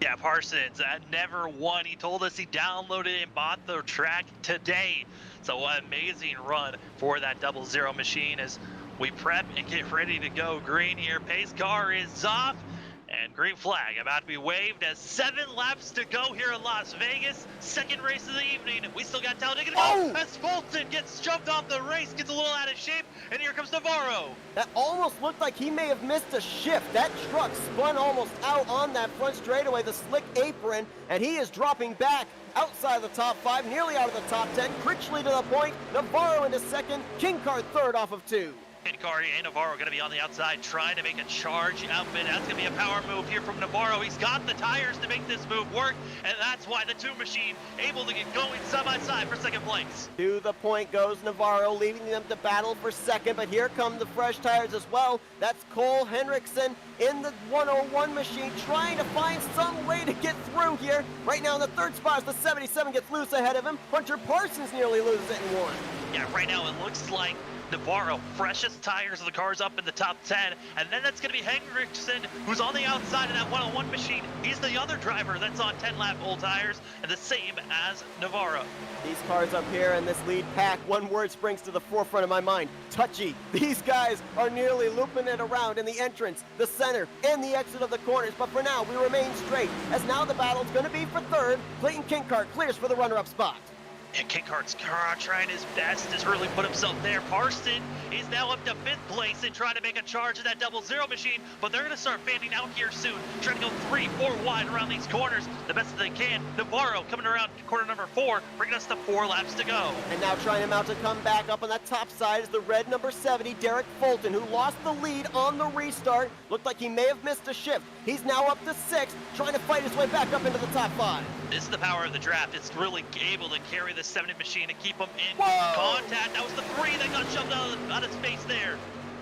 Yeah, Parsons never won. He told us he downloaded and bought the track today. So what an amazing run for that 00 machine as we prep and get ready to go green here. Pace car is off. And green flag about to be waved as 7 laps to go here in Las Vegas. Second race of the evening. We still got Talladega to go as Fulton gets shoved off the race, gets a little out of shape, and here comes Navarro. That almost looked like he may have missed a shift. That truck spun almost out on that front straightaway, the slick apron, and he is dropping back outside of the top 5, nearly out of the top 10. Critchley to the point, Navarro into 2nd, Kinkart 3rd off of 2. Kinkart and Navarro going to be on the outside trying to make a charge outfit. That's going to be a power move here from Navarro. He's got the tires to make this move work, and that's why the 2 machine able to get going side by side for 2nd place. To the point goes Navarro, leaving them to battle for 2nd, but here come the fresh tires as well. That's Cole Henriksen in the 101 machine, trying to find some way to get through here. Right now in the 3rd spot as the 77 gets loose ahead of him. Hunter Parsons nearly loses it in 1. Yeah, right now it looks like Navarro, freshest tires of the cars up in the top 10, and then that's going to be Henriksen, who's on the outside of that 101 machine. He's the other driver that's on 10-lap old tires, and the same as Navarro. These cars up here in this lead pack, one word springs to the forefront of my mind: touchy. These guys are nearly looping it around in the entrance, the center, and the exit of the corners, but for now, we remain straight, as now the battle's going to be for 3rd. Clayton Kinkart clears for the runner-up spot. And Kinkart's car trying his best has really put himself there. Parsons is now up to 5th place and trying to make a charge of that 00 machine, but they're going to start fanning out here soon, trying to go 3-4 wide around these corners the best that they can. Navarro coming around corner number 4, bringing us to 4 laps to go. And now trying to mount a comeback up on that top side is the red number 70, Derek Fulton, who lost the lead on the restart. Looked like he may have missed a shift. He's now up to 6th, trying to fight his way back up into the top 5. This is the power of the draft. It's really able to carry the 70 machine and keep them in contact. That was the 3 that got shoved out of space there.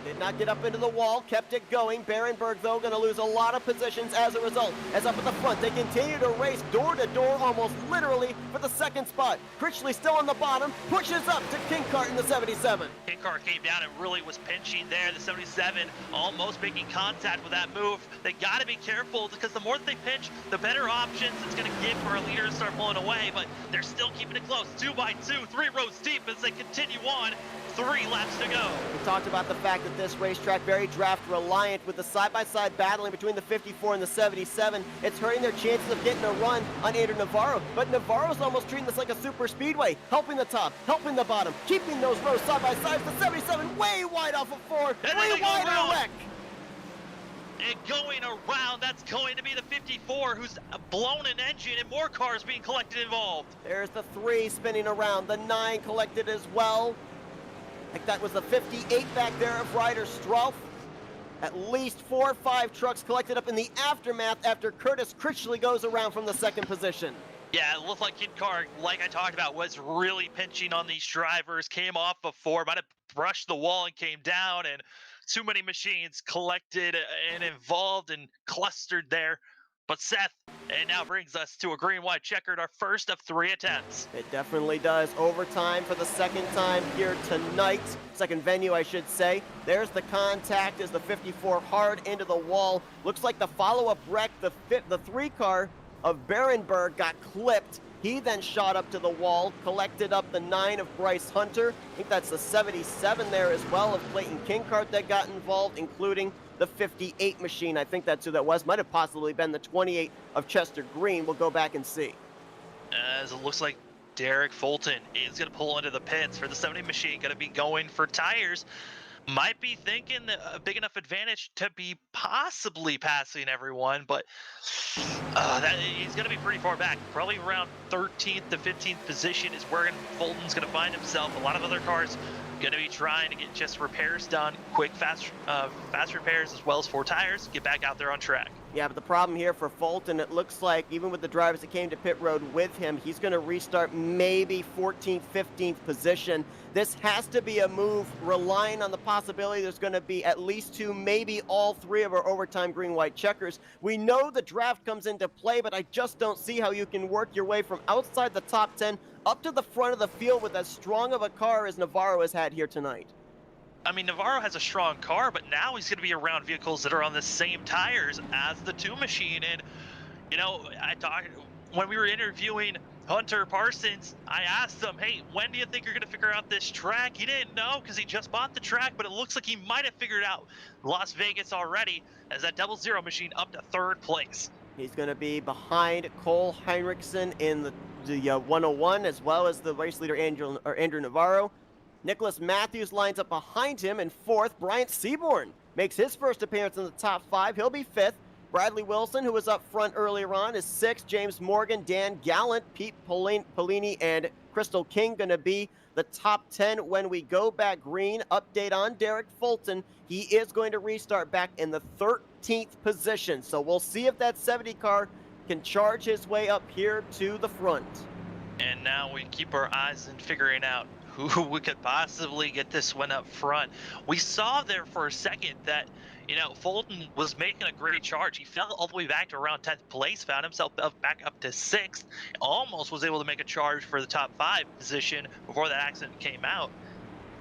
Did not get up into the wall, kept it going. Berenberg, though, going to lose a lot of positions as a result. As up at the front, they continue to race door to door, almost literally, for the 2nd spot. Critchley still on the bottom, pushes up to Kinkart in the 77. Kinkart came down and really was pinching there. The 77 almost making contact with that move. They got to be careful because the more that they pinch, the better options it's going to give for a leader to start pulling away, but they're still keeping it close. 2 by 2, 3 rows deep as they continue on. 3 laps to go. We talked about the fact that this racetrack very draft reliant with the side-by-side battling between the 54 and the 77. It's hurting their chances of getting a run on Andrew Navarro, but Navarro's almost treating this like a super speedway, helping the top, helping the bottom, keeping those rows side by side. The 77 way wide off of 4, way wide and a wreck. And going around, that's going to be the 54 who's blown an engine and more cars being collected involved. There's the 3 spinning around, the 9 collected as well. Like that was the 58 back there of Ryder Strauff. At least 4 or 5 trucks collected up in the aftermath after Curtis Critchley goes around from the 2nd position. Yeah, it looked like Kinkart, like I talked about, was really pinching on these drivers, came off before, might have brushed the wall and came down, and too many machines collected and involved and clustered there. But Seth, it now brings us to a green-white checkered, our first of 3 attempts. It definitely does. Overtime for the 2nd time here tonight. 2nd venue, I should say. There's the contact as the 54 hard into the wall. Looks like the follow-up wreck, the 3 car of Berenberg got clipped. He then shot up to the wall, collected up the 9 of Bryce Hunter. I think that's the 77 there as well of Clayton Kinkart that got involved, including the 58 machine. I think that's who that was. Might have possibly been the 28 of Chester Green. We'll go back and see. As it looks like Derek Fulton is going to pull into the pits for the 70 machine, going to be going for tires. Might be thinking a big enough advantage to be possibly passing everyone, but he's going to be pretty far back. Probably around 13th to 15th position is where Fulton's going to find himself. A lot of other cars going to be trying to get just repairs done, quick, fast repairs, as well as 4 tires, get back out there on track. Yeah, but the problem here for Fulton, it looks like even with the drivers that came to pit road with him, he's going to restart maybe 14th, 15th position. This has to be a move relying on the possibility there's going to be at least 2, maybe all 3 of our overtime green-white checkers. We know the draft comes into play, but I just don't see how you can work your way from outside the top 10 up to the front of the field with as strong of a car as Navarro has had here tonight. I mean, Navarro has a strong car, but now he's going to be around vehicles that are on the same tires as the 2 machine. And, you know, when we were interviewing Hunter Parsons, I asked him, hey, when do you think you're going to figure out this track? He didn't know because he just bought the track, but it looks like he might have figured out Las Vegas already as that 00 machine up to 3rd place. He's going to be behind Cole Heinrichsen in the 101, as well as the race leader Andrew Navarro. Nicholas Matthews lines up behind him in 4th. Bryant Seaborn makes his first appearance in the top 5. He'll be 5th. Bradley Wilson, who was up front earlier on, is 6th. James Morgan, Dan Gallant, Pete Polini, and Crystal King going to be the top 10 when we go back green. Update on Derek Fulton. He is going to restart back in the 13th position. So we'll see if that 70 car can charge his way up here to the front. And now we keep our eyes in figuring out who we could possibly get this one up front. We saw there for a second that, you know, Fulton was making a great charge. He fell all the way back to around 10th place, found himself back up to 6th, almost was able to make a charge for the top 5 position before that accident came out.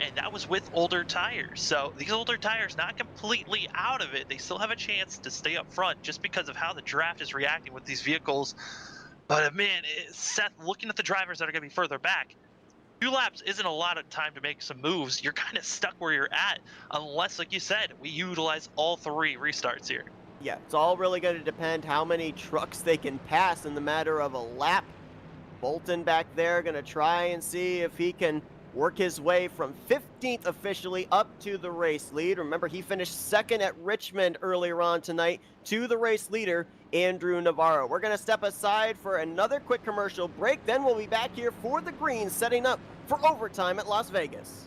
And that was with older tires. So these older tires not completely out of it. They still have a chance to stay up front just because of how the draft is reacting with these vehicles. But man, Seth, looking at the drivers that are going to be further back, 2 laps isn't a lot of time to make some moves. You're kind of stuck where you're at unless, like you said, we utilize all 3 restarts here. Yeah, it's all really going to depend how many trucks they can pass in the matter of a lap. Bolton back there going to try and see if he can work his way from 15th officially up to the race lead. Remember, he finished 2nd at Richmond earlier on tonight to the race leader, Andrew Navarro. We're going to step aside for another quick commercial break. Then we'll be back here for the Greens, setting up for overtime at Las Vegas.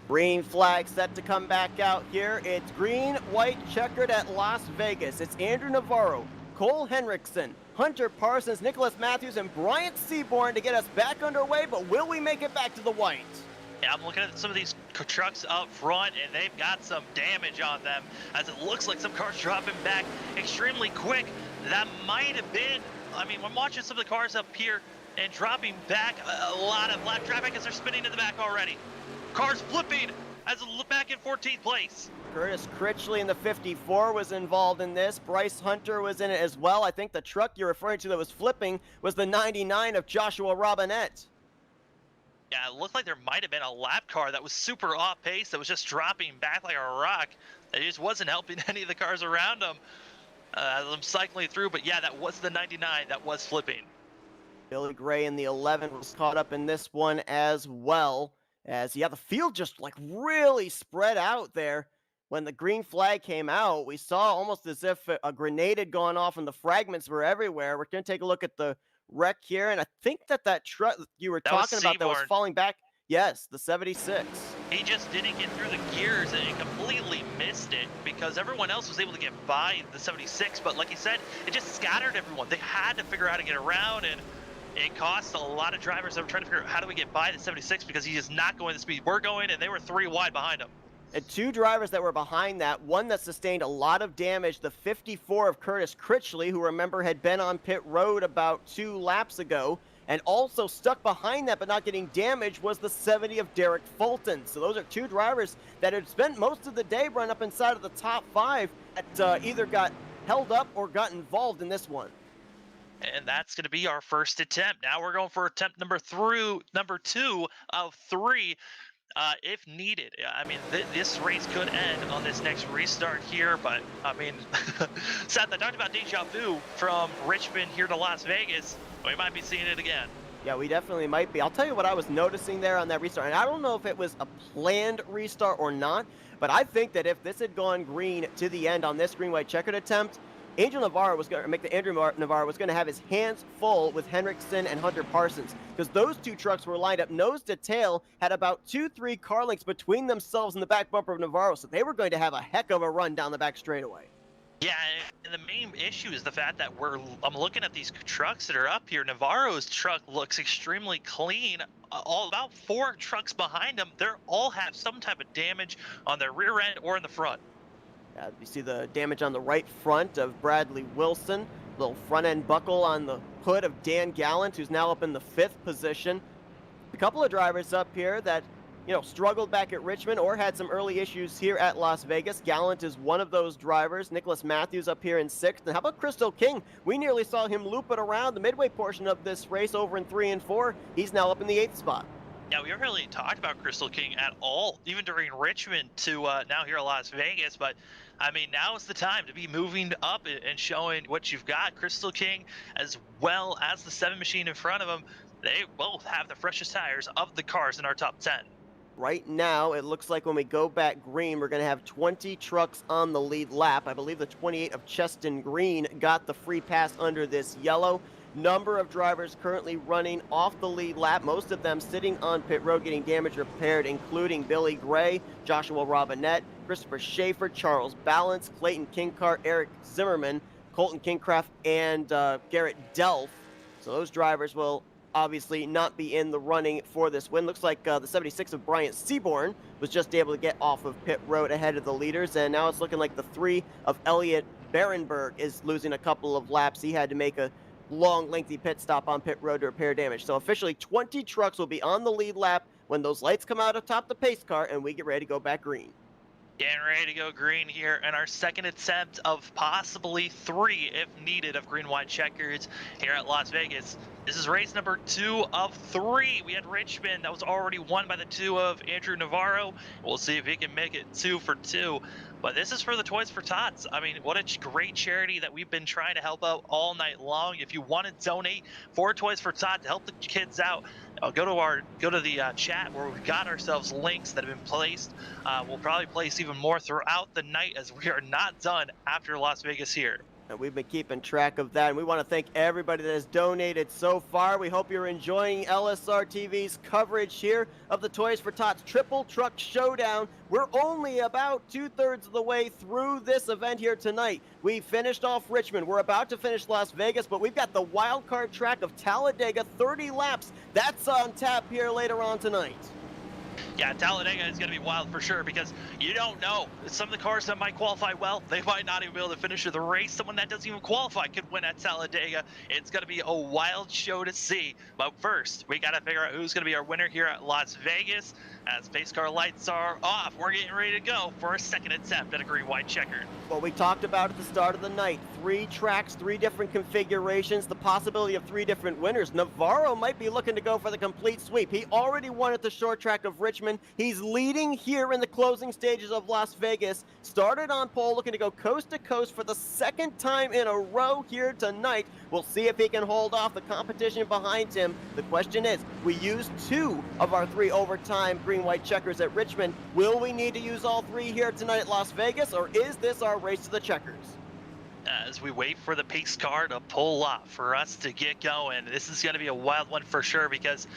Green flag set to come back out here. It's green, white, checkered at Las Vegas. It's Andrew Navarro, Cole Henriksen, Hunter Parsons, Nicholas Matthews, and Bryant Seaborn to get us back underway, but will we make it back to the white? Yeah, I'm looking at some of these trucks up front, and they've got some damage on them, as it looks like some cars dropping back extremely quick. That might have been, I mean, when watching some of the cars up here and dropping back, a lot of lap traffic as they're spinning to the back already. Cars flipping as it look back in 14th place. Curtis Critchley in the 54 was involved in this. Bryce Hunter was in it as well. I think the truck you're referring to that was flipping was the 99 of Joshua Robinette. Yeah, it looked like there might have been a lap car that was super off pace that was just dropping back like a rock. It just wasn't helping any of the cars around them. I'm cycling through, but yeah, that was the 99 that was flipping. Billy Gray in the 11 was caught up in this one as well. As, yeah, the field just like really spread out there. When the green flag came out, we saw almost as if a grenade had gone off and the fragments were everywhere. We're going to take a look at the wreck here. And I think that truck you were talking about that was falling back. Yes, the 76. He just didn't get through the gears and he completely missed it because everyone else was able to get by the 76. But like he said, it just scattered everyone. They had to figure out how to get around, and it cost a lot of drivers that were trying to figure out how do we get by the 76 because he is not going the speed we're going, and they were 3 wide behind him. And 2 drivers that were behind that, one that sustained a lot of damage, the 54 of Curtis Critchley, who remember had been on pit road about 2 laps ago, and also stuck behind that but not getting damaged was the 70 of Derek Fulton. So those are 2 drivers that had spent most of the day run up inside of the top 5 that either got held up or got involved in this one. And that's going to be our first attempt. Now we're going for attempt number 2 of 3. If needed. I mean, this race could end on this next restart here, but I mean, Seth, I talked about deja vu from Richmond here to Las Vegas. We might be seeing it again. Yeah, we definitely might be. I'll tell you what I was noticing there on that restart, and I don't know if it was a planned restart or not, but I think that if this had gone green to the end on this green-white checkered attempt, Andrew Navarro was going to have his hands full with Henriksen and Hunter Parsons, because those 2 trucks were lined up nose to tail, had about 2-3 car lengths between themselves and the back bumper of Navarro, so they were going to have a heck of a run down the back straightaway. Yeah, and the main issue is the fact that I'm looking at these trucks that are up here. Navarro's truck looks extremely clean. All about 4 trucks behind him, they all have some type of damage on their rear end or in the front. You see the damage on the right front of Bradley Wilson, little front end buckle on the hood of Dan Gallant, who's now up in the 5th position. A couple of drivers up here that, struggled back at Richmond or had some early issues here at Las Vegas. Gallant is one of those drivers. Nicholas Matthews up here in 6th. And how about Crystal King? We nearly saw him loop it around the midway portion of this race over in 3 and 4. He's now up in the 8th spot. Yeah, we haven't really talked about Crystal King at all, even during Richmond to now here at Las Vegas. But, I mean, now is the time to be moving up and showing what you've got. Crystal King, as well as the 7 machine in front of him, they both have the freshest tires of the cars in our top 10. Right now, it looks like when we go back green, we're going to have 20 trucks on the lead lap. I believe the 28 of Cheston Green got the free pass under this yellow. Number of drivers currently running off the lead lap, most of them sitting on pit road getting damage repaired, including Billy Gray, Joshua Robinette, Christopher Schaefer, Charles Balance, Clayton Kinkart, Eric Zimmerman, Colton Kingcraft, and Garrett Delph. So those drivers will obviously not be in the running for this win. Looks like the 76 of Bryant Seaborn was just able to get off of pit road ahead of the leaders, and now it's looking like the 3 of Elliot Berenberg is losing a couple of laps. He had to make a long, lengthy pit stop on pit road to repair damage. So officially 20 trucks will be on the lead lap when those lights come out atop the pace car and we get ready to go back green. Getting ready to go green here, and our second attempt of possibly 3, if needed, of green-white checkers here at Las Vegas. This is race number 2 of 3. We had Richmond that was already won by the 2 of Andrew Navarro. We'll see if he can make it 2 for 2. But this is for the Toys for Tots. I mean, what a great charity that we've been trying to help out all night long. If you want to donate for Toys for Tots to help the kids out, go to the chat where we've got ourselves links that have been placed. We'll probably place even more throughout the night as we are not done after Las Vegas here. And we've been keeping track of that, and we want to thank everybody that has donated so far. We hope you're enjoying LSR TV's coverage here of the Toys for Tots Triple Truck Showdown. We're only about 2/3 of the way through this event here tonight. We finished off Richmond. We're about to finish Las Vegas, but we've got the wild card track of Talladega, 30 laps. That's on tap here later on tonight. Yeah, Talladega is going to be wild for sure because you don't know. Some of the cars that might qualify well, they might not even be able to finish the race. Someone that doesn't even qualify could win at Talladega. It's going to be a wild show to see. But first, we got to figure out who's going to be our winner here at Las Vegas. As pace car lights are off, we're getting ready to go for our second attempt at a green-white checkered. What we talked about at the start of the night, 3 tracks, 3 different configurations, the possibility of 3 different winners. Navarro might be looking to go for the complete sweep. He already won at the short track of Richmond. He's leading here in the closing stages of Las Vegas. Started on pole, looking to go coast to coast for the second time in a row here tonight. We'll see if he can hold off the competition behind him. The question is, we used 2 of our 3 overtime green-white checkers at Richmond. Will we need to use all 3 here tonight at Las Vegas, or is this our race to the checkers? As we wait for the pace car to pull up for us to get going, this is going to be a wild one for sure, because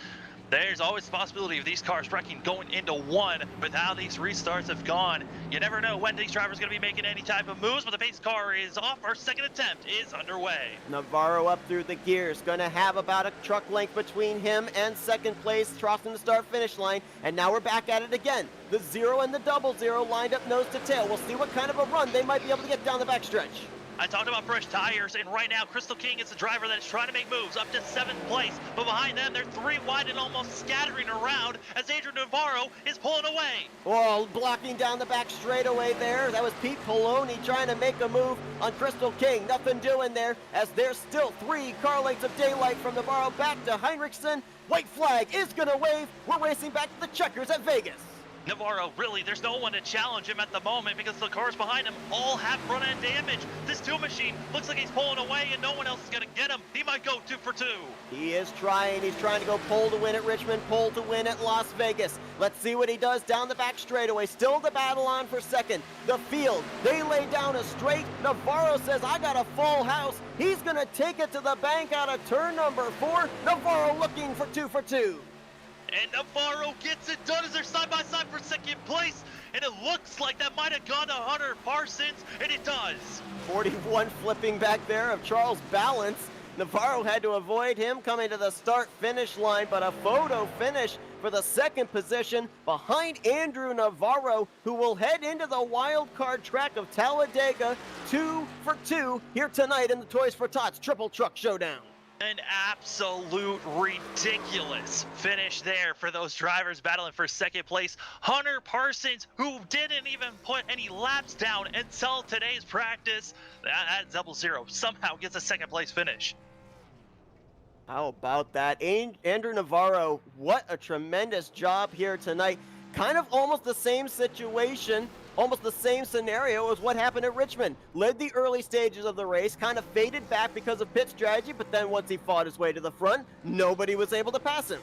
there's always the possibility of these cars wrecking going into one with how these restarts have gone. You never know when these drivers are going to be making any type of moves, but the pace car is off. Our second attempt is underway. Navarro up through the gears, going to have about a truck length between him and second place, crossing the start-finish line, and now we're back at it again. The 0 and the 00 lined up nose to tail. We'll see what kind of a run they might be able to get down the backstretch. I talked about fresh tires, and right now Crystal King is the driver that is trying to make moves up to 7th place, but behind them they're 3 wide and almost scattering around as Adrian Navarro is pulling away. Oh, blocking down the back straightaway there. That was Pete Poloni trying to make a move on Crystal King. Nothing doing there, as there's still 3 car lengths of daylight from Navarro back to Heinrichsen. White flag is going to wave. We're racing back to the checkers at Vegas. Navarro, really, there's no one to challenge him at the moment because the cars behind him all have front-end damage. This 2 machine looks like he's pulling away and no one else is going to get him. He might go 2 for 2. He is trying. He's trying to go pole to win at Richmond, pole to win at Las Vegas. Let's see what he does down the back straightaway. Still the battle on for second. The field, they lay down a straight. Navarro says, I got a full house. He's going to take it to the bank out of turn number 4. Navarro looking for 2 for 2. And Navarro gets it done as they're side-by-side for second place. And it looks like that might have gone to Hunter Parsons, and it does. 41 flipping back there of Charles Balance. Navarro had to avoid him coming to the start-finish line, but a photo finish for the second position behind Andrew Navarro, who will head into the wild card track of Talladega. 2 for 2 here tonight in the Toys for Tots Triple Truck Showdown. An absolute ridiculous finish there for those drivers battling for second place. Hunter Parsons, who didn't even put any laps down until today's practice, at 00 somehow gets a second place finish. How about that? Andrew Navarro, what a tremendous job here tonight. Kind of almost the same situation, almost the same scenario as what happened at Richmond. Led the early stages of the race, kind of faded back because of pit strategy, but then once he fought his way to the front, nobody was able to pass him.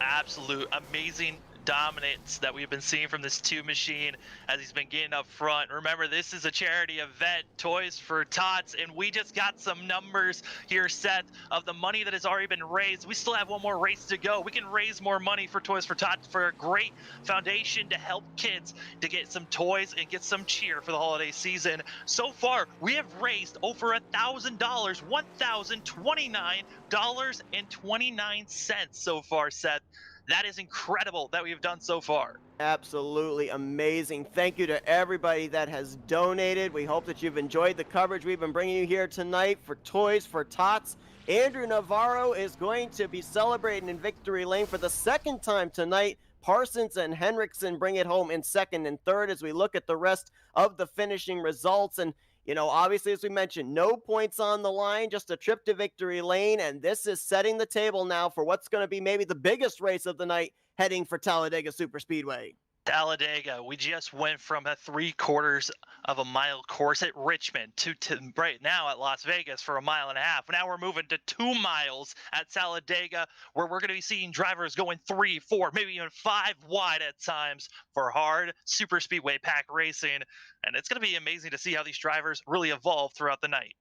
Absolute amazing dominance that we've been seeing from this 2 machine as he's been getting up front. Remember, this is a charity event, Toys for Tots, and we just got some numbers here, Seth, of the money that has already been raised. We still have one more race to go. We can raise more money for Toys for Tots for a great foundation to help kids to get some toys and get some cheer for the holiday season. So far, we have raised over $1,000, $1,029.29 so far, Seth. That is incredible that we've done so far. Absolutely amazing. Thank you to everybody that has donated. We hope that you've enjoyed the coverage we've been bringing you here tonight for Toys for Tots. Andrew Navarro is going to be celebrating in victory lane for the second time tonight. Parsons and Henriksen bring it home in second and third as we look at the rest of the finishing results. And you know, obviously, as we mentioned, no points on the line, just a trip to victory lane, and this is setting the table now for what's going to be maybe the biggest race of the night, heading for Talladega Superspeedway. Talladega, we just went from a 3/4 of a mile course at Richmond to right now at Las Vegas for 1.5 miles. Now we're moving to 2 miles at Talladega, where we're going to be seeing drivers going 3, 4, maybe even 5 wide at times for hard super speedway pack racing. And it's going to be amazing to see how these drivers really evolve throughout the night.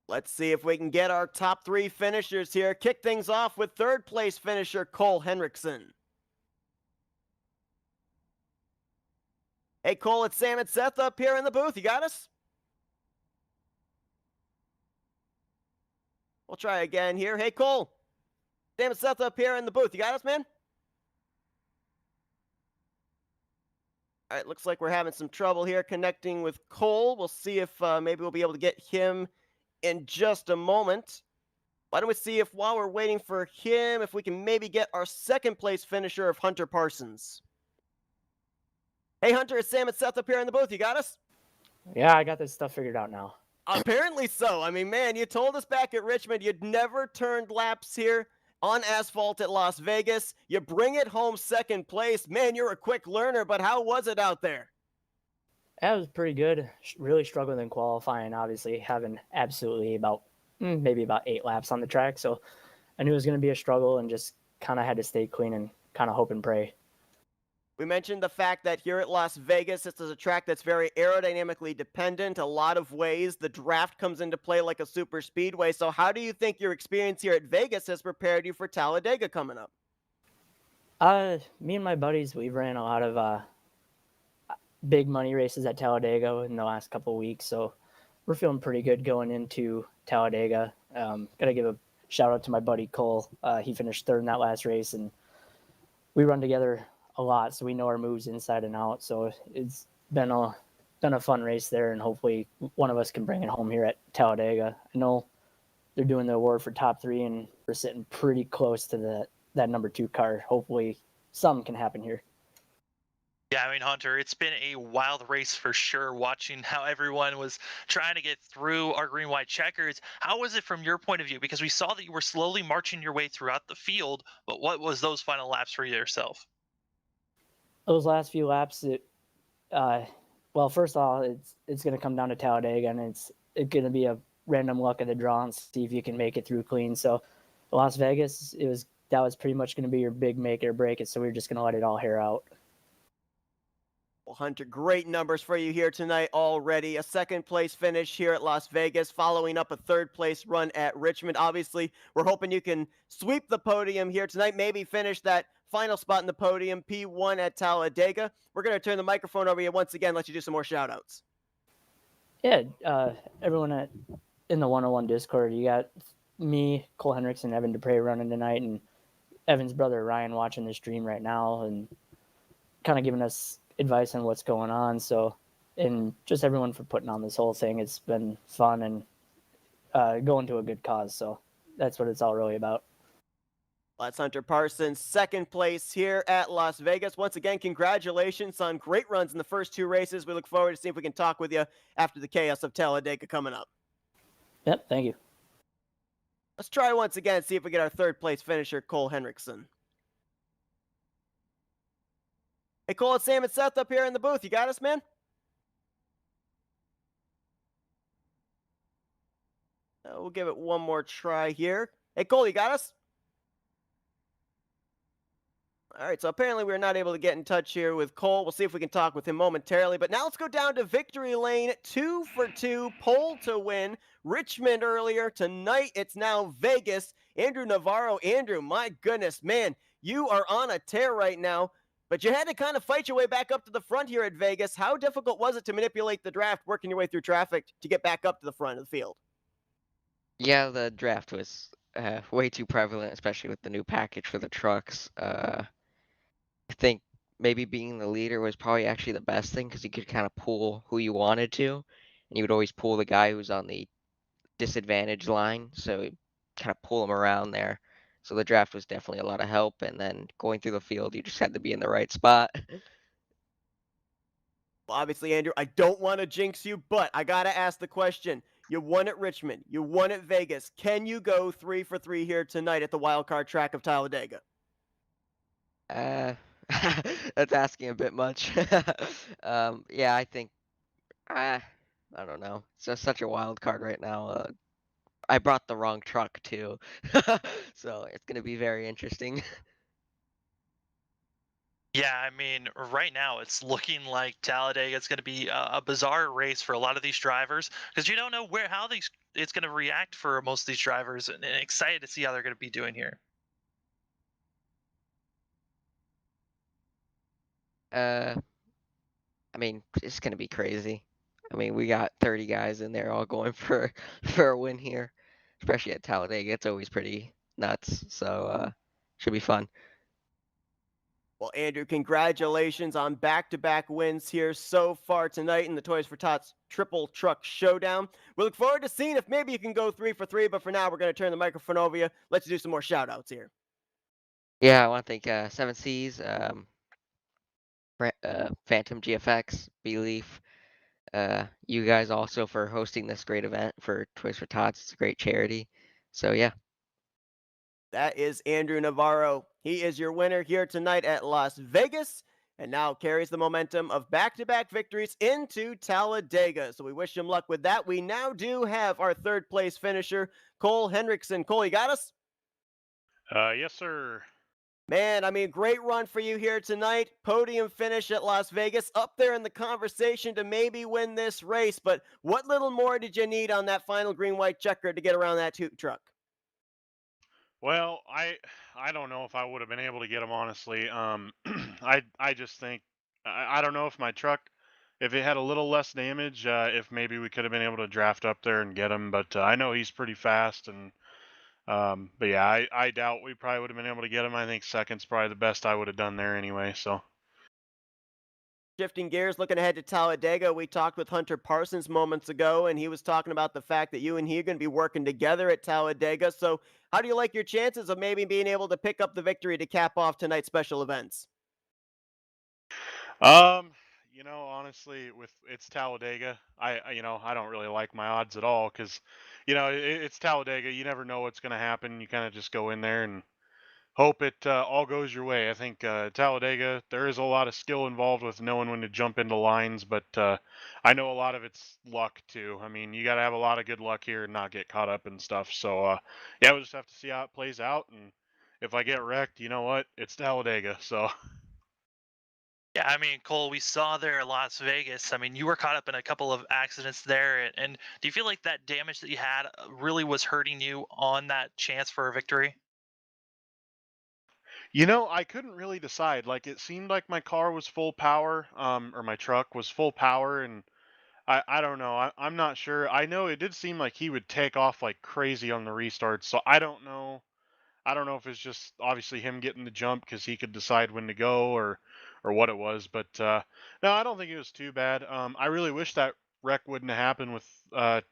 Let's see if we can get our top 3 finishers here. Kick things off with 3rd place finisher Cole Henriksen. Hey, Cole, it's Sam and Seth up here in the booth. You got us? We'll try again here. Hey, Cole. Sam and Seth up here in the booth. You got us, man? All right, looks like we're having some trouble here connecting with Cole. We'll see if maybe we'll be able to get him in just a moment. Why don't we see if while we're waiting for him, if we can maybe get our second place finisher of Hunter Parsons. Hey Hunter, it's Sam and Seth up here in the booth. You got us? Yeah, I got this stuff figured out now. Apparently so. I mean, man, you told us back at Richmond you'd never turned laps here on asphalt at Las Vegas. You bring it home second place. Man, you're a quick learner, but how was it out there? That was pretty good. Really struggled in qualifying, obviously, having absolutely maybe about 8 laps on the track. So I knew it was going to be a struggle and just kind of had to stay clean and kind of hope and pray. We mentioned the fact that here at Las Vegas, this is a track that's very aerodynamically dependent. A lot of ways the draft comes into play like a super speedway. So how do you think your experience here at Vegas has prepared you for Talladega coming up? Me and my buddies, we've ran a lot of big money races at Talladega in the last couple of weeks. So we're feeling pretty good going into Talladega. Got to give a shout out to my buddy Cole. He finished third in that last race, and we run together a lot, so we know our moves inside and out. So it's been a fun race there, and hopefully one of us can bring it home here at Talladega. I know they're doing the award for top 3, and we're sitting pretty close to that number 2 car. Hopefully something can happen here. Yeah, I mean, Hunter, it's been a wild race for sure, watching how everyone was trying to get through our green-white checkers. How was it from your point of view? Because we saw that you were slowly marching your way throughout the field, but what was those final laps for yourself? Those last few laps, well, first of all, it's going to come down to Talladega, and it's going to be a random luck of the draw and see if you can make it through clean. So Las Vegas, that was pretty much going to be your big make it or break it, so we were just going to let it all hair out. Well, Hunter, great numbers for you here tonight already. A second place finish here at Las Vegas, following up a third place run at Richmond. Obviously, we're hoping you can sweep the podium here tonight, maybe finish that final spot in the podium, P1 at Talladega. We're going to turn the microphone over to you once again, let you do some more shout outs. Yeah, everyone in the 101 Discord, you got me, Cole Hendrickson, Evan Dupre running tonight, and Evan's brother Ryan watching the stream right now and kind of giving us advice on what's going on. So, and just everyone for putting on this whole thing. It's been fun and going to a good cause. So that's what it's all really about. That's Hunter Parsons, second place here at Las Vegas. Once again, congratulations on great runs in the first 2 races. We look forward to seeing if we can talk with you after the chaos of Talladega coming up. Yep, thank you. Let's try once again, see if we get our third place finisher, Cole Hendrickson. Hey, Cole, it's Sam and Seth up here in the booth. You got us, man? We'll give it one more try here. Hey, Cole, you got us? All right, so apparently we're not able to get in touch here with Cole. We'll see if we can talk with him momentarily. But now let's go down to victory lane, 2 for 2, pole to win. Richmond earlier. Tonight, it's now Vegas. Andrew Navarro. Andrew, my goodness, man, you are on a tear right now. But you had to kind of fight your way back up to the front here at Vegas. How difficult was it to manipulate the draft, working your way through traffic to get back up to the front of the field? Yeah, the draft was way too prevalent, especially with the new package for the trucks. I think maybe being the leader was probably actually the best thing because you could kind of pull who you wanted to, and you would always pull the guy who's on the disadvantage line, so you kind of pull him around there. So the draft was definitely a lot of help, and then going through the field, you just had to be in the right spot. Well, obviously, Andrew, I don't want to jinx you, but I got to ask the question. You won at Richmond. You won at Vegas. Can you go 3 for 3 here tonight at the wildcard track of Talladega? That's asking a bit much. Yeah, I think, I don't know. It's just such a wild card right now. I brought the wrong truck too, so it's gonna be very interesting. Yeah, I mean, right now it's looking like Talladega is going to be a bizarre race for a lot of these drivers because you don't know how it's going to react for most of these drivers, and excited to see how they're going to be doing here. I mean, it's gonna be crazy. I mean, we got 30 guys in there all going for a win here, especially at Talladega. It's always pretty nuts, so should be fun. Well, Andrew, congratulations on back-to-back wins here so far tonight in the Toys for Tots Triple Truck Showdown. We look forward to seeing if maybe you can go 3 for 3, but for now, we're going to turn the microphone over to you. Let's do some more shout-outs here. Yeah, I want to thank Seven Seas, Phantom GFX, Beleaf, you guys also for hosting this great event for Toys for Tots. It's a great charity. So yeah. That is Andrew Navarro. He is your winner here tonight at Las Vegas and now carries the momentum of back-to-back victories into Talladega. So we wish him luck with that. We now do have our third place finisher, Cole Henriksen. Cole, you got us? Yes, sir. Man, I mean, great run for you here tonight. Podium finish at Las Vegas, up there in the conversation to maybe win this race. But what little more did you need on that final green-white checker to get around that truck? Well, I don't know if I would have been able to get him, honestly. I just think I don't know if my truck, if it had a little less damage, if maybe we could have been able to draft up there and get him. But I know he's pretty fast, and but yeah, I doubt we probably would have been able to get him. I think second's probably the best I would have done there anyway. So. Shifting gears, looking ahead to Talladega, we talked with Hunter Parsons moments ago, and he was talking about the fact that you and he are going to be working together at Talladega. So how do you like your chances of maybe being able to pick up the victory to cap off tonight's special events? Honestly, with it's Talladega, I don't really like my odds at all because, it's Talladega. You never know what's going to happen. You kind of just go in there and hope it all goes your way. I think Talladega, there is a lot of skill involved with knowing when to jump into lines, but I know a lot of it's luck too. I mean, you got to have a lot of good luck here and not get caught up and stuff. So yeah, we'll just have to see how it plays out. And if I get wrecked, you know what? It's Talladega. So. Yeah, I mean, Cole, we saw there in Las Vegas. I mean, you were caught up in a couple of accidents there. And do you feel like that damage that you had really was hurting you on that chance for a victory? I couldn't really decide. Like, it seemed like my car was full power, or my truck was full power, and I don't know. I'm not sure. I know it did seem like he would take off like crazy on the restarts, so I don't know. I don't know if it's just obviously him getting the jump because he could decide when to go or what it was. But no, I don't think it was too bad. I really wish that wreck wouldn't have happened with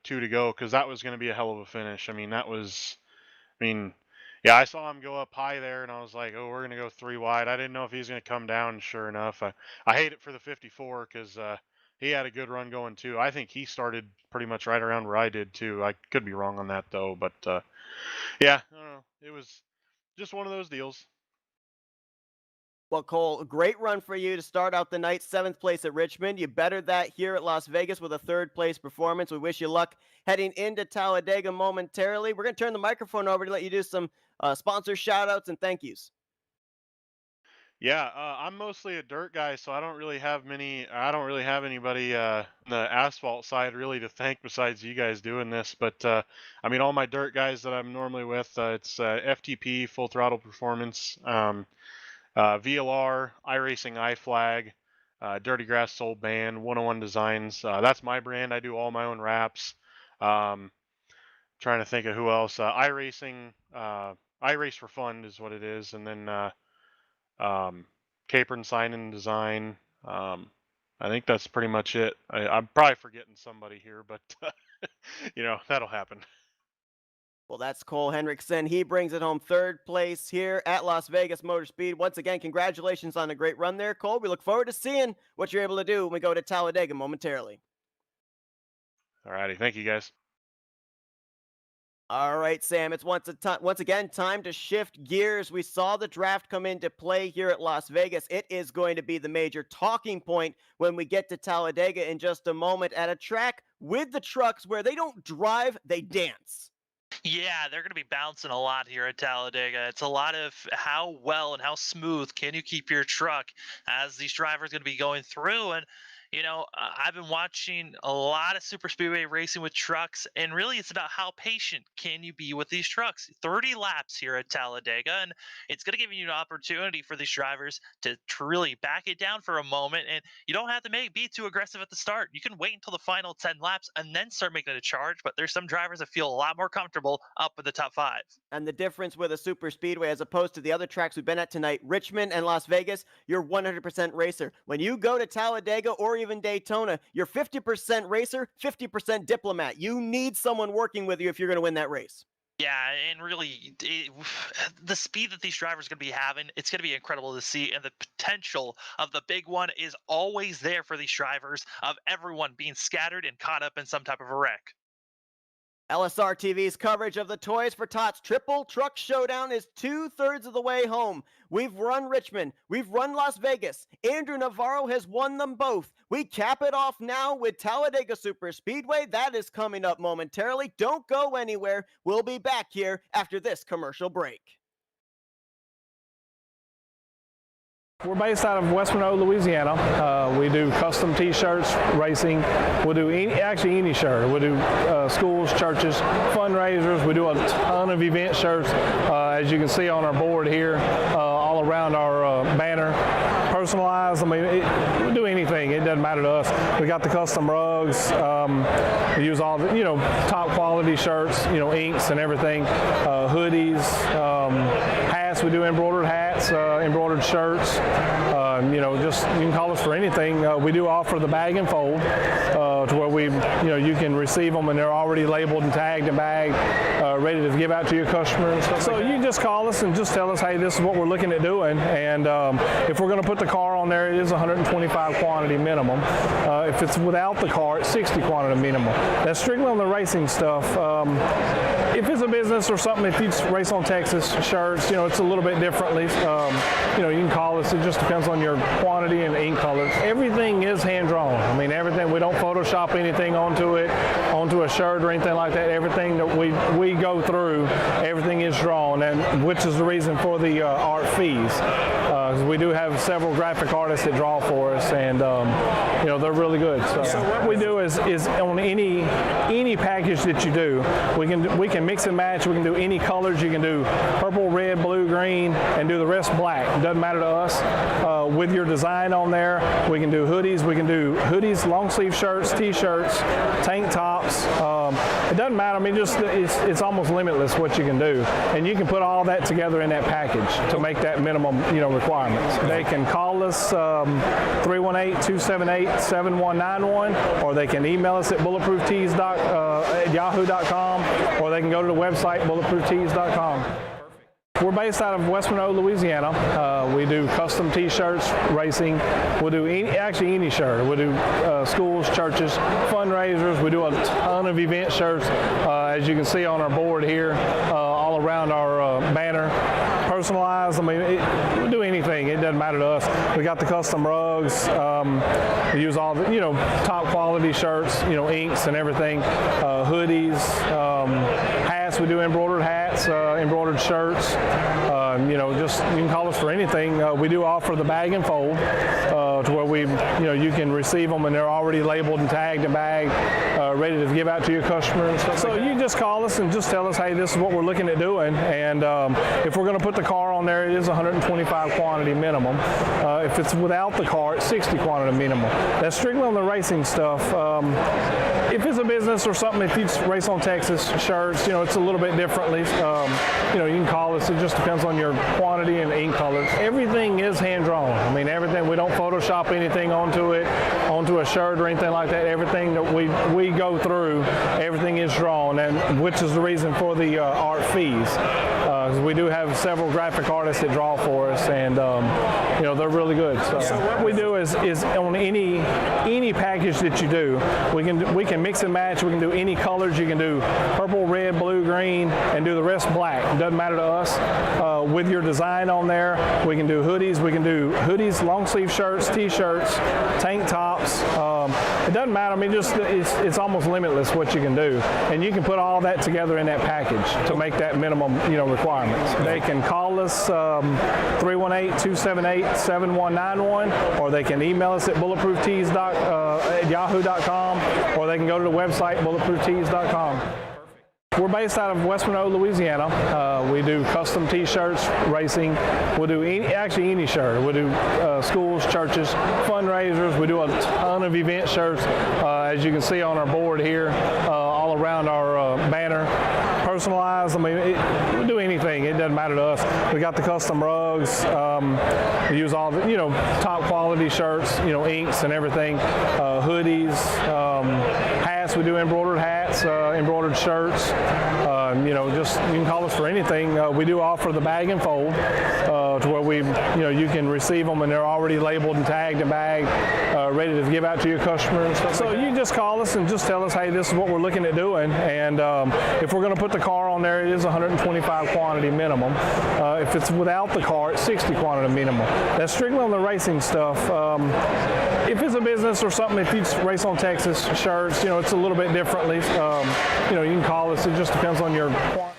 2 to go because that was going to be a hell of a finish. I mean, that was. I mean, yeah, I saw him go up high there, and I was like, "Oh, we're gonna go 3 wide." I didn't know if he was gonna come down. And sure enough, I hate it for the 54 because he had a good run going too. I think he started pretty much right around where I did too. I could be wrong on that though, but yeah, I don't know. It was just one of those deals. Well, Cole, a great run for you to start out the night, 7th place at Richmond. You bettered that here at Las Vegas with a 3rd place performance. We wish you luck heading into Talladega momentarily. We're going to turn the microphone over to let you do some sponsor shout-outs and thank yous. Yeah, I'm mostly a dirt guy, so I don't really have anybody on the asphalt side really to thank besides you guys doing this. But I mean, all my dirt guys that I'm normally with, it's FTP, Full Throttle Performance, VLR, iRacing, iFlag, Dirty Grass Soul Band, 101 Designs. That's my brand. I do all my own wraps. Trying to think of who else. iRacing, iRace for Fun is what it is, and then Capron Sign and Design. I think that's pretty much it. I'm probably forgetting somebody here, but that'll happen. Well, that's Cole Henriksen. He brings it home 3rd place here at Las Vegas Motor Speed. Once again, congratulations on a great run there, Cole. We look forward to seeing what you're able to do when we go to Talladega momentarily. Alrighty, thank you guys. All right, Sam, it's once again time to shift gears. We saw the draft come into play here at Las Vegas. It is going to be the major talking point when we get to Talladega in just a moment at a track with the trucks where they don't drive, they dance. Yeah, they're going to be bouncing a lot here at Talladega. It's a lot of how well and how smooth can you keep your truck as these drivers going to be going through. And I've been watching a lot of super speedway racing with trucks, and really it's about how patient can you be with these trucks. 30 laps here at Talladega, and it's going to give you an opportunity for these drivers to really back it down for a moment, and you don't have to be too aggressive at the start. You can wait until the final 10 laps and then start making a charge, but there's some drivers that feel a lot more comfortable up in the top 5. And the difference with a super speedway as opposed to the other tracks we've been at tonight, Richmond and Las Vegas, you're 100% racer. When you go to Talladega or even Daytona, you're 50% racer, 50% diplomat. You need someone working with you if you're going to win that race. Yeah, and really, the speed that these drivers are going to be having, it's going to be incredible to see, and the potential of the big one is always there for these drivers, of everyone being scattered and caught up in some type of a wreck. LSR TV's coverage of the Toys for Tots Triple Truck Showdown is 2/3 of the way home. We've run Richmond. We've run Las Vegas. Andrew Navarro has won them both. We cap it off now with Talladega Super Speedway. That is coming up momentarily. Don't go anywhere. We'll be back here after this commercial break. We're based out of West Monroe, Louisiana. We do custom T-shirts, racing. We'll do any shirt. We'll do schools, churches, fundraisers. We do a ton of event shirts, as you can see on our board here, all around our banner. Personalized. I mean, we'll do anything. It doesn't matter to us. We got the custom rugs. We use all the, top quality shirts, inks and everything. Hoodies, hats. We do embroidered hats, embroidered shirts. Just you can call us for anything. We do offer the bag and fold, to where you can receive them and they're already labeled and tagged and bagged, ready to give out to your customers. So you just call us and just tell us, hey, this is what we're looking at doing, and if we're going to put the car on there, it is 125 quantity minimum. If it's without the car, it's 60 quantity minimum. That's strictly on the racing stuff. If it's a business or something, if you race on Texas shirts, it's a little bit differently. You can call us. It just depends on your quantity and ink colors. Everything is hand drawn. I mean, everything. We don't Photoshop anything onto a shirt or anything like that. Everything that we go through, everything is drawn, and which is the reason for the art fees. We do have several graphic artists that draw for us, and they're really good. So what we do is on any package that you do, we can mix and match. We can do any colors. You can do purple, red, blue, green, and do the rest black. It doesn't matter to us. With your design on there, we can do hoodies. We can do hoodies, long sleeve shirts, t-shirts, tank tops. It doesn't matter. I mean, it's almost limitless what you can do, and you can put all that together in that package to make that minimum requirements. They can call us 318-278-7191, or they can email us at bulletprooftees@yahoo.com, or they can go to the website bulletprooftees.com. We're based out of West Monroe, Louisiana. We do custom T-shirts, racing. We'll do any shirt. We'll do schools, churches, fundraisers. We do a ton of event shirts, as you can see on our board here, all around our banner. Personalized. I mean, we'll do anything. It doesn't matter to us. We got the custom rugs. We use all the top quality shirts, inks and everything. Hoodies, hats. We do embroidered hats, embroidered shirts. Just you can call us for anything. We do offer the bag and fold, to where you can receive them and they're already labeled and tagged and bagged, ready to give out to your customers. So you just call us and just tell us, hey, this is what we're looking at doing, and if we're going to put the car on there, it is 125 quantity minimum. If it's without the car, it's 60 quantity minimum. That's strictly on the racing stuff. If it's a business or something, if you race on Texas shirts, it's a little bit differently. You can call us. It just depends on your quantity and ink colors. Everything is hand drawn. I mean, everything. We don't Photoshop anything onto a shirt or anything like that. Everything that we go through, everything is drawn, and which is the reason for the art fees. We do have several graphic artists that draw for us, and they're really good. So what we do is on any package that you do, we can mix and match. We can do any colors. You can do purple, red, blue, blue, green, and do the rest black. It doesn't matter to us. With your design on there, we can do hoodies. We can do hoodies, long sleeve shirts, t-shirts, tank tops. It doesn't matter. I mean, just it's almost limitless what you can do, and you can put all that together in that package to make that minimum, requirements. They can call us 318-278-7191, or they can email us at bulletprooftees@yahoo.com, or they can go to the website bulletprooftees.com. We're based out of West Monroe, Louisiana. We do custom t-shirts, racing. We'll do any shirt. We'll do schools, churches, fundraisers. We do a ton of event shirts, as you can see on our board here, all around our banner. Personalized, I mean, we do anything. It doesn't matter to us. We got the custom rugs. We use all the, top quality shirts, inks and everything. Hoodies, hats. We do embroidered hats, embroidered shirts. Just you can call us for anything. We do offer the bag and fold, to where you can receive them and they're already labeled and tagged and bagged, ready to give out to your customer and stuff. So you just call us and just tell us, hey, this is what we're looking at doing, and if we're going to put the car on there, it is 125 quantity minimum. If it's without the car, it's 60 quantity minimum. That's strictly on the racing stuff. If it's a business or something, if you race on Texas shirts, it's a little bit differently. You can call us. It just depends on your quantity.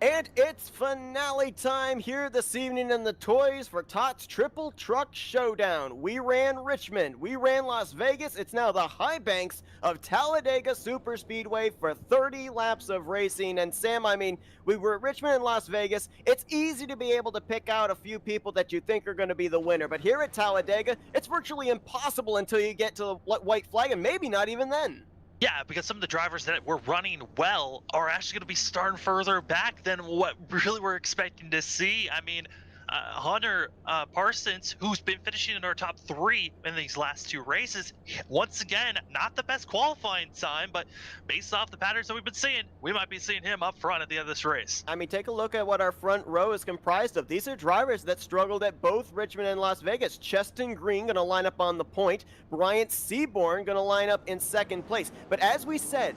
And it's finale time here this evening in the Toys for Tots Triple Truck Showdown. We ran Richmond, we ran Las Vegas, it's now the high banks of Talladega Superspeedway for 30 laps of racing. And Sam, I mean, we were at Richmond and Las Vegas. It's easy to be able to pick out a few people that you think are going to be the winner, but here at Talladega, it's virtually impossible until you get to the white flag, and maybe not even then. Yeah, because some of the drivers that were running well are actually going to be starting further back than what really we're expecting to see. I mean, Hunter Parsons, who's been finishing in our top 3 in these last 2 races, once again, not the best qualifying time, but based off the patterns that we've been seeing, we might be seeing him up front at the end of this race. I mean, take a look at what our front row is comprised of. These are drivers that struggled at both Richmond and Las Vegas. Cheston Green going to line up on the point. Bryant Seaborn going to line up in second place. But as we said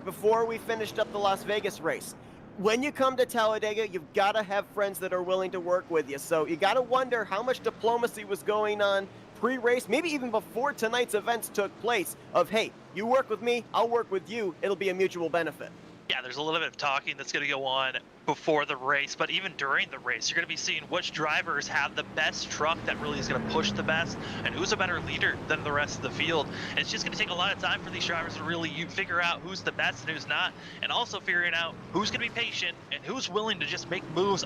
before we finished up the Las Vegas race, when you come to Talladega, you've got to have friends that are willing to work with you. So you got to wonder how much diplomacy was going on pre-race, maybe even before tonight's events took place, of, hey, you work with me, I'll work with you, it'll be a mutual benefit. Yeah, there's a little bit of talking that's going to go on before the race, but even during the race, you're going to be seeing which drivers have the best truck that really is going to push the best, and who's a better leader than the rest of the field. And it's just going to take a lot of time for these drivers to really figure out who's the best and who's not, and also figuring out who's going to be patient and who's willing to just make moves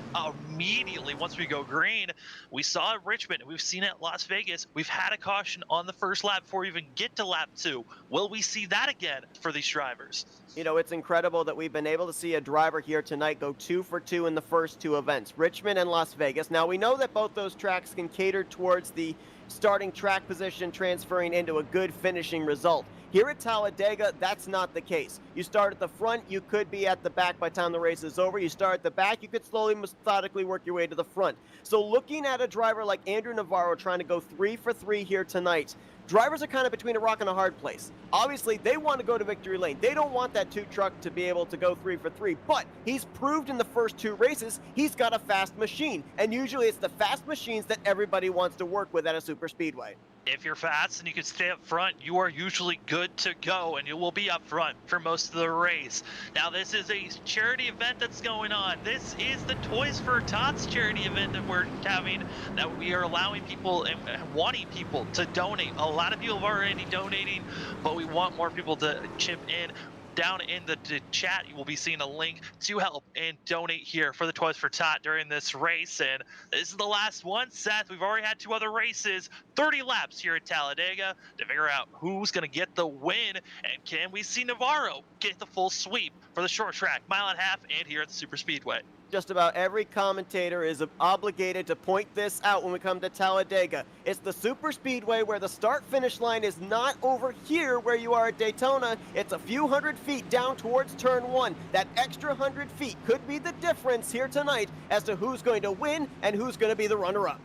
immediately once we go green. We saw at Richmond, we've seen it at Las Vegas, we've had a caution on the first lap before we even get to lap 2. Will we see that again for these drivers? You know, it's incredible that we've been able to see a driver here tonight go 2 for 2 in the first 2 events, Richmond and Las Vegas. Now, we know that both those tracks can cater towards the starting track position, transferring into a good finishing result. Here at Talladega, that's not the case. You start at the front, you could be at the back by the time the race is over. You start at the back, you could slowly, methodically work your way to the front. So looking at a driver like Andrew Navarro trying to go 3 for 3 here tonight, drivers are kind of between a rock and a hard place. Obviously, they want to go to victory lane. They don't want that 2 truck to be able to go 3 for 3, but he's proved in the first 2 races he's got a fast machine, and usually it's the fast machines that everybody wants to work with at a super speedway. If you're fast and you can stay up front, you are usually good to go, and you will be up front for most of the race. Now, this is a charity event that's going on. This is the Toys for Tots charity event that we're having, that we are allowing people and wanting people to donate. A lot of people have already donating, but we want more people to chip in. Down in the chat, you will be seeing a link to help and donate here for the Toys for Tot during this race. And this is the last one, Seth. We've already had 2 other races, 30 laps here at Talladega to figure out who's going to get the win. And can we see Navarro get the full sweep for the short track, 1.5 miles, and here at the Super Speedway? Just about every commentator is obligated to point this out when we come to Talladega. It's the super speedway where the start-finish line is not over here where you are at Daytona. It's a few hundred feet down towards turn 1. That extra 100 feet could be the difference here tonight as to who's going to win and who's going to be the runner-up.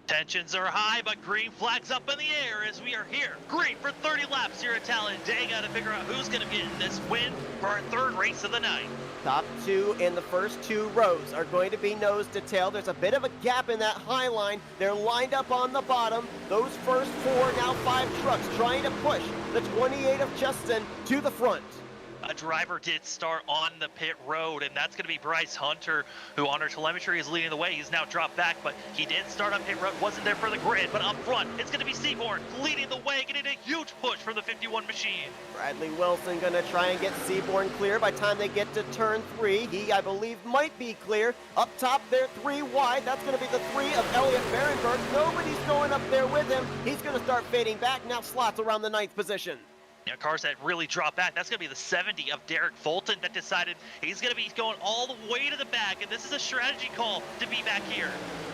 Tensions are high, but green flags up in the air as we are here. Green for 30 laps here at Talladega to figure out who's going to get this win for our 3rd race of the night. Top 2 in the first 2 rows are going to be nose to tail. There's a bit of a gap in that high line. They're lined up on the bottom. Those first 4, now 5 trucks trying to push the 28 of Cheston to the front. A driver did start on the pit road, and that's going to be Bryce Hunter, who on our telemetry is leading the way. He's now dropped back, but he did start on pit road, wasn't there for the grid, but up front, it's going to be Seaborn leading the way, getting a huge push from the 51 machine. Bradley Wilson going to try and get Seaborn clear by the time they get to turn 3. He, I believe, might be clear. Up top, they're 3 wide. That's going to be the 3 of Elliott Berenberg. Nobody's going up there with him. He's going to start fading back, now slots around the 9th position. You know, cars that really drop back, that's going to be the 70 of Derek Fulton that decided he's going to be going all the way to the back, and this is a strategy call to be back here.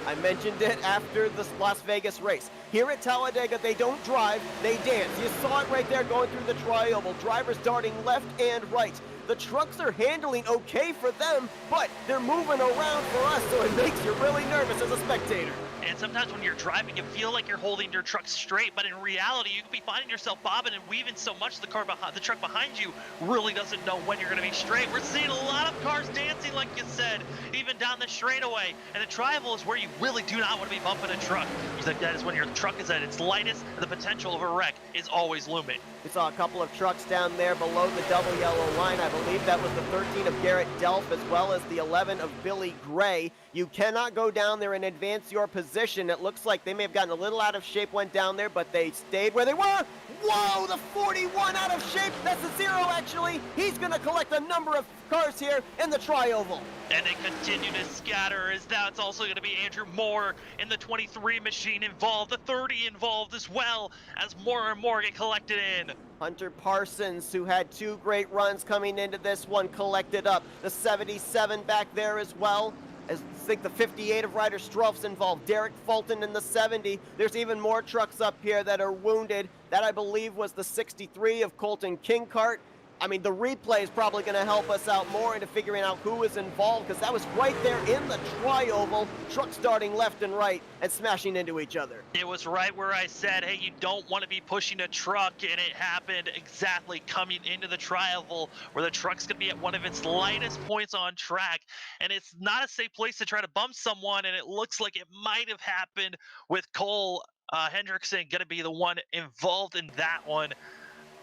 I mentioned it after the Las Vegas race. Here at Talladega, they don't drive, they dance. You saw it right there going through the tri-oval. Drivers darting left and right. The trucks are handling okay for them, but they're moving around for us, so it makes you really nervous as a spectator. And sometimes when you're driving, you feel like you're holding your truck straight, but in reality, you could be finding yourself bobbing and weaving so much the truck behind you really doesn't know when you're going to be straight. We're seeing a lot of cars dancing, like you said, even down the straightaway. And the tri-oval is where you really do not want to be bumping a truck. Because that is when your truck is at its lightest, and the potential of a wreck is always looming. We saw a couple of trucks down there below the double yellow line. I believe that was the 13 of Garrett Delph as well as the 11 of Billy Gray. You cannot go down there and advance your position. It looks like they may have gotten a little out of shape, went down there, but they stayed where they were. Whoa, the 41 out of shape. That's a 0, actually. He's going to collect a number of cars here in the tri-oval. And they continue to scatter, as that's also going to be Andrew Moore in the 23 machine involved, the 30 involved as well, as more and more get collected in. Hunter Parsons, who had 2 great runs coming into this one, collected up. The 77 back there as well. I think the 58 of Ryder Struff's involved. Derek Fulton in the 70. There's even more trucks up here that are wounded. That, I believe, was the 63 of Colton Kinkart. I mean, the replay is probably going to help us out more into figuring out who was involved, because that was right there in the tri-oval, trucks starting left and right and smashing into each other. It was right where I said, hey, you don't want to be pushing a truck, and it happened exactly coming into the tri-oval, where the truck's going to be at one of its lightest points on track, and it's not a safe place to try to bump someone, and it looks like it might have happened with Cole Hendrickson going to be the one involved in that one.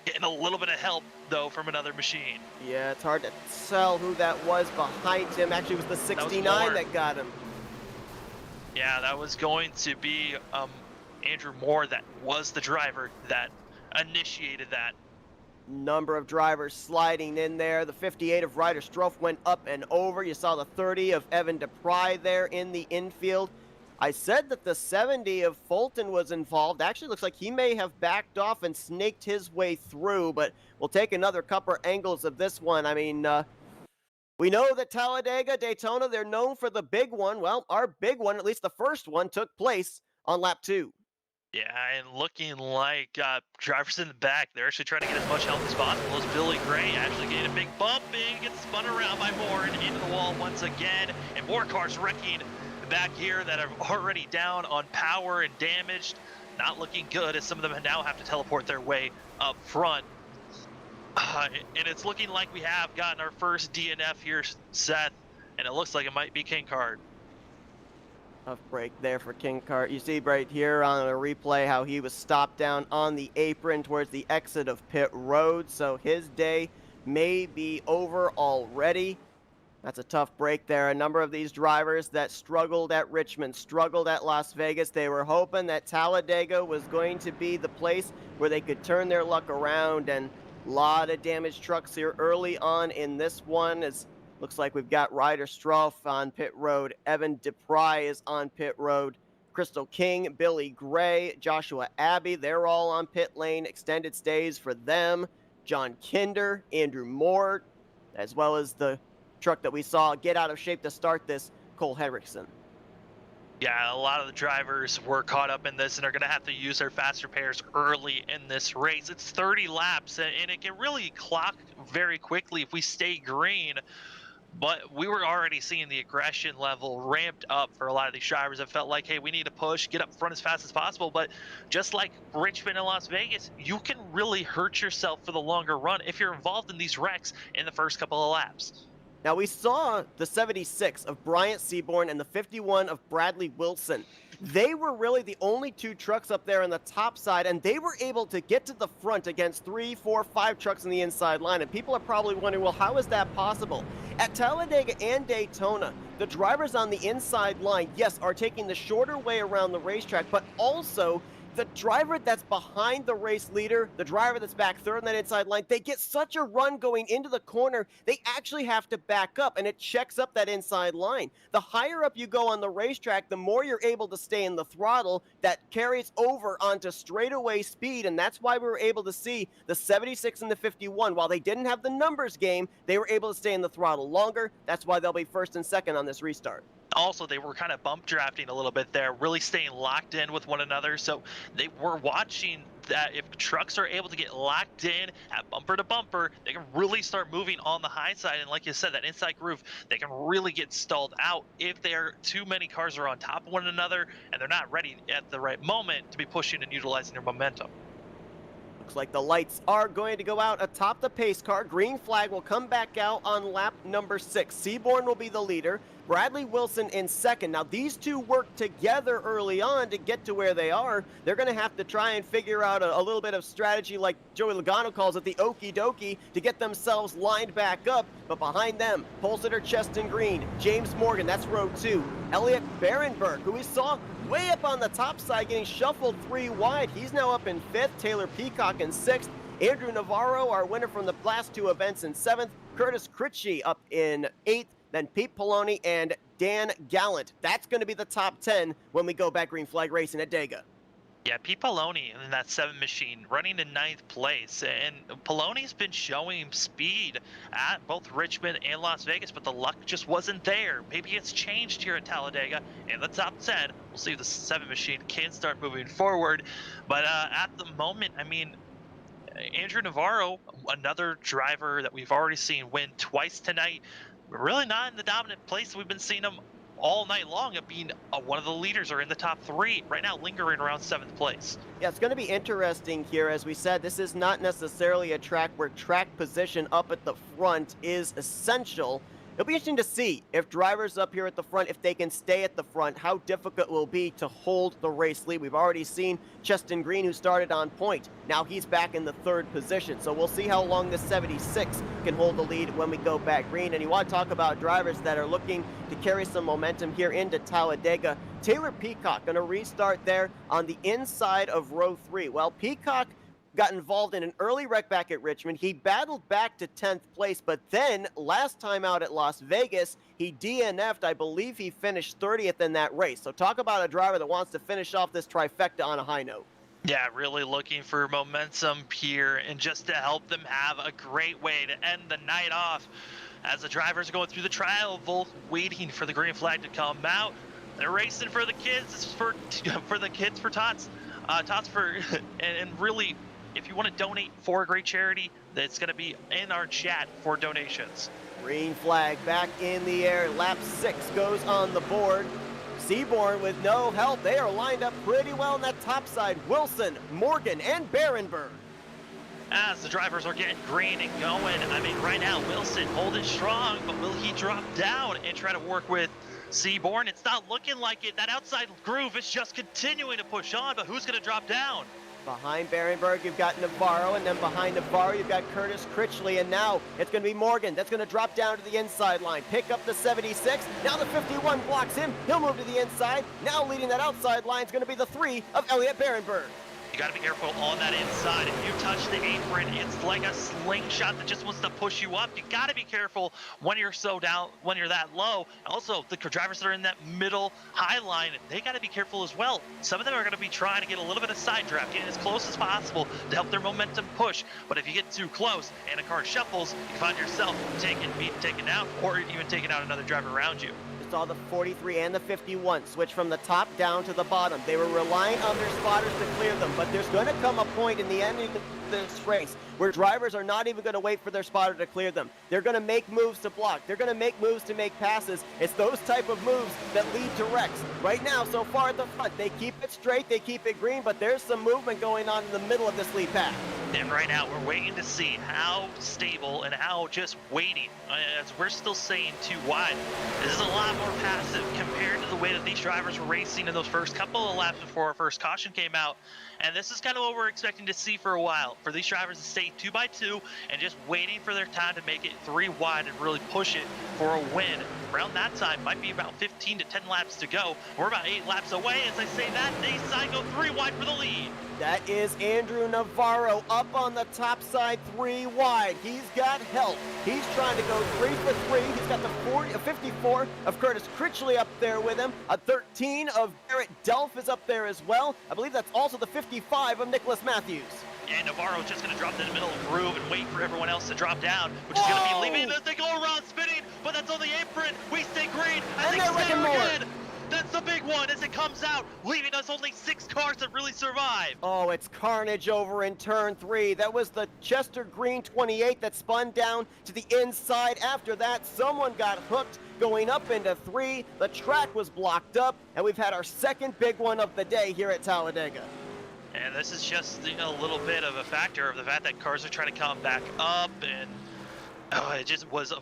Getting a little bit of help, though, from another machine. Yeah, it's hard to tell who that was behind him. Actually, it was the 69 that got him. Yeah, that was going to be Andrew Moore. That was the driver that initiated that. Number of drivers sliding in there. The 58 of Ryder Struff went up and over. You saw the 30 of Evan DePry there in the infield. I said that the 70 of Fulton was involved. Actually, looks like he may have backed off and snaked his way through, but we'll take another couple angles of this one. I mean, we know that Talladega, Daytona, they're known for the big one. Well, our big one, at least the first one, took place on lap 2. Yeah, and looking like drivers in the back, they're actually trying to get as much help as possible. As Billy Gray actually getting a big bump and gets spun around by Moore and into the wall once again, and more cars wrecking back here that are already down on power and damaged. Not looking good, as some of them now have to teleport their way up front. And it's looking like we have gotten our first DNF here, Seth, and it looks like it might be Kinkard. Tough break there for Kinkart. You see right here on a replay how he was stopped down on the apron towards the exit of pit road, so his day may be over already. That's a tough break there. A number of these drivers that struggled at Richmond, struggled at Las Vegas. They were hoping that Talladega was going to be the place where they could turn their luck around, and a lot of damaged trucks here early on in this one. As looks like we've got Ryder Struff on pit road. Evan DePry is on pit road. Crystal King, Billy Gray, Joshua Abbey, they're all on pit lane. Extended stays for them. John Kinder, Andrew Moore, as well as the truck that we saw get out of shape to start this, Cole Henrickson. Yeah, a lot of the drivers were caught up in this and are going to have to use their faster pairs early in this race. It's 30 laps, and it can really clock very quickly if we stay green. But we were already seeing the aggression level ramped up for a lot of these drivers. It felt like, hey, we need to push, get up front as fast as possible. But just like Richmond and Las Vegas, you can really hurt yourself for the longer run if you're involved in these wrecks in the first couple of laps. Now, we saw the 76 of Bryant Seaborn and the 51 of Bradley Wilson. They were really the only 2 trucks up there on the top side, and they were able to get to the front against 3, 4, 5 trucks on the inside line. And people are probably wondering, well, how is that possible? At Talladega and Daytona, the drivers on the inside line, yes, are taking the shorter way around the racetrack, but also the driver that's behind the race leader, the driver that's back third on that inside line, they get such a run going into the corner, they actually have to back up, and it checks up that inside line. The higher up you go on the racetrack, the more you're able to stay in the throttle. That carries over onto straightaway speed, and that's why we were able to see the 76 and the 51. While they didn't have the numbers game, they were able to stay in the throttle longer. That's why they'll be first and second on this restart. Also, they were kind of bump drafting a little bit there, really staying locked in with one another. So they were watching that if trucks are able to get locked in at bumper to bumper, they can really start moving on the high side. And like you said, that inside groove, they can really get stalled out if too many cars are on top of one another and they're not ready at the right moment to be pushing and utilizing their momentum. Looks like the lights are going to go out atop the pace car. Green flag will come back out on lap number 6. Seaborn will be the leader. Bradley Wilson in second. Now, these two worked together early on to get to where they are. They're going to have to try and figure out a little bit of strategy, like Joey Logano calls it, the okie dokie, to get themselves lined back up. But behind them, pole sitter Cheston Green, James Morgan, that's row 2. Elliot Berenberg, who we saw way up on the top side getting shuffled 3 wide. He's now up in 5th. Taylor Peacock in 6th. Andrew Navarro, our winner from the last 2 events, in 7th. Curtis Critchie up in 8th. Then Pete Poloni and Dan Gallant. That's going to be the top 10 when we go back green flag racing at Dega. Yeah, Pete Poloni in that 7 machine running in 9th place. And Poloni's been showing speed at both Richmond and Las Vegas, but the luck just wasn't there. Maybe it's changed here at Talladega in the top 10. We'll see if the 7 machine can start moving forward. But at the moment, I mean, Andrew Navarro, another driver that we've already seen win twice tonight, really not in the dominant place we've been seeing him all night long of being one of the leaders or in the top 3 right now, lingering around 7th place. Yeah, it's going to be interesting here. As we said, this is not necessarily a track where track position up at the front is essential. It'll be interesting to see if drivers up here at the front, if they can stay at the front, how difficult it will be to hold the race lead. We've already seen Cheston Green, who started on point. Now he's back in the 3rd position. So we'll see how long the 76 can hold the lead when we go back green. And you want to talk about drivers that are looking to carry some momentum here into Talladega. Taylor Peacock going to restart there on the inside of row 3. Well, Peacock got involved in an early wreck back at Richmond. He battled back to 10th place, but then last time out at Las Vegas, he DNF'd. I believe he finished 30th in that race. So talk about a driver that wants to finish off this trifecta on a high note. Yeah, really looking for momentum here and just to help them have a great way to end the night off as the drivers are going through the trial, waiting for the green flag to come out. They're racing for the kids. This is for the kids, for Tots. Tots for, and really, if you want to donate for a great charity, that's going to be in our chat for donations. Green flag back in the air. Lap 6 goes on the board. Seaborn with no help. They are lined up pretty well on that top side. Wilson, Morgan, and Berenberg. As the drivers are getting green and going, I mean, right now, Wilson holding strong, but will he drop down and try to work with Seaborn? It's not looking like it. That outside groove is just continuing to push on, but who's going to drop down? Behind Berenberg, you've got Navarro, and then behind Navarro, you've got Curtis Critchley, and now it's going to be Morgan. That's going to drop down to the inside line, pick up the 76. Now the 51 blocks him. He'll move to the inside. Now leading that outside line is going to be the 3 of Elliot Berenberg. You got to be careful on that inside. If you touch the apron, it's like a slingshot that just wants to push you up. You got to be careful when you're so down, when you're that low. Also, the drivers that are in that middle high line, they got to be careful as well. Some of them are going to be trying to get a little bit of side draft, getting as close as possible to help their momentum push. But if you get too close and a car shuffles, you find yourself being taken out, or even taking out another driver around you. Saw the 43 and the 51 switch from the top down to the bottom. They were relying on their spotters to clear them, but there's going to come a point in the end of this race where drivers are not even going to wait for their spotter to clear them. They're going to make moves to block. They're going to make moves to make passes. It's those type of moves that lead to wrecks. Right now, so far at the front, they keep it straight, they keep it green, but there's some movement going on in the middle of this lead path. And right now, we're waiting to see how stable and how just waiting, as we're still saying too wide. This is a lot more passive compared to the way that these drivers were racing in those first couple of laps before our first caution came out. And this is kind of what we're expecting to see for a while, for these drivers to stay 2 by 2 and just waiting for their time to make it 3 wide and really push it for a win. Around that time, might be about 15 to 10 laps to go. We're about 8 laps away. As I say that, they side go 3 wide for the lead. That is Andrew Navarro up on the top side, 3 wide. He's got help. He's trying to go 3 for 3. He's got the 54 of Curtis Critchley up there with him. A 13 of Garrett Delph is up there as well. I believe that's also the 55 of Nicholas Matthews. And Navarro's just going to drop in the middle of the groove and wait for everyone else to drop down, which is going to be leaving him as they go around spinning. but that's on the apron. We stay green. I think they're wrecking so more. again. That's the big one as it comes out, leaving us only 6 cars that really survive. Oh, it's carnage over in turn 3. That was the Chester Green 28 that spun down to the inside. After that, someone got hooked going up into 3. The track was blocked up, and we've had our second big one of the day here at Talladega. And this is just a little bit of a factor of the fact that cars are trying to come back up, and it just was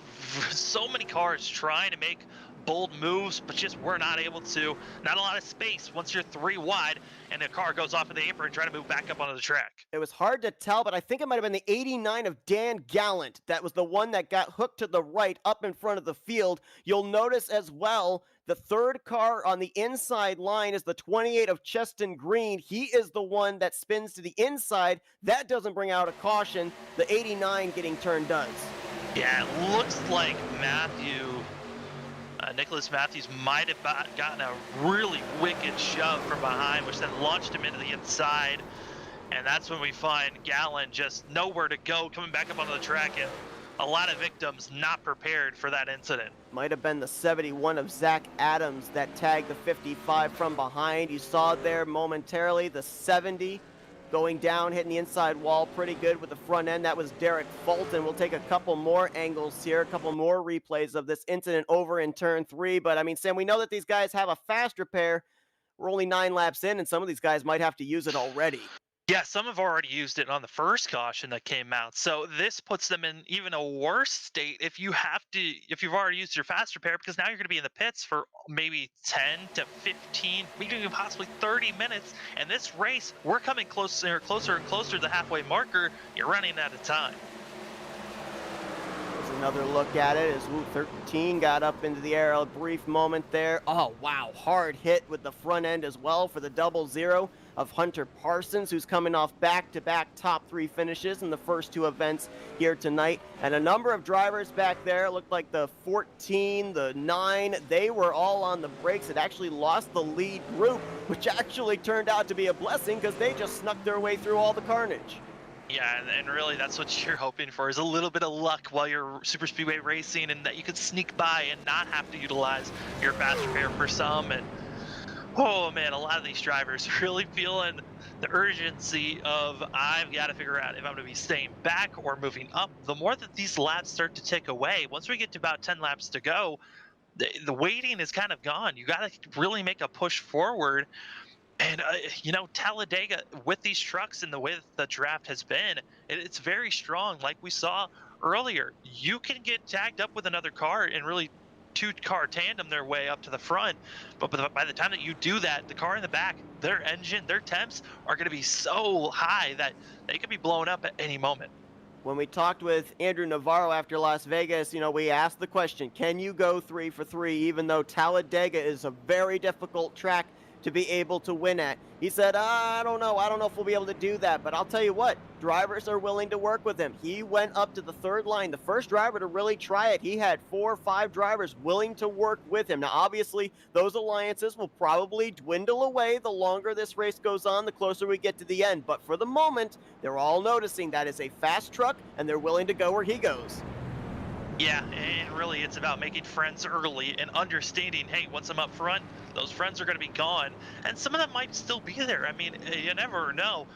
so many cars trying to make bold moves, but just we're not able to. Not a lot of space once you're 3 wide and a car goes off of the apron trying to move back up onto the track. It was hard to tell, but I think it might have been the 89 of Dan Gallant. That was the one that got hooked to the right up in front of the field. You'll notice as well, the third car on the inside line is the 28 of Cheston Green. He is the one that spins to the inside. That doesn't bring out a caution. The 89 getting turned does. Yeah, it looks like Nicholas Matthews might have gotten a really wicked shove from behind, which then launched him into the inside. And that's when we find Gallen just nowhere to go, coming back up onto the track, and a lot of victims not prepared for that incident. Might have been the 71 of Zach Adams that tagged the 55 from behind. You saw there momentarily the 70 going down, hitting the inside wall pretty good with the front end. That was Derek Fulton. We'll take a couple more angles here, a couple more replays of this incident over in turn 3. But I mean, Sam, we know that these guys have a fast repair. We're only 9 laps in, and some of these guys might have to use it already. Yeah, some have already used it on the first caution that came out. So this puts them in even a worse state if you've already used your fast repair, because now you're going to be in the pits for maybe 10 to 15, maybe even possibly 30 minutes. And this race, we're coming closer and closer to the halfway marker. You're running out of time. There's another look at it as Wu 13 got up into the air a brief moment there. Oh, wow, hard hit with the front end as well for the 00 of Hunter Parsons, who's coming off back-to-back top 3 finishes in the first 2 events here tonight. And a number of drivers back there, it looked like the 14, the 9, they were all on the brakes. It actually lost the lead group, which actually turned out to be a blessing because they just snuck their way through all the carnage. Yeah, and really that's what you're hoping for, is a little bit of luck while you're super speedway racing, and that you could sneak by and not have to utilize your fast repair for some. And oh man, a lot of these drivers really feeling the urgency of, I've got to figure out if I'm going to be staying back or moving up. The more that these laps start to tick away, once we get to about 10 laps to go, the waiting is kind of gone. You got to really make a push forward. And, Talladega, with these trucks and the way that the draft has been, it's very strong. Like we saw earlier, you can get tagged up with another car and really 2-car tandem their way up to the front. But by the time that you do that, the car in the back, their engine, their temps are going to be so high that they could be blown up at any moment. When we talked with Andrew Navarro after Las Vegas, we asked the question, can you go 3 for 3, even though Talladega is a very difficult track to be able to win at? He said, I don't know if we'll be able to do that, but I'll tell you what, drivers are willing to work with him. He went up to the 3rd line, the first driver to really try it. He had 4 or 5 drivers willing to work with him. Now, obviously, those alliances will probably dwindle away the longer this race goes on, the closer we get to the end. But for the moment, they're all noticing that is a fast truck, and they're willing to go where he goes. Yeah, and really it's about making friends early and understanding, hey, once I'm up front, those friends are going to be gone. And some of them might still be there. I mean, you never know.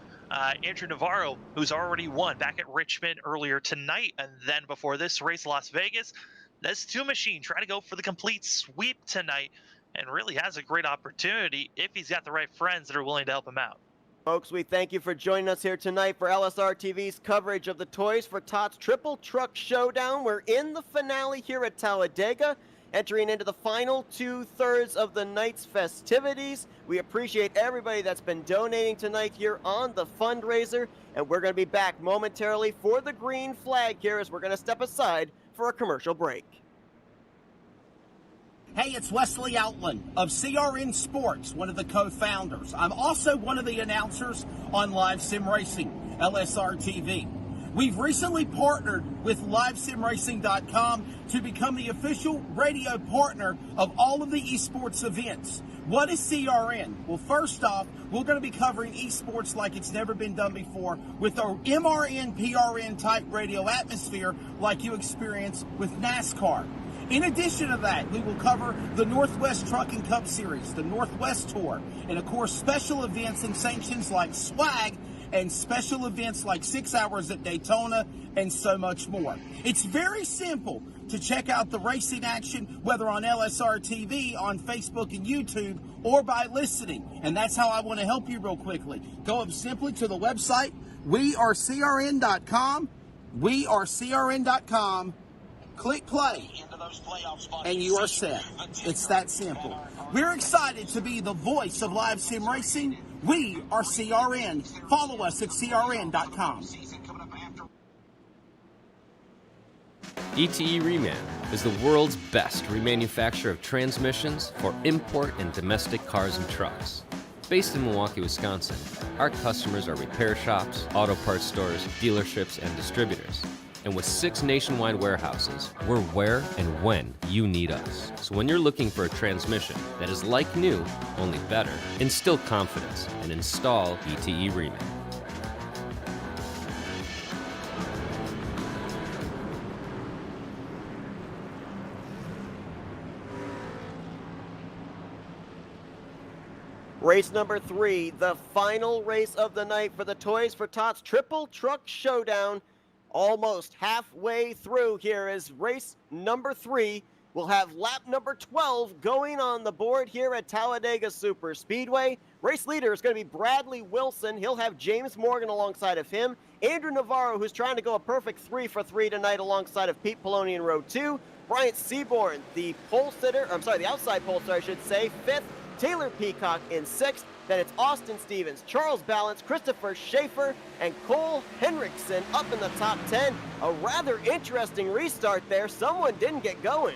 Andrew Navarro, who's already won back at Richmond earlier tonight, and then before this race, Las Vegas, this 2 machine trying to go for the complete sweep tonight, and really has a great opportunity if he's got the right friends that are willing to help him out. Folks, we thank you for joining us here tonight for LSR TV's coverage of the Toys for Tots Triple Truck Showdown. We're in the finale here at Talladega, entering into the final 2/3 of the night's festivities. We appreciate everybody that's been donating tonight here on the fundraiser, and we're going to be back momentarily for the green flag here as we're going to step aside for a commercial break. Hey, it's Wesley Outland of CRN Sports, one of the co-founders. I'm also one of the announcers on Live Sim Racing, LSR TV. We've recently partnered with LiveSimRacing.com to become the official radio partner of all of the esports events. What is CRN? Well, first off, we're going to be covering esports like it's never been done before with our MRN, PRN type radio atmosphere like you experience with NASCAR. In addition to that, we will cover the Northwest Trucking Cup Series, the Northwest Tour, and of course special events and sanctions like swag and special events like 6 Hours at Daytona and so much more. It's very simple to check out the racing action, whether on LSR TV, on Facebook and YouTube, or by listening. And that's how I want to help you real quickly. Go up simply to the website, wearecrn.com, wearecrn.com, click play, and you are set. It's that simple. We're excited to be the voice of live sim racing. We are CRN. Follow us at crn.com. ETE Reman is the world's best remanufacturer of transmissions for import and domestic cars and trucks. Based in Milwaukee, Wisconsin, our customers are repair shops, auto parts stores, dealerships, and distributors. And with 6 nationwide warehouses, we're where and when you need us. So when you're looking for a transmission that is like new, only better, instill confidence and install ETE Reman. Race number 3, the final race of the night for the Toys for Tots Triple Truck Showdown. Almost halfway through here is race number 3. We'll have lap number 12 going on the board here at Talladega Super Speedway. Race leader is going to be Bradley Wilson. He'll have James Morgan alongside of him. Andrew Navarro, who's trying to go a perfect 3 for 3 tonight alongside of Pete Poloni in row 2. Bryant Seaborn, the outside pole sitter, I should say, 5th. Taylor Peacock in 6th. Then it's Austin Stevens, Charles Balance, Christopher Schaefer, and Cole Henriksen up in the top 10. A rather interesting restart there. Someone didn't get going.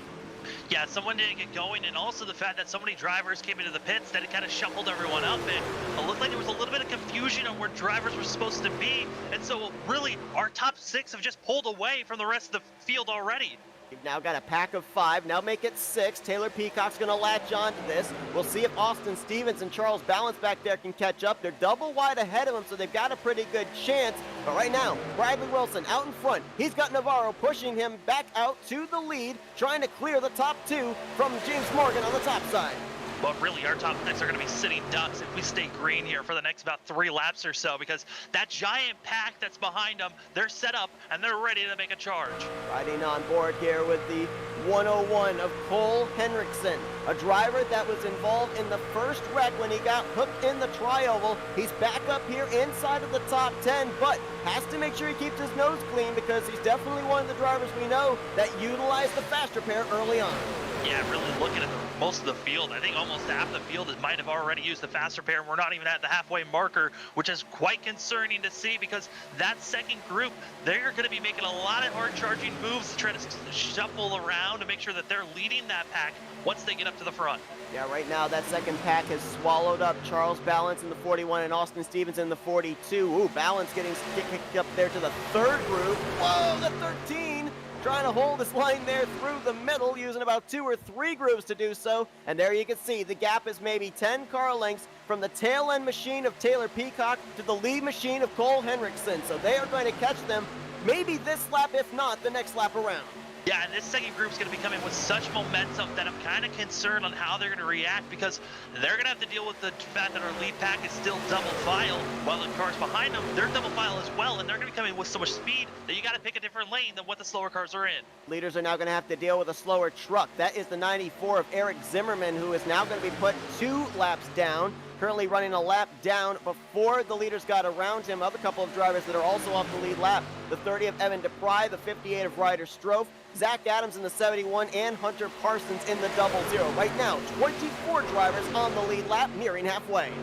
Yeah, someone didn't get going, and also the fact that so many drivers came into the pits that it kind of shuffled everyone up, and it looked like there was a little bit of confusion on where drivers were supposed to be, and so really our top 6 have just pulled away from the rest of the field already. You've now got a pack of 5, now make it 6. Taylor Peacock's going to latch on to this. We'll see if Austin Stevens and Charles Balance back there can catch up. They're double wide ahead of him, so they've got a pretty good chance. But right now, Bradley Wilson out in front. He's got Navarro pushing him back out to the lead, trying to clear the top 2 from James Morgan on the top side. But really, our top 6 are going to be sitting ducks if we stay green here for the next about 3 laps or so, because that giant pack that's behind them, they're set up and they're ready to make a charge. Riding on board here with the 101 of Cole Henriksen, a driver that was involved in the first wreck when he got hooked in the tri-oval. He's back up here inside of the top 10, but has to make sure he keeps his nose clean because he's definitely one of the drivers we know that utilized the fast repair early on. Yeah, really looking at most of the field, I think almost half the field might have already used the fast repair, and we're not even at the halfway marker, which is quite concerning to see because that second group, they're going to be making a lot of hard charging moves to try to shuffle around to make sure that they're leading that pack once they get up to the front. Yeah, right now that second pack has swallowed up Charles Balance in the 41 and Austin Stevens in the 42. Ooh, Balance getting kicked up there to the 3rd group. Whoa, the 13! Trying to hold this line there through the middle, using about 2 or 3 groups to do so. And there you can see the gap is maybe 10 car lengths from the tail end machine of Taylor Peacock to the lead machine of Cole Henriksen. So they are going to catch them maybe this lap, if not the next lap around. Yeah, and this second group's going to be coming with such momentum that I'm kind of concerned on how they're going to react because they're going to have to deal with the fact that our lead pack is still double file while the cars behind them, they're double file as well, and they're going to be coming with so much speed that you got to pick a different lane than what the slower cars are in. Leaders are now going to have to deal with a slower truck. That is the 94 of Eric Zimmerman, who is now going to be put 2 laps down. Currently running a lap down before the leaders got around him. Other couple of drivers that are also off the lead lap. The 30 of Evan DePry, the 58 of Ryder Strofe, Zach Adams in the 71, and Hunter Parsons in the 00. Right now, 24 drivers on the lead lap, nearing halfway.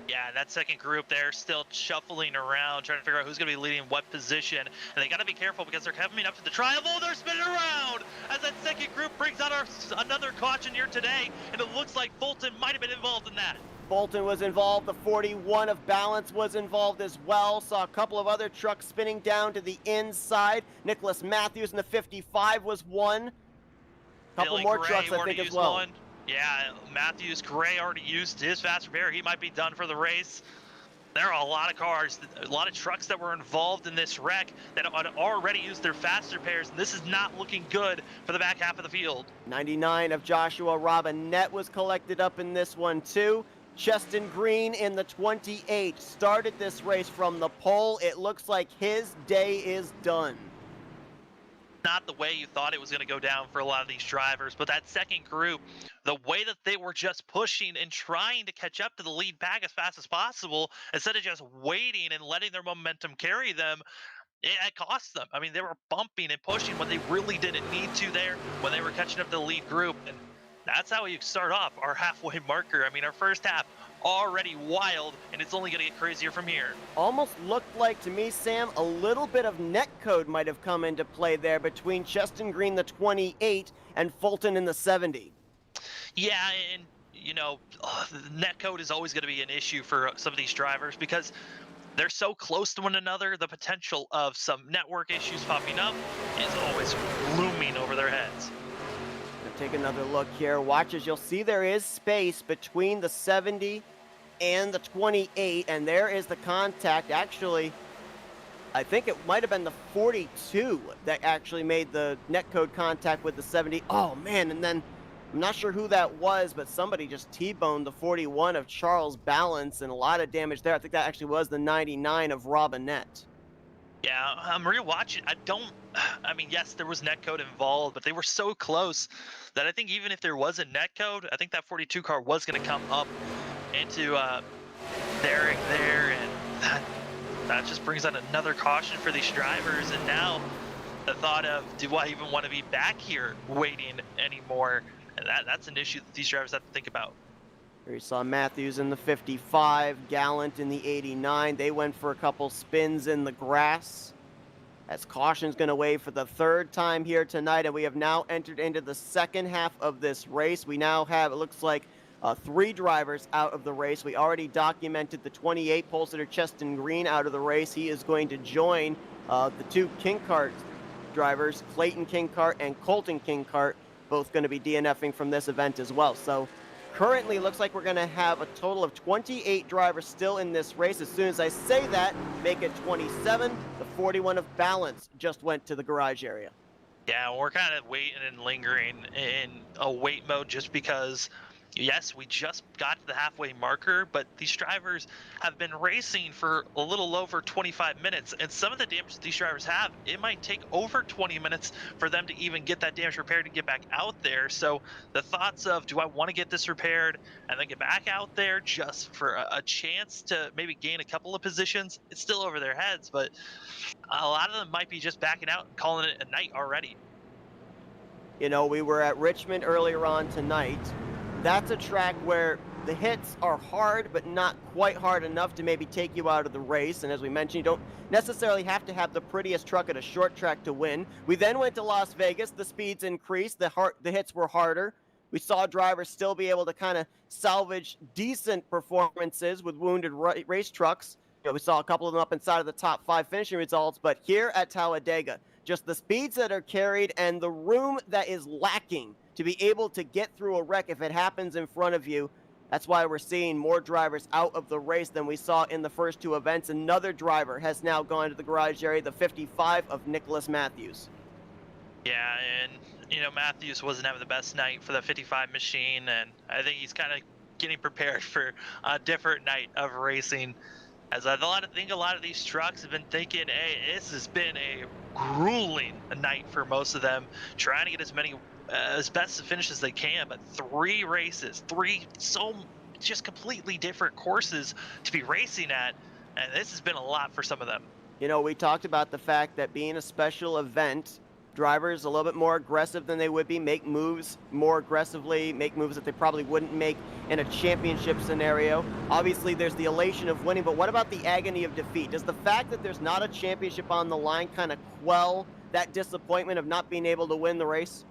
Yeah, that second group, they're still shuffling around, trying to figure out who's going to be leading what position. And they got to be careful because they're coming up to the tri-oval. They're spinning around as that second group brings out another caution here today. And it looks like Fulton might have been involved in that. Bolton was involved. The 41 of Balance was involved as well. Saw a couple of other trucks spinning down to the inside. Nicholas Matthews in the 55 was one. Couple Billy more Gray trucks, I think, as well. One. Yeah, Matthews, Gray already used his fast repair. He might be done for the race. There are a lot of cars, a lot of trucks that were involved in this wreck that had already used their faster pairs, and this is not looking good for the back half of the field. 99 of Joshua Robinette was collected up in this one too. Cheston Green in the 28 started this race from the pole. It looks like his day is done. Not the way you thought it was going to go down for a lot of these drivers, but that second group, the way that they were just pushing and trying to catch up to the lead pack as fast as possible instead of just waiting and letting their momentum carry them, it cost them. I mean, they were bumping and pushing when they really didn't need to there, when they were catching up to the lead group, and that's how you start off our halfway marker. I mean, our first half already wild, and it's only going to get crazier from here. Almost looked like to me, Sam, a little bit of netcode might have come into play there between Cheston Green, the 28, and Fulton in the 70. Yeah, and you know, the netcode is always going to be an issue for some of these drivers because they're so close to one another. The potential of some network issues popping up is always looming over their heads. Take another look here. Watch as you'll see there is space between the 70 and the 28, and there is the contact. Actually, I think it might have been the 42 that actually made the netcode contact with the 70. Oh man, and then I'm not sure who that was, but somebody just T-boned the 41 of Charles Balance, and a lot of damage there. I think that actually was the 99 of Robinette. Yeah, I'm rewatching. I mean, yes, there was netcode involved, but they were so close that I think even if there wasn't netcode, I think that 42 car was going to come up into there, and that just brings on another caution for these drivers. And now the thought of, do I even want to be back here waiting anymore? And that's an issue that these drivers have to think about. Here you saw Matthews in the 55, Gallant in the 89. They went for a couple spins in the grass. As caution's going to wave for the third time here tonight, and we have now entered into the second half of this race. We now have, it looks like, 3 drivers out of the race. We already documented the 28 pole sitter Cheston Green out of the race. He is going to join the 2 Kinkart drivers, Clayton Kinkart and Colton Kinkart, both going to be DNFing from this event as well. So currently, looks like we're going to have a total of 28 drivers still in this race. As soon as I say that, make it 27. The 41 of Balance just went to the garage area. Yeah, we're kind of waiting and lingering in a wait mode just because, yes, we just got to the halfway marker, but these drivers have been racing for a little over 25 minutes, and some of the damage that these drivers have, it might take over 20 minutes for them to even get that damage repaired and get back out there. So the thoughts of, do I want to get this repaired and then get back out there just for a chance to maybe gain a couple of positions, it's still over their heads, but a lot of them might be just backing out and calling it a night already. You know, we were at Richmond earlier on tonight. That's a track where the hits are hard, but not quite hard enough to maybe take you out of the race. And as we mentioned, you don't necessarily have to have the prettiest truck at a short track to win. We then went to Las Vegas. The speeds increased. The hits were harder. We saw drivers still be able to kind of salvage decent performances with wounded race trucks. You know, we saw a couple of them up inside of the top 5 finishing results. But here at Talladega, just the speeds that are carried and the room that is lacking to be able to get through a wreck if it happens in front of you. That's why we're seeing more drivers out of the race than we saw in the first 2 events. Another driver has now gone to the garage area, the 55 of Nicholas Matthews. Yeah, and, you know, Matthews wasn't having the best night for the 55 machine, and I think he's kind of getting prepared for a different night of racing. As I think a lot of these trucks have been thinking, hey, this has been a grueling night for most of them, trying to get as best to finish as they can, but 3 races, 3 so just completely different courses to be racing at, and this has been a lot for some of them. You know, we talked about the fact that being a special event, drivers a little bit more aggressive than they would be, make moves more aggressively, make moves that they probably wouldn't make in a championship scenario. Obviously, there's the elation of winning, but what about the agony of defeat? Does the fact that there's not a championship on the line kind of quell that disappointment of not being able to win the race?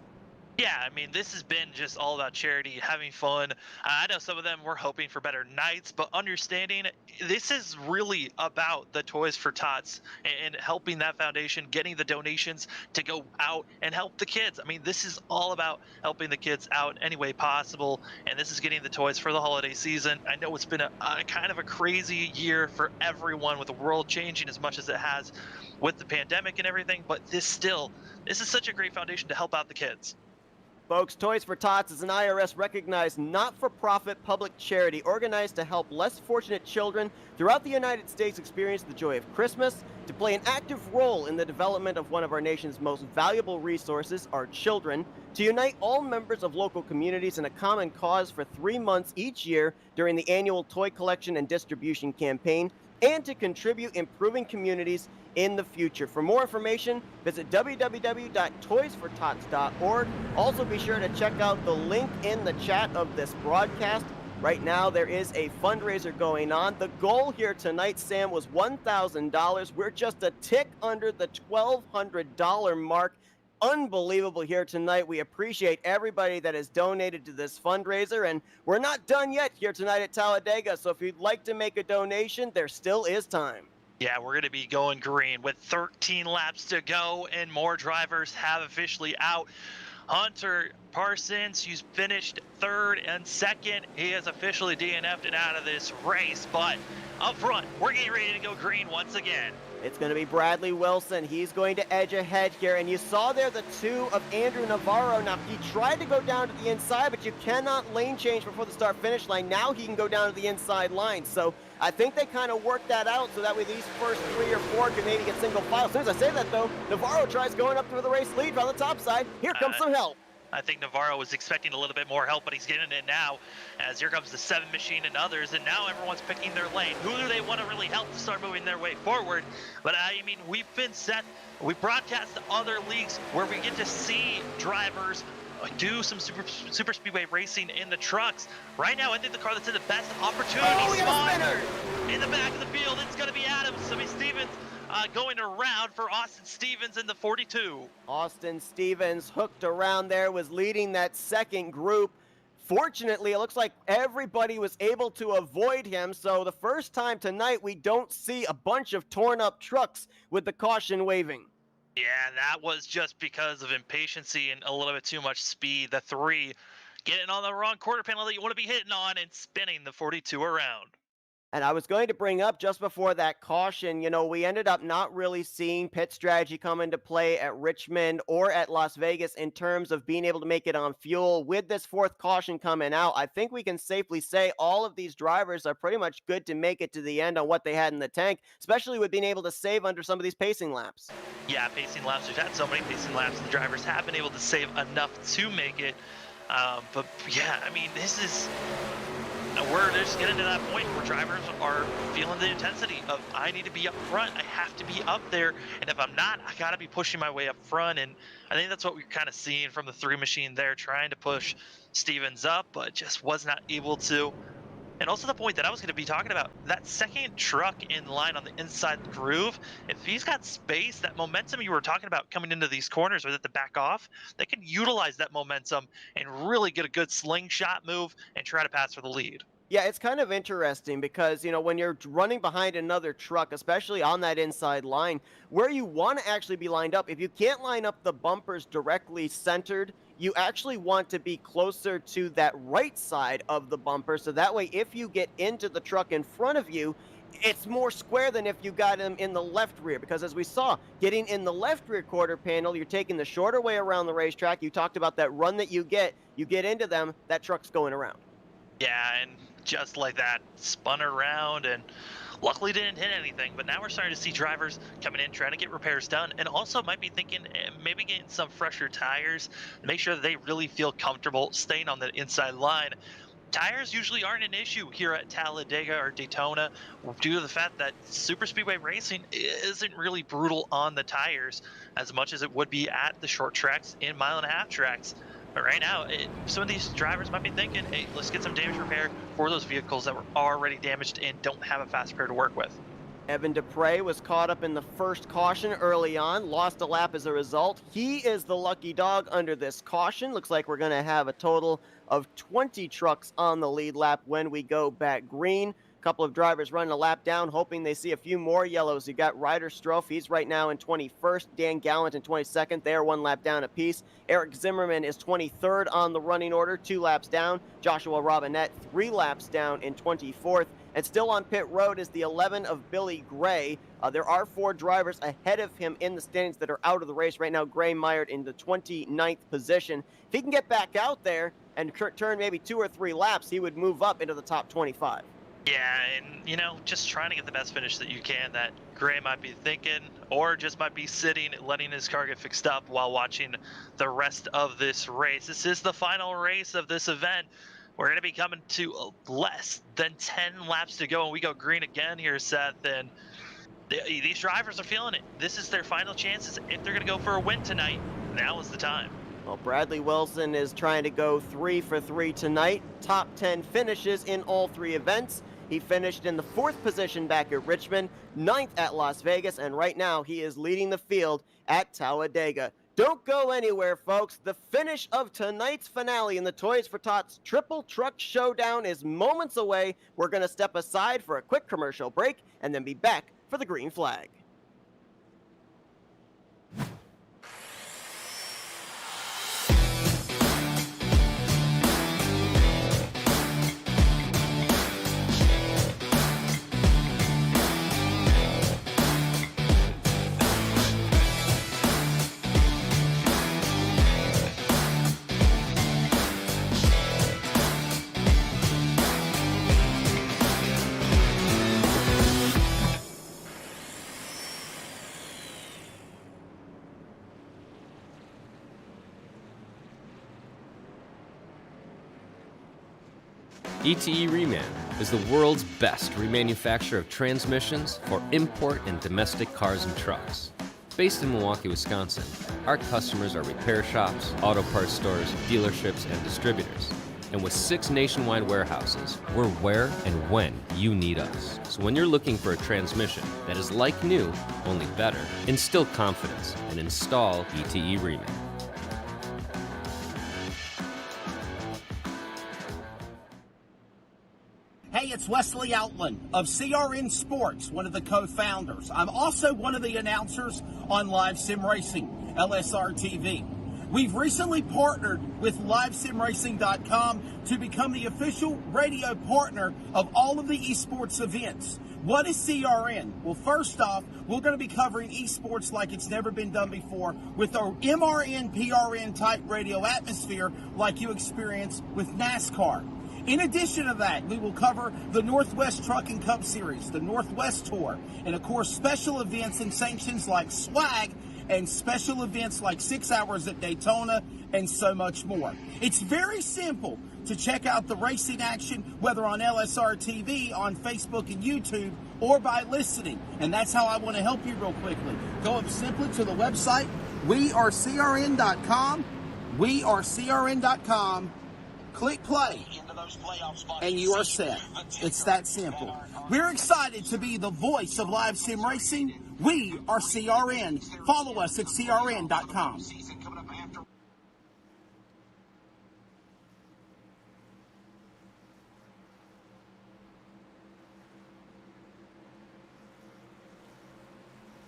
Yeah, I mean, this has been just all about charity, having fun. I know some of them were hoping for better nights, but understanding this is really about the Toys for Tots and helping that foundation, getting the donations to go out and help the kids. I mean, this is all about helping the kids out any way possible, and this is getting the toys for the holiday season. I know it's been a kind of a crazy year for everyone with the world changing as much as it has with the pandemic and everything, but this is such a great foundation to help out the kids. Folks, Toys for Tots is an IRS-recognized not-for-profit public charity organized to help less fortunate children throughout the United States experience the joy of Christmas, to play an active role in the development of one of our nation's most valuable resources, our children, to unite all members of local communities in a common cause for 3 months each year during the annual toy collection and distribution campaign, and to contribute improving communities in the future. For more information, visit www.toysfortots.org. Also be sure to check out the link in the chat of this broadcast. Right now, there is a fundraiser going on. The goal here tonight, Sam, was $1,000. We're just a tick under the $1,200 mark. Unbelievable here tonight. We appreciate everybody that has donated to this fundraiser, and we're not done yet here tonight at Talladega, so if you'd like to make a donation, there still is time. Yeah, we're going to be going green with 13 laps to go, and more drivers have officially out. Hunter Parsons, who's finished third and second, he has officially DNF'd out of this race, but up front, we're getting ready to go green once again. It's going to be Bradley Wilson. He's going to edge ahead here. And you saw there the two of Andrew Navarro. Now, he tried to go down to the inside, but you cannot lane change before the start-finish line. Now he can go down to the inside line. So I think they kind of worked that out so that way these first 3 or 4 can maybe get single file. As soon as I say that, though, Navarro tries going up through the race lead on the top side. Here comes some help. I think Navarro was expecting a little bit more help, but he's getting it now, as here comes the 7 Machine and others, and now everyone's picking their lane. Who do they want to really help to start moving their way forward? But I mean, we broadcast to other leagues where we get to see drivers do some super speedway racing in the trucks. Right now, I think the car that's in the best opportunity spot in the back of the field, it's going to be Adams. Stevens going around for Austin Stevens in the 42. Austin Stevens hooked around there, was leading that second group. Fortunately, it looks like everybody was able to avoid him, so the first time tonight we don't see a bunch of torn up trucks with the caution waving. Yeah, that was just because of impatience and a little bit too much speed. The 3 getting on the wrong quarter panel that you want to be hitting on and spinning the 42 around. And I was going to bring up just before that caution, you know, we ended up not really seeing pit strategy come into play at Richmond or at Las Vegas in terms of being able to make it on fuel. With this 4th caution coming out, I think we can safely say all of these drivers are pretty much good to make it to the end on what they had in the tank, especially with being able to save under some of these pacing laps. Yeah, pacing laps. We've had so many pacing laps, and the drivers have been able to save enough to make it. But yeah, I mean, we're just getting to that point where drivers are feeling the intensity of, I need to be up front, I have to be up there, and if I'm not, I gotta be pushing my way up front. And I think that's what we're kind of seeing from the 3 Machine there, trying to push Stevens up, but just was not able to. And also the point that I was going to be talking about, that second truck in line on the inside groove, if he's got space, that momentum you were talking about coming into these corners or that the back off, they can utilize that momentum and really get a good slingshot move and try to pass for the lead. Yeah, it's kind of interesting because, you know, when you're running behind another truck, especially on that inside line, where you want to actually be lined up, if you can't line up the bumpers directly centered, you actually want to be closer to that right side of the bumper. So that way, if you get into the truck in front of you, it's more square than if you got him in the left rear. Because as we saw, getting in the left rear quarter panel, you're taking the shorter way around the racetrack. You talked about that run that you get into them, that truck's going around. Yeah, and just like that, spun around and luckily didn't hit anything. But now we're starting to see drivers coming in, trying to get repairs done, and also might be thinking maybe getting some fresher tires to make sure that they really feel comfortable staying on the inside line. Tires usually aren't an issue here at Talladega or Daytona due to the fact that super speedway racing isn't really brutal on the tires as much as it would be at the short tracks and mile-and-a-half tracks. But right now, some of these drivers might be thinking, hey, let's get some damage repair for those vehicles that were already damaged and don't have a fast repair to work with. Evan Dupre was caught up in the first caution early on, lost a lap as a result. He is the lucky dog under this caution. Looks like we're going to have a total of 20 trucks on the lead lap when we go back green. A couple of drivers running a lap down, hoping they see a few more yellows. You got Ryder Strofe, he's right now in 21st. Dan Gallant in 22nd. They are one lap down apiece. Eric Zimmerman is 23rd on the running order, 2 laps down. Joshua Robinette, 3 laps down in 24th. And still on pit road is the 11 of Billy Gray. There are 4 drivers ahead of him in the standings that are out of the race right now. Gray mired in the 29th position. If he can get back out there and turn maybe 2 or 3 laps, he would move up into the top 25. Yeah, and, you know, just trying to get the best finish that you can that Gray might be thinking, or just might be sitting, letting his car get fixed up while watching the rest of this race. This is the final race of this event. We're going to be coming to less than 10 laps to go, and we go green again here, Seth. And these drivers are feeling it. This is their final chances. If they're going to go for a win tonight, now is the time. Well, Bradley Wilson is trying to go 3 for 3 tonight. Top 10 finishes in all 3 events. He finished in the 4th position back at Richmond, 9th at Las Vegas, and right now he is leading the field at Talladega. Don't go anywhere, folks. The finish of tonight's finale in the Toys for Tots Triple Truck Showdown is moments away. We're going to step aside for a quick commercial break and then be back for the green flag. ETE Reman is the world's best remanufacturer of transmissions for import and domestic cars and trucks. Based in Milwaukee, Wisconsin, our customers are repair shops, auto parts stores, dealerships, and distributors. And with 6 nationwide warehouses, we're where and when you need us. So when you're looking for a transmission that is like new, only better, instill confidence and install ETE Reman. Hey, it's Wesley Outland of CRN Sports, one of the co-founders. I'm also one of the announcers on Live Sim Racing, LSR TV. We've recently partnered with LiveSimRacing.com to become the official radio partner of all of the esports events. What is CRN? Well, first off, we're going to be covering esports like it's never been done before with our MRN, PRN type radio atmosphere like you experience with NASCAR. In addition to that, we will cover the Northwest Trucking Cup Series, the Northwest Tour, and of course special events and sanctions like swag and special events like 6 Hours at Daytona and so much more. It's very simple to check out the racing action, whether on LSR TV, on Facebook and YouTube, or by listening. And that's how I want to help you real quickly. Go up simply to the website, wearecrn.com, wearecrn.com, click play, and you are set. It's that simple. We're excited to be the voice of live sim racing. We are CRN. Follow us at crn.com.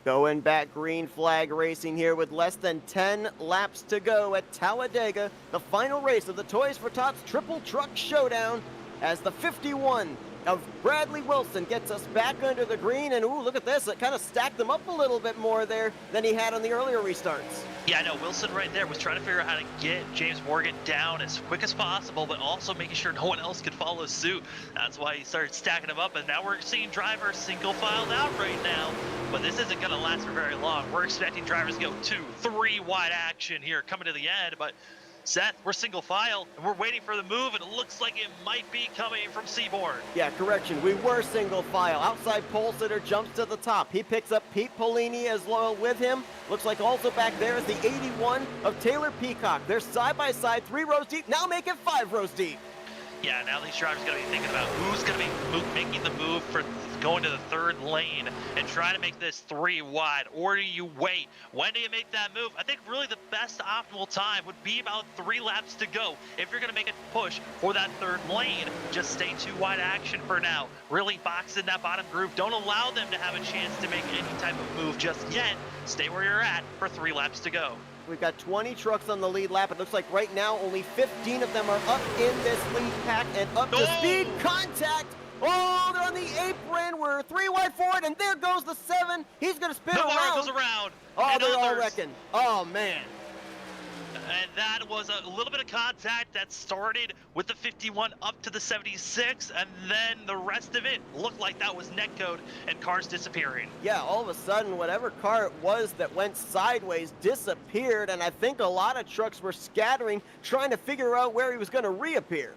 Going back green flag racing here with less than 10 laps to go at Talladega, the final race of the Toys for Tots Triple Truck Showdown, as the 51 of Bradley Wilson gets us back under the green. And ooh, look at this, it kind of stacked them up a little bit more there than he had on the earlier restarts. Yeah, I know Wilson right there was trying to figure out how to get James Morgan down as quick as possible, but also making sure no one else could follow suit. That's why he started stacking them up, and now we're seeing drivers single filed out right now. But this isn't going to last for very long. We're expecting drivers to go 2, 3 wide action here coming to the end, but Seth, we're single file, and we're waiting for the move, and it looks like it might be coming from Seaborn. Yeah, correction. We were single file. Outside pole sitter jumps to the top. He picks up Pete Polini as loyal with him. Looks like also back there is the 81 of Taylor Peacock. They're side by side, 3 rows deep. Now make it 5 rows deep. Yeah, now these drivers got to be thinking about who's going to be making the move for go into the third lane and try to make this 3 wide, or do you wait? When do you make that move? I think really the best optimal time would be about 3 laps to go. If you're going to make a push for that third lane, just stay 2 wide action for now. Really box in that bottom group. Don't allow them to have a chance to make any type of move just yet. Stay where you're at for 3 laps to go. We've got 20 trucks on the lead lap. It looks like right now only 15 of them are up in this lead pack and up to speed. Contact. Oh, they're on the apron. We're 3 wide forward, and there goes the 7. He's going to spin Navarro around. goes around. Oh, and they're all others. wrecking. Oh, man. And that was a little bit of contact that started with the 51 up to the 76, and then the rest of it looked like that was netcode and cars disappearing. Yeah, all of a sudden, whatever car it was that went sideways disappeared, and I think a lot of trucks were scattering, trying to figure out where he was going to reappear.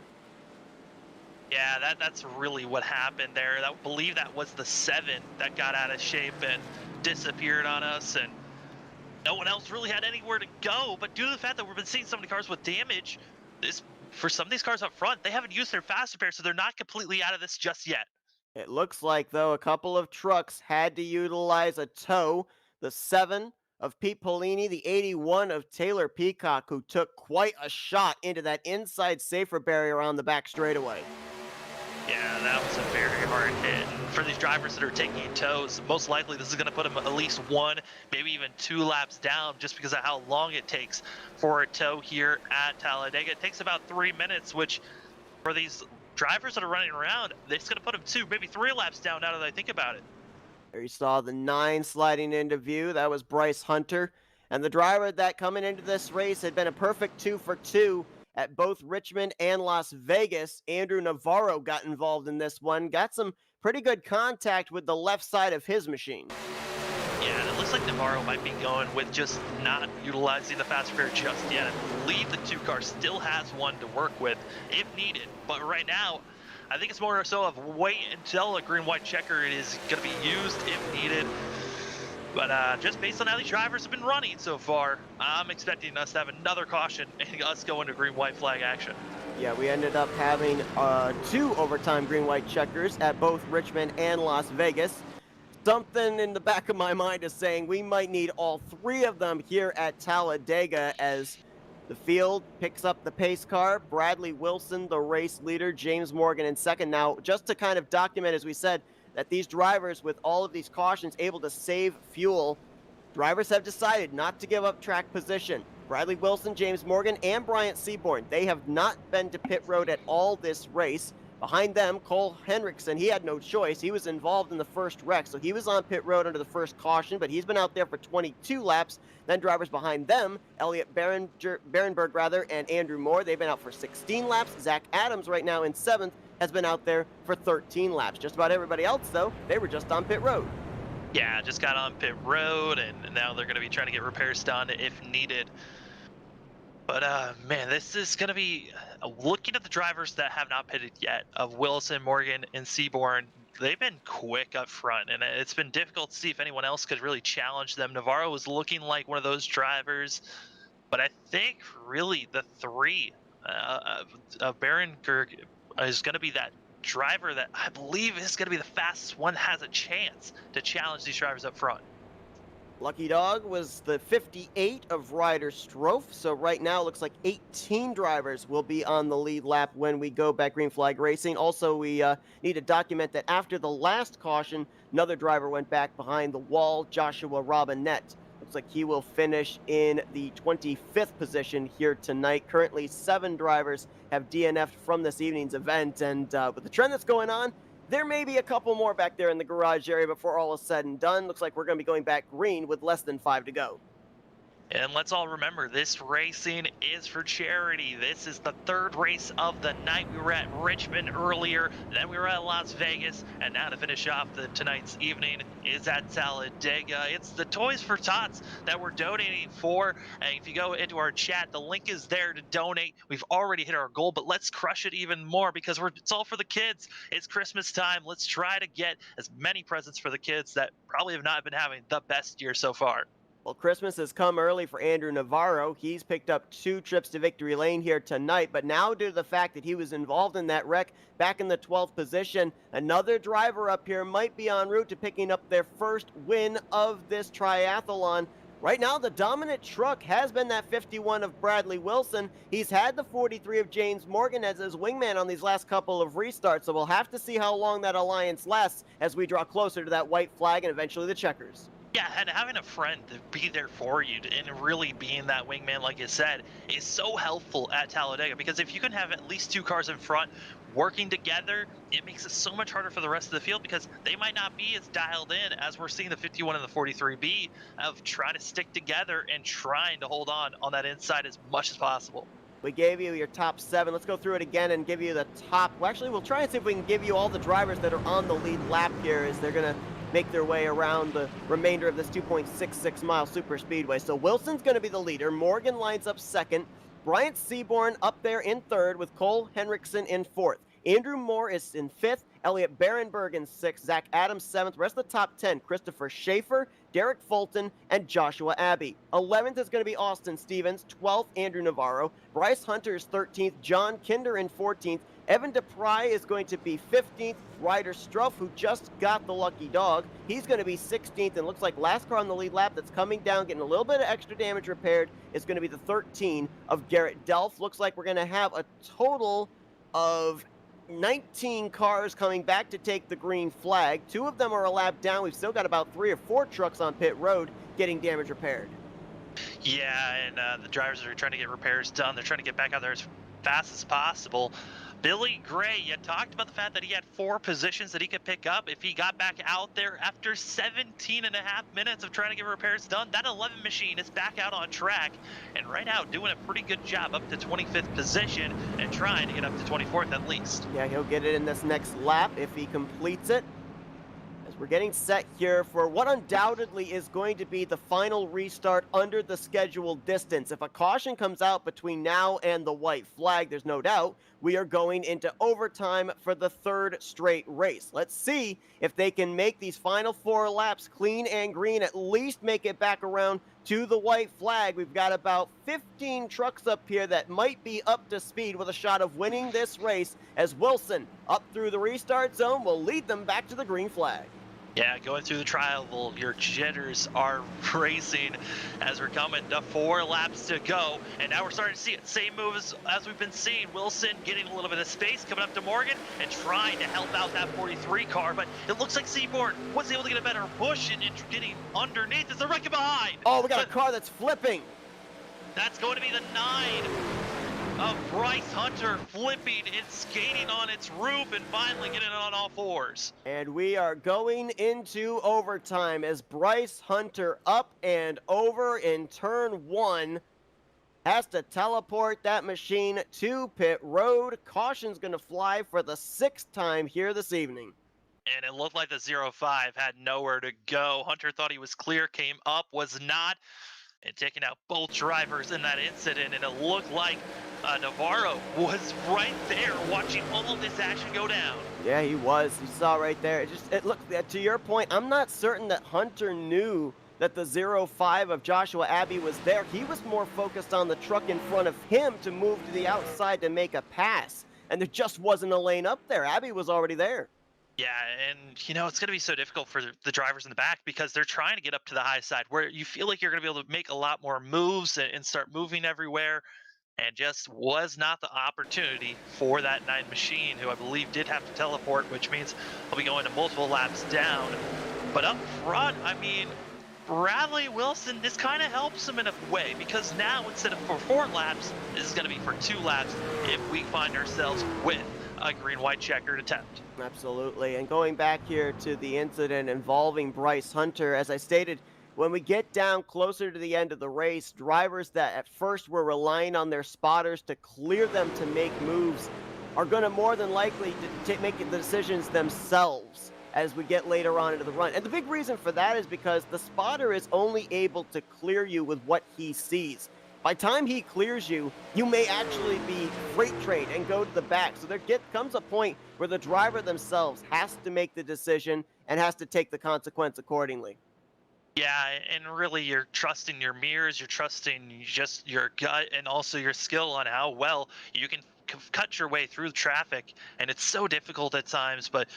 Yeah, that's really what happened there. I believe that was the 7 that got out of shape and disappeared on us, and no one else really had anywhere to go. But due to the fact that we've been seeing so many cars with damage, for some of these cars up front, they haven't used their fast repair, so they're not completely out of this just yet. It looks like, though, a couple of trucks had to utilize a tow. The 7 of Pete Polini, the 81 of Taylor Peacock, who took quite a shot into that inside safer barrier on the back straightaway. Yeah, that was a very hard hit. And for these drivers that are taking tows, most likely this is going to put them at least 1, maybe even 2 laps down, just because of how long it takes for a tow here at Talladega. It takes about 3 minutes, which for these drivers that are running around, it's going to put them 2, maybe 3 laps down now that I think about it. There you saw the 9 sliding into view. That was Bryce Hunter. And the driver that coming into this race had been a perfect 2 for 2 at both Richmond and Las Vegas. Andrew Navarro got involved in this one, got some pretty good contact with the left side of his machine. Yeah, and it looks like Navarro might be going with just not utilizing the fast repair just yet. I believe the 2 car still has 1 to work with if needed. But right now, I think it's more so of wait until a green-white checker is going to be used if needed. But just based on how these drivers have been running so far, I'm expecting us to have another caution and us go into green-white flag action. Yeah, we ended up having 2 overtime green-white checkers at both Richmond and Las Vegas. Something in the back of my mind is saying we might need all 3 of them here at Talladega as the field picks up the pace car. Bradley Wilson, the race leader, James Morgan in second. Now, just to kind of document, as we said, that these drivers, with all of these cautions, able to save fuel, drivers have decided not to give up track position. Bradley Wilson, James Morgan, and Bryant Seaborn, they have not been to pit road at all this race. Behind them, Cole Henriksen, he had no choice. He was involved in the first wreck, so he was on pit road under the first caution, but he's been out there for 22 laps. Then drivers behind them, Elliot Berenberg, and Andrew Moore, they've been out for 16 laps. Zach Adams right now in 7th has been out there for 13 laps. Just about everybody else, though, they were just on pit road. Yeah, just got on pit road, and now they're going to be trying to get repairs done if needed. But, man, this is going to be, looking at the drivers that have not pitted yet, of Wilson, Morgan, and Seaborn, they've been quick up front, and it's been difficult to see if anyone else could really challenge them. Navarro was looking like one of those drivers, but I think really the 3 of Berenberg is going to be that driver that I believe is going to be the fastest one, has a chance to challenge these drivers up front. Lucky Dog was the 58 of Ryder Strofe, so right now it looks like 18 drivers will be on the lead lap when we go back green flag racing. Also, we need to document that after the last caution, another driver went back behind the wall, Joshua Robinette. Looks like he will finish in the 25th position here tonight. Currently, 7 drivers have DNF'd from this evening's event, and with the trend that's going on, there may be a couple more back there in the garage area before all is said and done. Looks like we're going to be going back green with less than 5 to go. And let's all remember, this racing is for charity. This is the 3rd race of the night. We were at Richmond earlier, then we were at Las Vegas, and now to finish off tonight's evening is at Talladega. It's the Toys for Tots that we're donating for. And if you go into our chat, the link is there to donate. We've already hit our goal, but let's crush it even more because it's all for the kids. It's Christmas time. Let's try to get as many presents for the kids that probably have not been having the best year so far. Well, Christmas has come early for Andrew Navarro. He's picked up 2 trips to victory lane here tonight, but now due to the fact that he was involved in that wreck back in the 12th position, another driver up here might be en route to picking up their first win of this triathlon. Right now, the dominant truck has been that 51 of Bradley Wilson. He's had the 43 of James Morgan as his wingman on these last couple of restarts, so we'll have to see how long that alliance lasts as we draw closer to that white flag and eventually the checkers. Yeah, and having a friend to be there for you and really being that wingman, like you said, is so helpful at Talladega, because if you can have at least 2 cars in front working together, it makes it so much harder for the rest of the field, because they might not be as dialed in as we're seeing the 51 and the 43B of trying to stick together and trying to hold on that inside as much as possible. We gave you your top 7. Let's go through it again and give you the top. Well, actually, we'll try and see if we can give you all the drivers that are on the lead lap here as they're going to make their way around the remainder of this 2.66 mile super speedway. So Wilson's going to be the leader. Morgan lines up second. Bryant Seaborn up there in third with Cole Henriksen in fourth. Andrew Moore is in fifth. Elliot Barenberg in sixth. Zach Adams seventh. Rest of the top 10, Christopher Schaefer, Derek Fulton, and Joshua Abbey. 11th is going to be Austin Stevens. 12th, Andrew Navarro. Bryce Hunter is 13th. John Kinder in 14th. Evan DePry is going to be 15th. Ryder Struff, who just got the lucky dog, he's going to be 16th. And looks like last car on the lead lap that's coming down, getting a little bit of extra damage repaired, is going to be the 13 of Garrett Delph. Looks like we're going to have a total of 19 cars coming back to take the green flag. 2 of them are a lap down. We've still got about 3 or 4 trucks on pit road getting damage repaired. Yeah, and the drivers are trying to get repairs done. They're trying to get back out there as fast as possible. Billy Gray, you talked about the fact that he had 4 positions that he could pick up if he got back out there after 17 and a half minutes of trying to get repairs done. That 11 machine is back out on track, and right now doing a pretty good job up to 25th position and trying to get up to 24th at least. Yeah, he'll get it in this next lap if he completes it. As we're getting set here for what undoubtedly is going to be the final restart under the scheduled distance. If a caution comes out between now and the white flag, there's no doubt we are going into overtime for the 3rd straight race. Let's see if they can make these final 4 laps clean and green, at least make it back around to the white flag. We've got about 15 trucks up here that might be up to speed with a shot of winning this race, as Wilson up through the restart zone will lead them back to the green flag. Yeah, going through the trial, your jitters are racing as we're coming to 4 laps to go. And now we're starting to see it. Same moves as we've been seeing. Wilson getting a little bit of space, coming up to Morgan and trying to help out that 43 car. But it looks like Seaborn was able to get a better push and getting underneath as they're wrecking behind. Oh, we got a car that's flipping. That's going to be the 9 of Bryce Hunter, flipping and skating on its roof and finally getting it on all 4s. And we are going into overtime as Bryce Hunter up and over in turn 1 has to teleport that machine to pit road. Caution's going to fly for the 6th time here this evening. And it looked like the 05 had nowhere to go. Hunter thought he was clear, came up, was not, and taking out both drivers in that incident. And it looked like Navarro was right there watching all of this action go down. Yeah, he was. You saw right there. It looked, to your point, I'm not certain that Hunter knew that the 05 of Joshua Abbey was there. He was more focused on the truck in front of him to move to the outside to make a pass. And there just wasn't a lane up there. Abbey was already there. Yeah, and it's going to be so difficult for the drivers in the back because they're trying to get up to the high side where you feel like you're going to be able to make a lot more moves and start moving everywhere, and just was not the opportunity for that 9 machine, who I believe did have to teleport, which means he'll be going to multiple laps down. But up front, I mean, Bradley Wilson, this kind of helps him in a way, because now instead of for 4 laps, this is going to be for 2 laps if we find ourselves with a green-white checkered attempt. Absolutely. And going back here to the incident involving Bryce Hunter, as I stated, when we get down closer to the end of the race, drivers that at first were relying on their spotters to clear them to make moves are going to more than likely make the decisions themselves as we get later on into the run. And the big reason for that is because the spotter is only able to clear you with what he sees. By the time he clears you, you may actually be freight trained and go to the back. So there comes a point where the driver themselves has to make the decision and has to take the consequence accordingly. Yeah, and really you're trusting your mirrors, you're trusting just your gut and also your skill on how well you can cut your way through traffic. And it's so difficult at times, but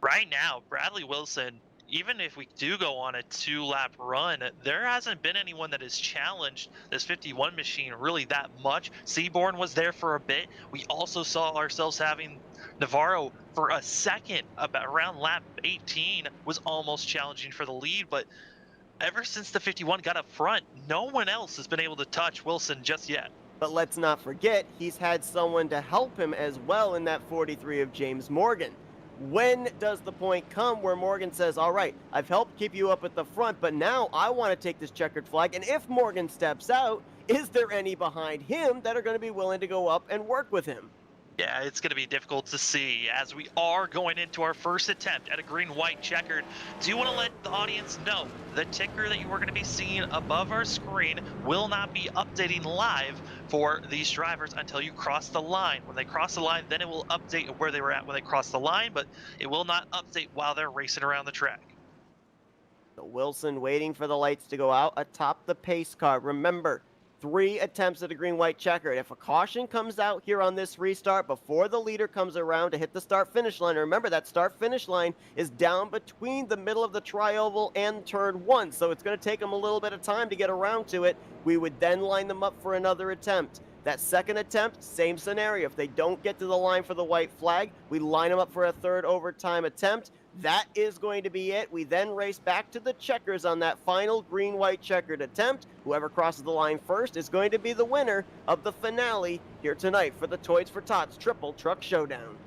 right now, Bradley Wilson, even if we do go on a 2-lap run, there hasn't been anyone that has challenged this 51 machine really that much. Seaborn was there for a bit. We also saw ourselves having Navarro for a second, about around lap 18, was almost challenging for the lead, but ever since the 51 got up front, no one else has been able to touch Wilson just yet. But let's not forget, he's had someone to help him as well in that 43 of James Morgan. When does the point come where Morgan says, all right, I've helped keep you up at the front, but now I want to take this checkered flag? And if Morgan steps out, is there any behind him that are going to be willing to go up and work with him? Yeah, it's going to be difficult to see as we are going into our first attempt at a green-white checkered. Do you want to let the audience know the ticker that you are going to be seeing above our screen will not be updating live for these drivers until you cross the line. When they cross the line, then it will update where they were at when they crossed the line, but it will not update while they're racing around the track. So Wilson waiting for the lights to go out atop the pace car. Remember, 3 attempts at a green-white checkered. If a caution comes out here on this restart before the leader comes around to hit the start-finish line, remember that start-finish line is down between the middle of the tri-oval and turn 1, so it's going to take them a little bit of time to get around to it. We would then line them up for another attempt. That second attempt, same scenario. If they don't get to the line for the white flag, we line them up for a third overtime attempt. That is going to be it. We then race back to the checkers on that final green-white checkered attempt. Whoever crosses the line first is going to be the winner of the finale here tonight for the Toys for Tots Triple Truck Showdown.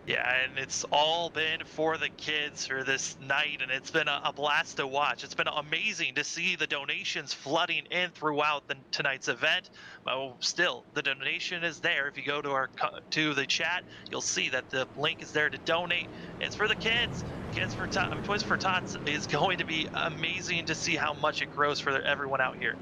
Yeah, and it's all been for the kids for this night, and it's been a blast to watch. It's been amazing to see the donations flooding in throughout tonight's event. Oh, still, the donation is there. If you go to the chat, you'll see that the link is there to donate. It's for the kids. Toys for Tots is going to be amazing to see how much it grows for everyone out here.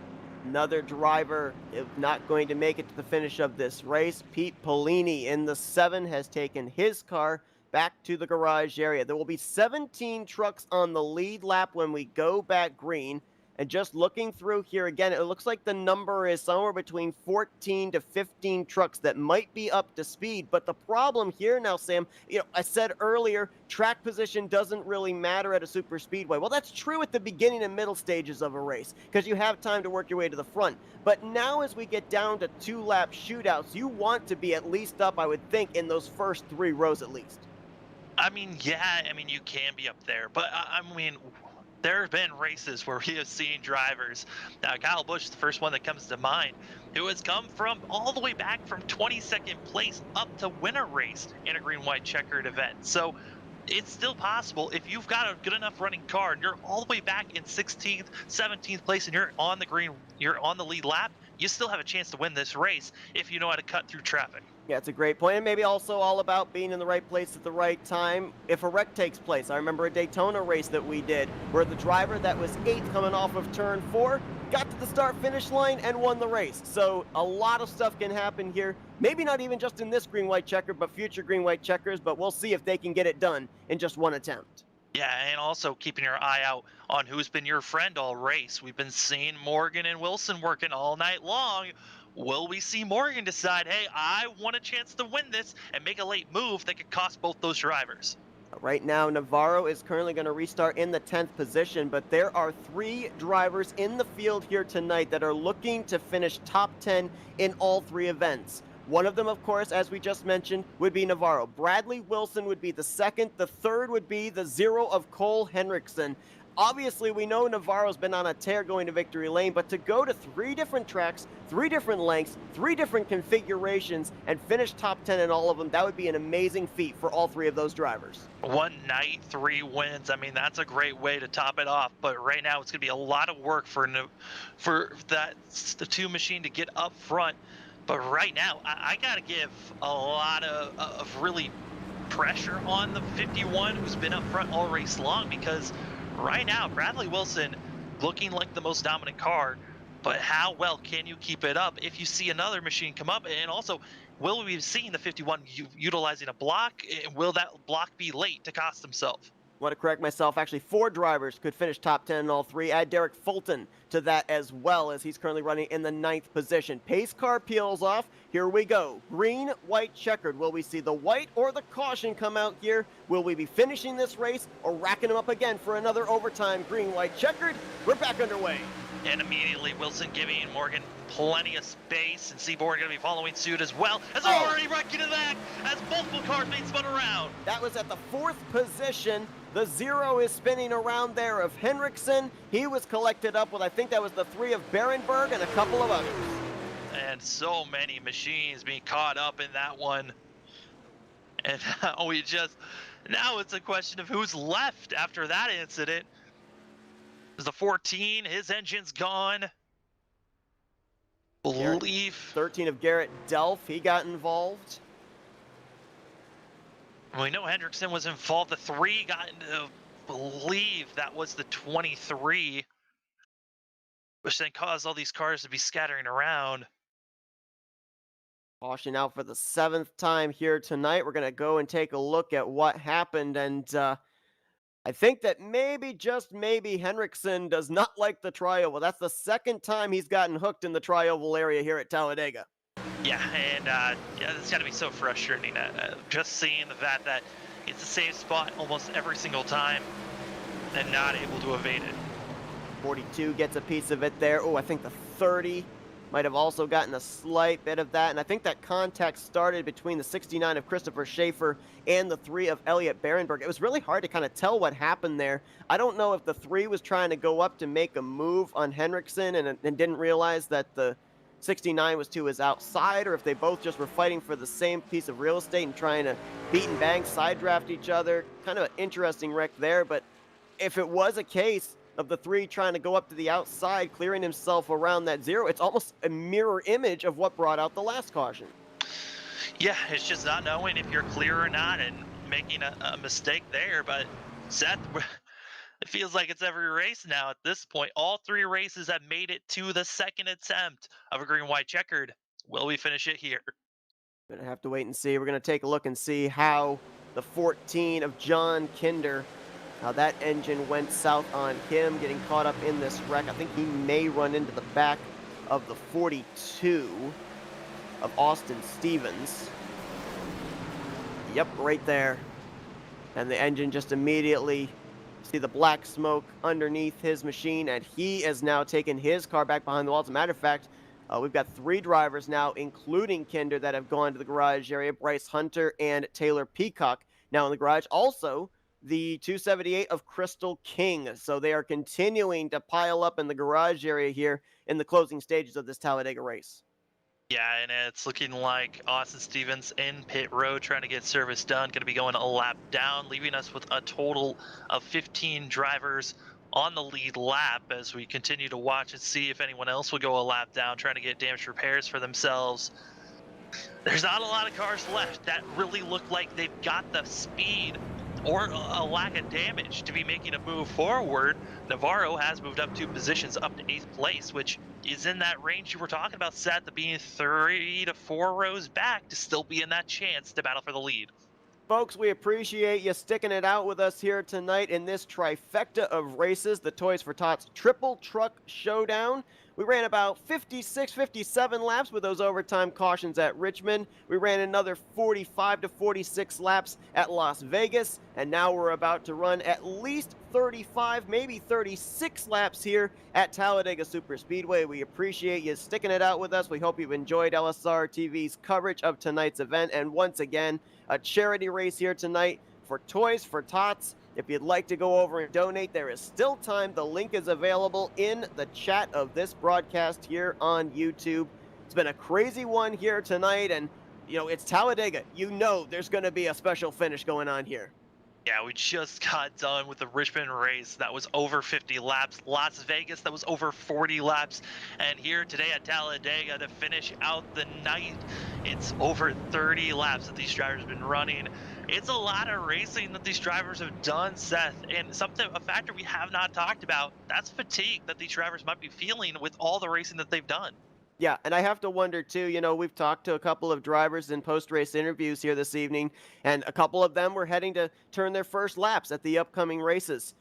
Another driver not going to make it to the finish of this race. Pete Polini in the 7 has taken his car back to the garage area. There will be 17 trucks on the lead lap when we go back green. And just looking through here again, it looks like the number is somewhere between 14 to 15 trucks that might be up to speed. But the problem here now, Sam, I said earlier, track position doesn't really matter at a super speedway. Well, that's true at the beginning and middle stages of a race because you have time to work your way to the front. But now as we get down to 2-lap shootouts, you want to be at least up, I would think, in those first 3 rows at least. I mean, yeah, you can be up there. But, there have been races where we have seen drivers, Kyle Busch is the first one that comes to mind, who has come from all the way back from 22nd place up to win a race in a green-white checkered event. So it's still possible if you've got a good enough running car and you're all the way back in 16th, 17th place and you're on the lead lap, you still have a chance to win this race if you know how to cut through traffic. Yeah, it's a great point, and maybe also all about being in the right place at the right time if a wreck takes place. I remember a Daytona race that we did where the driver that was 8th coming off of turn 4 got to the start-finish line and won the race. So a lot of stuff can happen here. Maybe not even just in this green-white checker, but future green-white checkers, but we'll see if they can get it done in just one attempt. Yeah, and also keeping your eye out on who's been your friend all race. We've been seeing Morgan and Wilson working all night long. Will we see Morgan decide, hey, I want a chance to win this and make a late move that could cost both those drivers? Right now, Navarro is currently going to restart in the 10th position, but there are 3 drivers in the field here tonight that are looking to finish top 10 in all 3 events. One of them, of course, as we just mentioned, would be Navarro. Bradley Wilson would be the second. The third would be the 0 of Cole Henriksen. Obviously, we know Navarro's been on a tear going to victory lane, but to go to 3 different tracks, 3 different lengths, 3 different configurations, and finish top 10 in all of them, that would be an amazing feat for all 3 of those drivers. One night, 3 wins. That's a great way to top it off. But right now, it's going to be a lot of work for the 2 machine to get up front. But right now, I got to give a lot of really pressure on the 51 who's been up front all race long, because right now, Bradley Wilson looking like the most dominant car, but how well can you keep it up if you see another machine come up? And also, will we be seeing the 51 utilizing a block? Will that block be late to cost himself? want to correct myself, actually 4 drivers could finish top 10 in all 3. Add Derek Fulton to that as well, as he's currently running in the 9th position. Pace car peels off. Here we go. Green, white, checkered. Will we see the white or the caution come out here? Will we be finishing this race or racking them up again for another overtime? Green, white, checkered. We're back underway. And immediately Wilson giving Morgan plenty of space, and Seaborn going to be following suit as well, as already wrecking it back as multiple cars being spun around. That was at the 4th position. The 0 is spinning around there of Henriksen. He was collected up with, I think that was the 3 of Berenberg and a couple of others. And so many machines being caught up in that one. And now it's a question of who's left after that incident. There's the 14, his engine's gone. Believe 13 of Garrett Delph, he got involved. We know Hendrickson was involved. The 3 got into, believe that was the 23, which then caused all these cars to be scattering around. Caution out for the 7th time here tonight. We're going to go and take a look at what happened, and I think that maybe, just maybe, Henriksen does not like the tri-oval. That's the 2nd time he's gotten hooked in the tri-oval area here at Talladega. Yeah, and it's got to be so frustrating. Just seeing the fact that it's the same spot almost every single time and not able to evade it. 42 gets a piece of it there. Oh, I think the 30 might have also gotten a slight bit of that. And I think that contact started between the 69 of Christopher Schaefer and the 3 of Elliot Berenberg. It was really hard to kind of tell what happened there. I don't know if the 3 was trying to go up to make a move on Henriksen and didn't realize that the 69 was to his outside, or if they both just were fighting for the same piece of real estate and trying to beat and bang, side draft each other. Kind of an interesting wreck there, but if it was a case of the 3 trying to go up to the outside, clearing himself around that 0, it's almost a mirror image of what brought out the last caution. Yeah, it's just not knowing if you're clear or not and making a mistake there, but Seth, it feels like it's every race now at this point. All 3 races have made it to the 2nd attempt of a green, white, checkered. Will we finish it here? Gonna have to wait and see. We're gonna take a look and see how the 14 of John Kinder, how that engine went south on him, getting caught up in this wreck. I think he may run into the back of the 42 of Austin Stevens. Yep, right there. And the engine just immediately, see the black smoke underneath his machine, and he is now taking his car back behind the wall. As a matter of fact, we've got 3 drivers now, including Kinder, that have gone to the garage area. Bryce Hunter and Taylor Peacock now in the garage. Also, the 278 of Crystal King. So they are continuing to pile up in the garage area here in the closing stages of this Talladega race. Yeah, and it's looking like Austin Stevens in pit road trying to get service done. Going to be going a lap down, leaving us with a total of 15 drivers on the lead lap as we continue to watch and see if anyone else will go a lap down, trying to get damage repairs for themselves. There's not a lot of cars left that really look like they've got the speed or a lack of damage to be making a move forward. Navarro has moved up 2 positions up to 8th place, which is in that range you were talking about, Seth, of being 3 to 4 rows back to still be in that chance to battle for the lead. Folks, we appreciate you sticking it out with us here tonight in this trifecta of races, the Toys for Tots Triple Truck Showdown. We ran about 56, 57 laps with those overtime cautions at Richmond. We ran another 45 to 46 laps at Las Vegas, and now we're about to run at least 35, maybe 36 laps here at Talladega Superspeedway. We appreciate you sticking it out with us. We hope you've enjoyed LSR TV's coverage of tonight's event, and once again, a charity race here tonight for Toys for Tots. If you'd like to go over and donate, there is still time. The link is available in the chat of this broadcast here on YouTube. It's been a crazy one here tonight, and, you know, it's Talladega. You know there's going to be a special finish going on here. Yeah, we just got done with the Richmond race. That was over 50 laps. Las Vegas, that was over 40 laps. And here today at Talladega to finish out the night, it's over 30 laps that these drivers have been running. It's a lot of racing that these drivers have done, Seth. And a factor we have not talked about, that's fatigue that these drivers might be feeling with all the racing that they've done. Yeah, and I have to wonder too, we've talked to a couple of drivers in post-race interviews here this evening, and a couple of them were heading to turn their first laps at the upcoming races.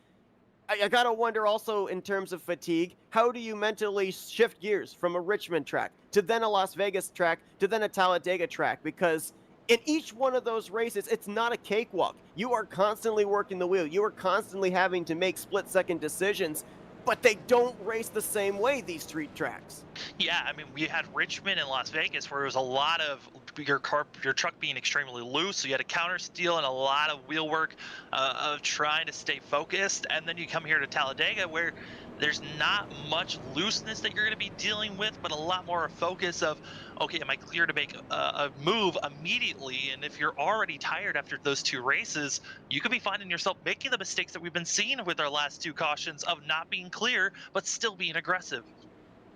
I gotta wonder also in terms of fatigue, how do you mentally shift gears from a Richmond track to then a Las Vegas track to then a Talladega track? Because in each one of those races, it's not a cakewalk. You are constantly working the wheel. You are constantly having to make split-second decisions, but they don't race the same way, these street tracks. Yeah, I mean, we had Richmond and Las Vegas where it was a lot of your truck being extremely loose, so you had a counter steal and a lot of wheel work of trying to stay focused. And then you come here to Talladega where there's not much looseness that you're going to be dealing with, but a lot more a focus of, okay, am I clear to make a move immediately? And if you're already tired after those two races, you could be finding yourself making the mistakes that we've been seeing with our last two cautions of not being clear, but still being aggressive.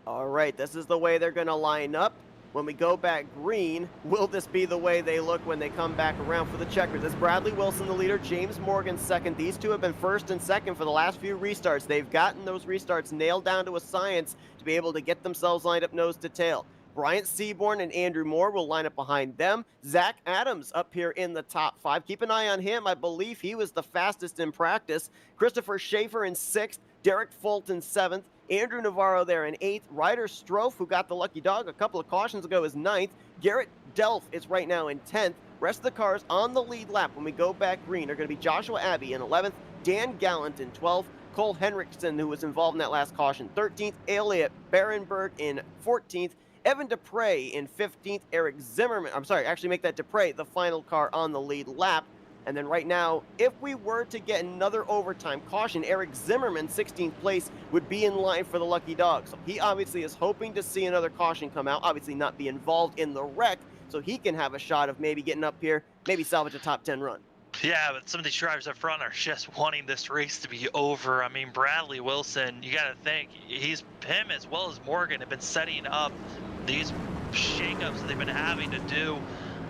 All right, this is the way they're going to line up. When we go back green, will this be the way they look when they come back around for the checkers? It's Bradley Wilson, the leader, James Morgan second. These two have been first and second for the last few restarts. They've gotten those restarts nailed down to a science to be able to get themselves lined up nose to tail. Bryant Seaborn and Andrew Moore will line up behind them. Zach Adams up here in the top five. Keep an eye on him. I believe he was the fastest in practice. Christopher Schaefer in sixth. Derek Fulton seventh. Andrew Navarro there in eighth. Ryder Strofe, who got the lucky dog a couple of cautions ago, is ninth. Garrett Delph is right now in 10th. Rest of the cars on the lead lap when we go back green are going to be Joshua Abbey in 11th. Dan Gallant in 12th. Cole Henriksen, who was involved in that last caution, 13th. Elliot Barenberg in 14th. Evan Dupre in 15th. Eric Zimmerman, make that Dupre the final car on the lead lap. And then right now, if we were to get another overtime caution, Eric Zimmerman, 16th place, would be in line for the lucky dog. So he obviously is hoping to see another caution come out, obviously not be involved in the wreck, so he can have a shot of maybe getting up here, maybe salvage a top 10 run. Yeah, but some of these drivers up front are just wanting this race to be over. I mean, Bradley Wilson, you got to think, him as well as Morgan have been setting up these shakeups that they've been having to do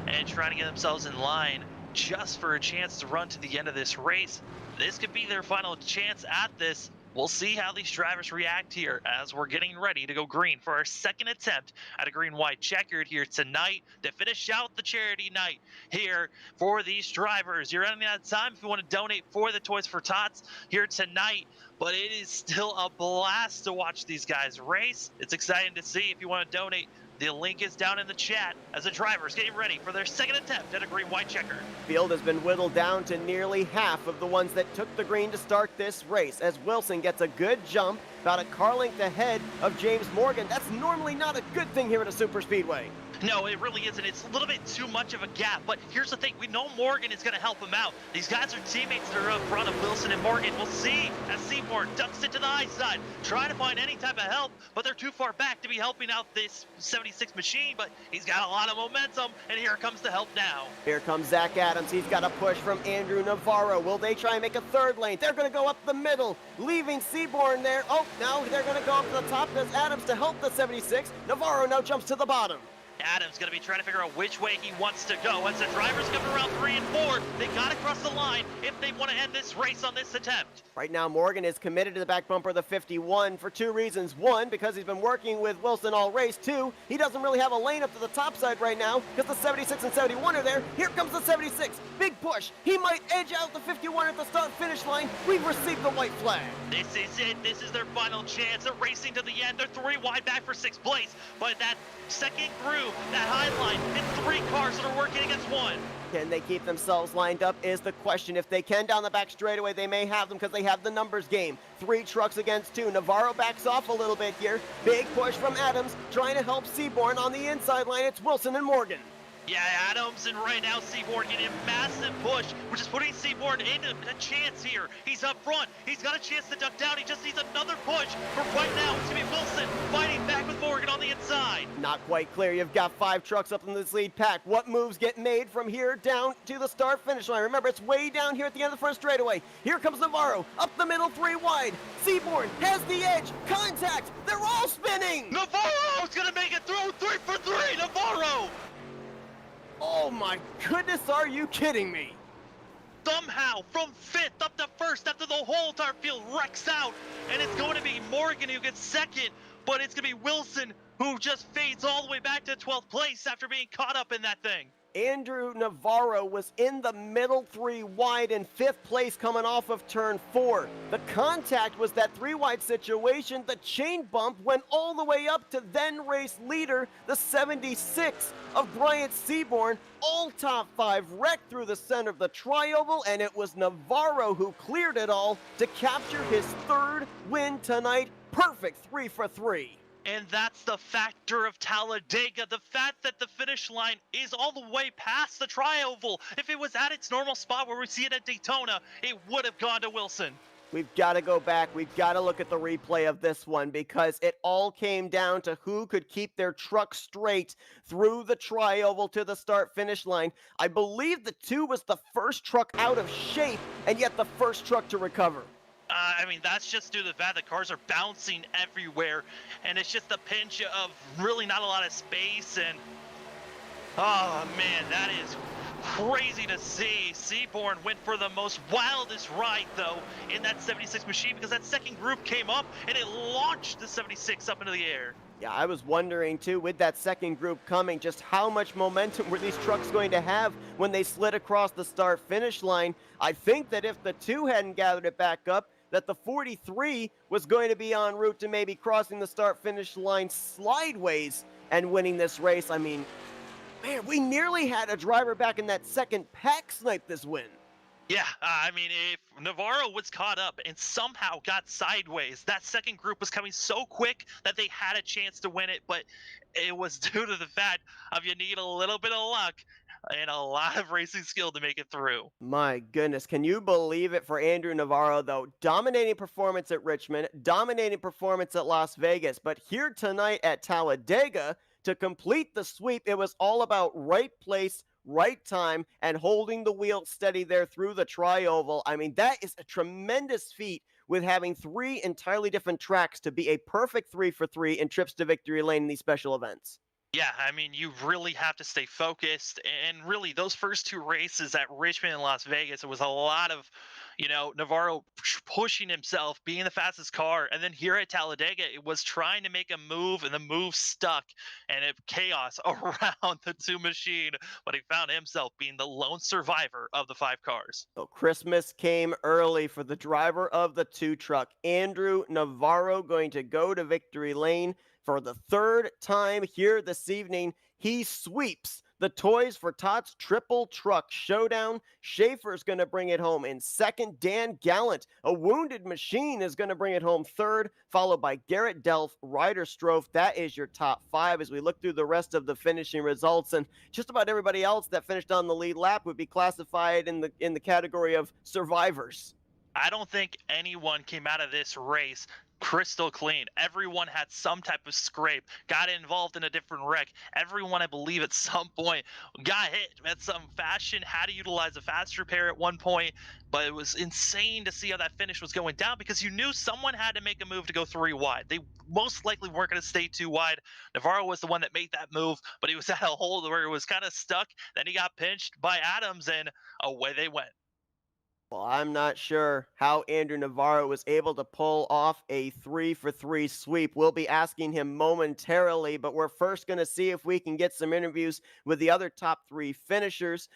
and trying to get themselves in line just for a chance to run to the end of this race. This could be their final chance at this. We'll see how these drivers react here as we're getting ready to go green for our second attempt at a green-white checkered here tonight to finish out the charity night here for these drivers. You're running out of time if you want to donate for the Toys for Tots here tonight, but it is still a blast to watch these guys race. It's exciting to see. If you want to donate, the link is down in the chat as the drivers getting ready for their second attempt at a green-white checker. Field has been whittled down to nearly half of the ones that took the green to start this race as Wilson gets a good jump, about a car length ahead of James Morgan. That's normally not a good thing here at a super speedway. No, it really isn't. It's a little bit too much of a gap, but here's the thing. We know Morgan is going to help him out. These guys are teammates that are up front of Wilson and Morgan. We'll see as Seaborn ducks it to the high side, trying to find any type of help, but they're too far back to be helping out this 76 machine, but he's got a lot of momentum, and here comes the help now. Here comes Zach Adams. He's got a push from Andrew Navarro. Will they try and make a third lane? They're going to go up the middle, leaving Seaborn there. Oh, now they're going to go up to the top. There's Adams to help the 76. Navarro now jumps to the bottom. Adams going to be trying to figure out which way he wants to go. As the drivers come around 3 and 4, they got to cross the line if they want to end this race on this attempt. Right now, Morgan is committed to the back bumper of the 51 for two reasons. One, because he's been working with Wilson all race. Two, he doesn't really have a lane up to the top side right now because the 76 and 71 are there. Here comes the 76. Big push. He might edge out the 51 at the start-finish line. We've received the white flag. This is it. This is their final chance. They're racing to the end. They're 3 wide back for 6th place. But that second groove, that high line, it's 3 cars that are working against 1. Can they keep themselves lined up is the question. If they can down the back straightaway, they may have them because they have the numbers game. 3 trucks against 2. Navarro backs off a little bit here. Big push from Adams, trying to help Seaborn on the inside line. It's Wilson and Morgan. Yeah, Adams and right now Seaborn getting a massive push, which is putting Seaborn in a chance here. He's up front. He's got a chance to duck down. He just needs another push. But right now, it's going to be Wilson fighting back with Morgan on the inside. Not quite clear. You've got 5 trucks up in this lead pack. What moves get made from here down to the start-finish line? Remember, it's way down here at the end of the front straightaway. Here comes Navarro. Up the middle, 3 wide. Seaborn has the edge. Contact. They're all spinning. Navarro's going to make it through 3 for 3. Navarro. Oh my goodness, are you kidding me? Somehow, from 5th up to 1st after the whole entire field wrecks out, and it's going to be Morgan who gets 2nd. but it's going to be Wilson who just fades all the way back to 12th place after being caught up in that thing. Andrew Navarro was in the middle 3 wide in 5th place coming off of turn 4. The contact was that 3 wide situation. The chain bump went all the way up to then race leader, the 76 of Bryant Seaborn. All top 5 wrecked through the center of the tri-oval, and it was Navarro who cleared it all to capture his 3rd win tonight. Perfect 3 for 3. And that's the factor of Talladega, the fact that the finish line is all the way past the tri-oval. If it was at its normal spot where we see it at Daytona, it would have gone to Wilson. We've got to go back. We've got to look at the replay of this one because it all came down to who could keep their truck straight through the tri-oval to the start-finish line. I believe the 2 was the first truck out of shape and yet the first truck to recover. I mean, that's just due to the fact that cars are bouncing everywhere, and it's just the pinch of really not a lot of space, and oh man, that is crazy to see. Seaborn went for the most wildest ride, though, in that 76 machine, because that second group came up, and it launched the 76 up into the air. Yeah, I was wondering, too, with that second group coming, just how much momentum were these trucks going to have when they slid across the start-finish line. I think that if the 2 hadn't gathered it back up, that the 43 was going to be en route to maybe crossing the start-finish line slideways and winning this race. I mean, man, we nearly had a driver back in that second pack snipe this win. Yeah, I mean, if Navarro was caught up and somehow got sideways, that second group was coming so quick that they had a chance to win it, but it was due to the fact of you need a little bit of luck and a lot of racing skill to make it through. My goodness, can you believe it for Andrew Navarro, though? Dominating performance at Richmond, dominating performance at Las Vegas, but here tonight at Talladega, to complete the sweep, it was all about right place, right time, and holding the wheel steady there through the tri-oval. I mean, that is a tremendous feat with having 3 entirely different tracks to be a perfect 3 for 3 in trips to victory lane in these special events. Yeah, I mean, you really have to stay focused. And really, those first 2 races at Richmond and Las Vegas, it was a lot of, Navarro pushing himself, being the fastest car. And then here at Talladega, it was trying to make a move, and the move stuck. And it chaos around the 2 machine. But he found himself being the lone survivor of the 5 cars. So Christmas came early for the driver of the 2 truck. Andrew Navarro going to go to victory lane for the 3rd time here this evening. He sweeps the Toys for Tots Triple Truck Showdown. Schaefer's going to bring it home in 2nd. Dan Gallant, a wounded machine, is going to bring it home 3rd, followed by Garrett Delph, Ryder Strofe. That is your top 5 as we look through the rest of the finishing results. And just about everybody else that finished on the lead lap would be classified in the category of survivors. I don't think anyone came out of this race crystal clean. Everyone had some type of scrape, got involved in a different wreck. Everyone, I believe, at some point got hit at some fashion, had to utilize a fast repair at one point, but it was insane to see how that finish was going down because you knew someone had to make a move to go 3 wide. They most likely weren't going to stay 2 wide. Navarro was the one that made that move, but he was at a hole where it was kind of stuck. Then he got pinched by Adams, and away they went. Well, I'm not sure how Andrew Navarro was able to pull off a 3 for 3 sweep. We'll be asking him momentarily, but we're first going to see if we can get some interviews with the other top 3 finishers.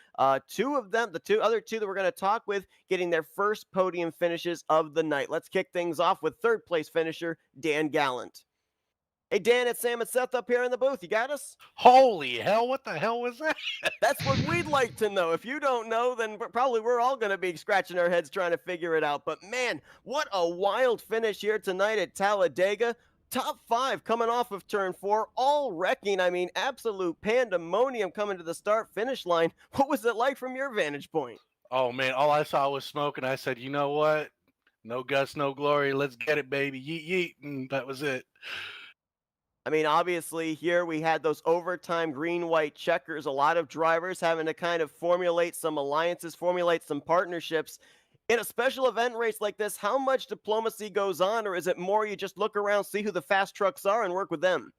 2 of them, the other two that we're going to talk with, getting their first podium finishes of the night. Let's kick things off with 3rd place finisher Dan Gallant. Hey, Dan, it's Sam and Seth up here in the booth. You got us? Holy hell, what the hell was that? That's what we'd like to know. If you don't know, then probably we're all going to be scratching our heads trying to figure it out. But man, what a wild finish here tonight at Talladega. Top 5 coming off of turn 4, all wrecking. I mean, absolute pandemonium coming to the start-finish line. What was it like from your vantage point? Oh, man, all I saw was smoke, and I said, you know what? No guts, no glory. Let's get it, baby. Yeet, yeet. And that was it. I mean, obviously, here we had those overtime green-white checkers, a lot of drivers having to kind of formulate some alliances, formulate some partnerships. In a special event race like this, how much diplomacy goes on, or is it more you just look around, see who the fast trucks are, and work with them?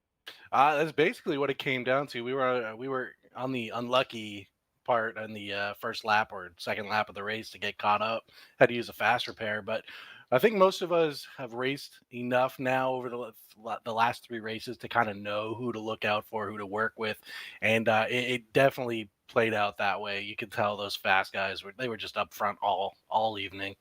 That's basically what it came down to. We were on the unlucky part on the first lap or second lap of the race to get caught up. Had to use a fast repair, but I think most of us have raced enough now over the last 3 races to kind of know who to look out for, who to work with, and it definitely played out that way. You could tell those fast guys were just up front all evening.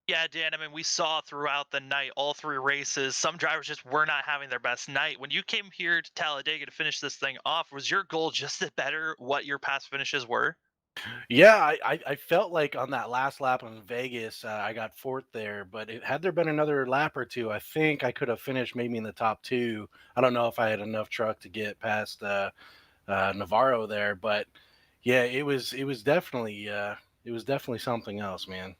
Yeah, Dan, I mean, we saw throughout the night, all 3 races, some drivers just were not having their best night. When you came here to Talladega to finish this thing off, was your goal just to better what your past finishes were? Yeah, I felt like on that last lap in Vegas, I got fourth there, but had there been another lap or two, I think I could have finished maybe in the top 2. I don't know if I had enough truck to get past Navarro there, but yeah, it was definitely something else, man.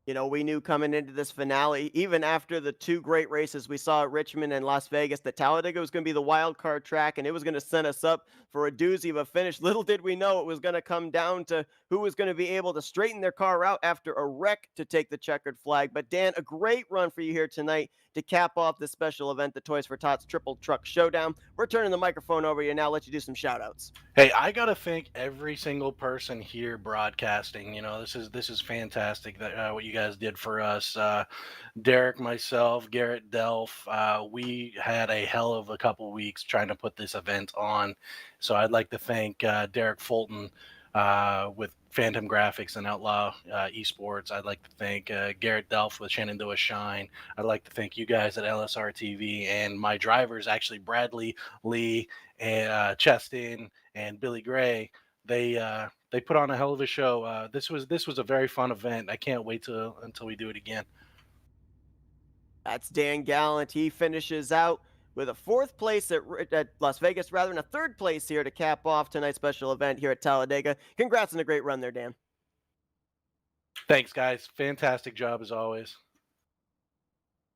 You know, we knew coming into this finale, even after the 2 great races we saw at Richmond and Las Vegas, that Talladega was going to be the wild card track and it was going to set us up for a doozy of a finish. Little did we know it was going to come down to who was going to be able to straighten their car out after a wreck to take the checkered flag. But Dan, a great run for you here tonight to cap off this special event, the Toys for Tots Triple Truck Showdown. We're turning the microphone over to you now. Let you do some shout outs. Hey, I gotta thank every single person here broadcasting. This is fantastic that what you guys did for us. Derek, myself, Garrett, Delph. We had a hell of a couple weeks trying to put this event on. So I'd like to thank Derek Fulton with Phantom Graphics and Outlaw Esports. I'd like to thank Garrett Delph with Shenandoah Shine. I'd like to thank you guys at LSR TV and my drivers, actually Bradley, Lee, and Cheston and Billy Gray. They put on a hell of a show. This was a very fun event. I can't wait until we do it again. That's Dan Gallant. He finishes out with a 4th place at Las Vegas, rather, and a 3rd place here to cap off tonight's special event here at Talladega. Congrats on a great run there, Dan. Thanks, guys. Fantastic job as always.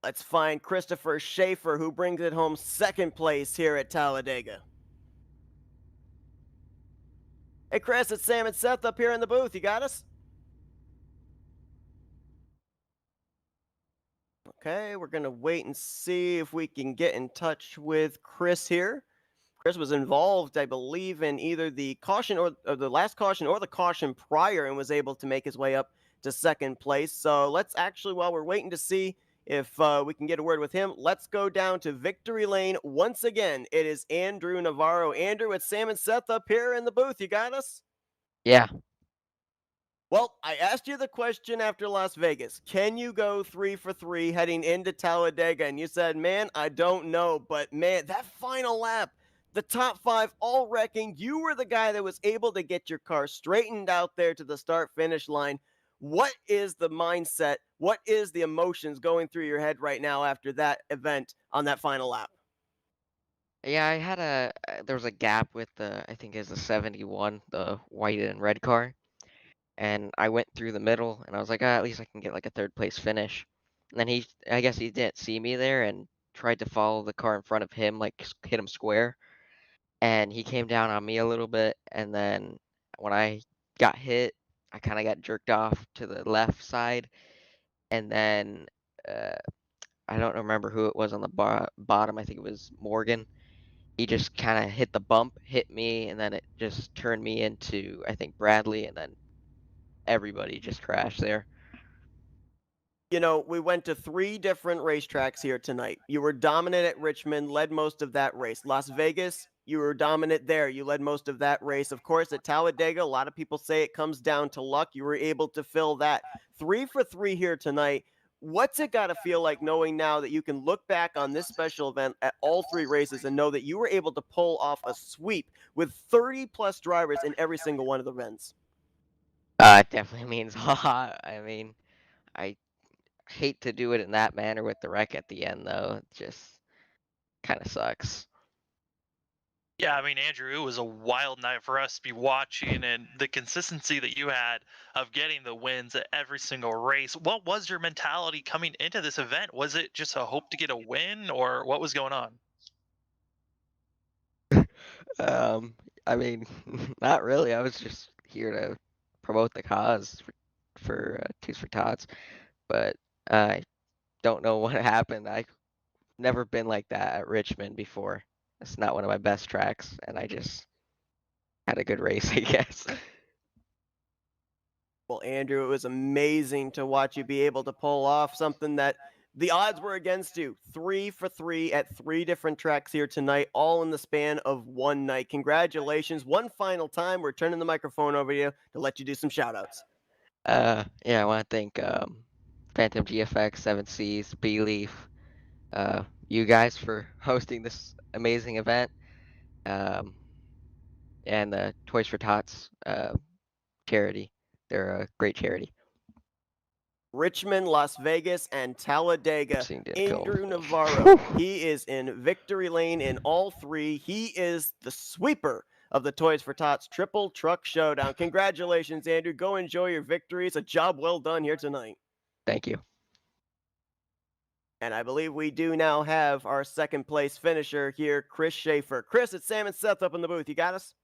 Let's find Christopher Schaefer, who brings it home 2nd place here at Talladega. Hey, Chris, it's Sam and Seth up here in the booth. You got us? Okay, we're going to wait and see if we can get in touch with Chris here. Chris was involved, I believe, in either the caution or the last caution or the caution prior and was able to make his way up to 2nd place. So let's actually, while we're waiting to see if we can get a word with him, let's go down to victory lane once again. It is Andrew Navarro. Andrew, it's Sam and Seth up here in the booth. You got us? Yeah. Well, I asked you the question after Las Vegas. Can you go 3 for 3 heading into Talladega? And you said, man, I don't know. But, man, that final lap, the top 5 all wrecking, you were the guy that was able to get your car straightened out there to the start-finish line. What is the mindset? What is the emotions going through your head right now after that event on that final lap? Yeah, I had there was a gap with I think it's the 71, the white and red car. And I went through the middle and I was like, at least I can get like a 3rd place finish. And then I guess he didn't see me there and tried to follow the car in front of him, like hit him square. And he came down on me a little bit. And then when I got hit, I kind of got jerked off to the left side. And then I don't remember who it was on the bottom. I think it was Morgan. He just kind of hit the bump, hit me, and then it just turned me into, I think, Bradley, and then everybody just crashed there. You know, we went to 3 different racetracks here tonight. You were dominant at Richmond, led most of that race. Las Vegas, you were dominant there. You led most of that race. Of course, at Talladega, a lot of people say it comes down to luck. You were able to fill that. 3 for 3 here tonight. What's it got to feel like knowing now that you can look back on this special event at all 3 races and know that you were able to pull off a sweep with 30-plus drivers in every single one of the events? It definitely means a lot. I mean, I hate to do it in that manner with the wreck at the end, though. It just kind of sucks. Yeah, I mean, Andrew, it was a wild night for us to be watching, and the consistency that you had of getting the wins at every single race. What was your mentality coming into this event? Was it just a hope to get a win, or what was going on? I mean, not really. I was just here to promote the cause for Tots for Tots, but I don't know what happened. I've never been like that at Richmond before. It's not one of my best tracks, and I just had a good race, I guess. Well, Andrew, it was amazing to watch you be able to pull off something that the odds were against you. 3 for 3 at 3 different tracks here tonight, all in the span of one night. Congratulations. One final time, we're turning the microphone over to you to let you do some shout outs. Yeah, I want to thank Phantom GFX, 7Cs, B-Leaf, you guys for hosting this amazing event, um, and the Toys for Tots charity. They're a great charity. Richmond, Las Vegas, and Talladega. Seeing this Andrew gold. Navarro. He is in victory lane in all three. He is the sweeper of the Toys for Tots Triple Truck Showdown. Congratulations, Andrew. Go enjoy your victories. A job well done here tonight. Thank you. And I believe we do now have our second place finisher here, Chris Schaefer. Chris, it's Sam and Seth up in the booth. You got us?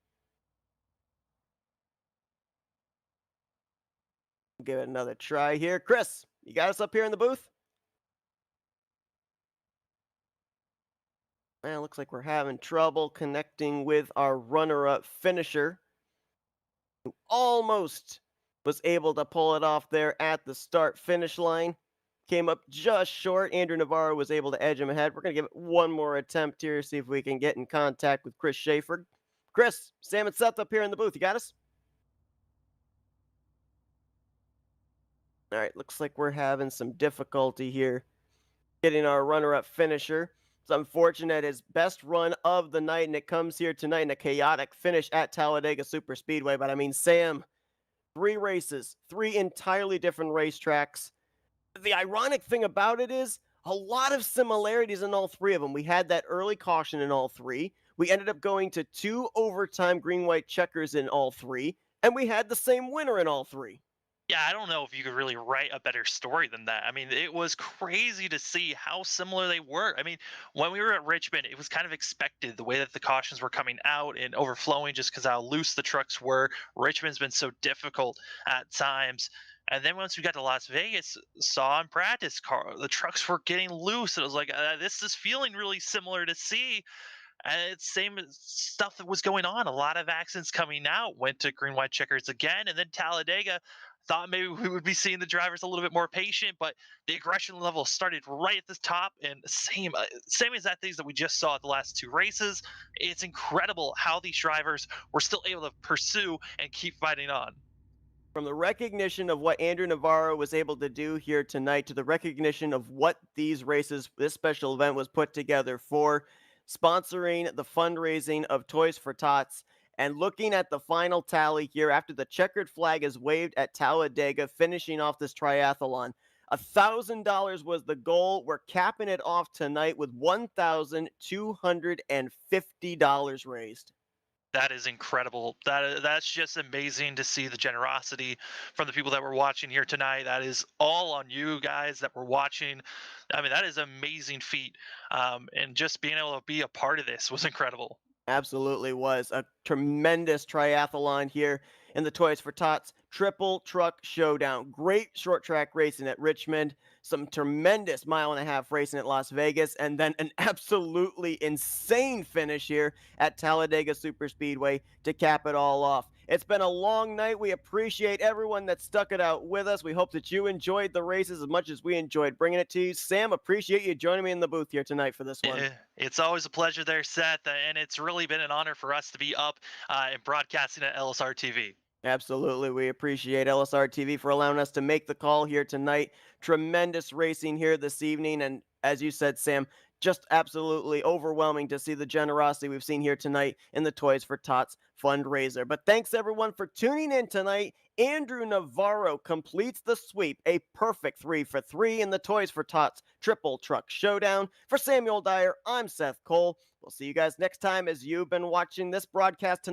Give it another try here. Chris, you got us up here in the booth? Well, looks like we're having trouble connecting with our runner-up finisher, who almost was able to pull it off there at the start-finish line. Came up just short. Andrew Navarro was able to edge him ahead. We're going to give it one more attempt here, see if we can get in contact with Chris Schaefer. Chris, Sam and Seth up here in the booth. You got us? All right, looks like we're having some difficulty here getting our runner-up finisher. It's unfortunate, his best run of the night, and it comes here tonight in a chaotic finish at Talladega Super Speedway. But I mean, Sam, 3 races, 3 entirely different racetracks. The ironic thing about it is a lot of similarities in all 3 of them. We had that early caution in all 3. We ended up going to 2 overtime green-white checkers in all 3, and we had the same winner in all 3. Yeah, I don't know if you could really write a better story than that. I mean, it was crazy to see how similar they were. I mean, when we were at Richmond, it was kind of expected the way that the cautions were coming out and overflowing just because how loose the trucks were. Richmond's been so difficult at times. And then once we got to Las Vegas, saw in practice car, the trucks were getting loose. It was like, this is feeling really similar to see. And it's same stuff that was going on. A lot of accidents coming out, went to green white checkers again, and then Talladega thought maybe we would be seeing the drivers a little bit more patient, but the aggression level started right at the top, and same exact things that we just saw at the last 2 races. It's incredible how these drivers were still able to pursue and keep fighting on. From the recognition of what Andrew Navarro was able to do here tonight to the recognition of what these races, this special event was put together for, sponsoring the fundraising of Toys for Tots, and looking at the final tally here after the checkered flag is waved at Talladega, finishing off this triathlon. $1,000 was the goal. We're capping it off tonight with $1,250 raised. That is incredible. That's just amazing to see the generosity from the people that were watching here tonight. That is all on you guys that were watching. I mean, that is an amazing feat. And just being able to be a part of this was incredible. Absolutely was a tremendous triathlon here in the Toys for Tots Triple Truck Showdown. Great short track racing at Richmond, some tremendous 1.5-mile racing at Las Vegas, and then an absolutely insane finish here at Talladega Super Speedway to cap it all off. It's been a long night. We appreciate everyone that stuck it out with us. We hope that you enjoyed the races as much as we enjoyed bringing it to you. Sam, appreciate you joining me in the booth here tonight for this one. It's always a pleasure there, Seth, and it's really been an honor for us to be up and broadcasting at LSR TV. Absolutely. We appreciate LSR TV for allowing us to make the call here tonight. Tremendous racing here this evening. And as you said, Sam, just absolutely overwhelming to see the generosity we've seen here tonight in the Toys for Tots fundraiser. But thanks everyone for tuning in tonight. Andrew Navarro completes the sweep, a perfect 3 for 3 in the Toys for Tots Triple Truck Showdown. For Samuel Dyer, I'm Seth Cole. We'll see you guys next time as you've been watching this broadcast tonight.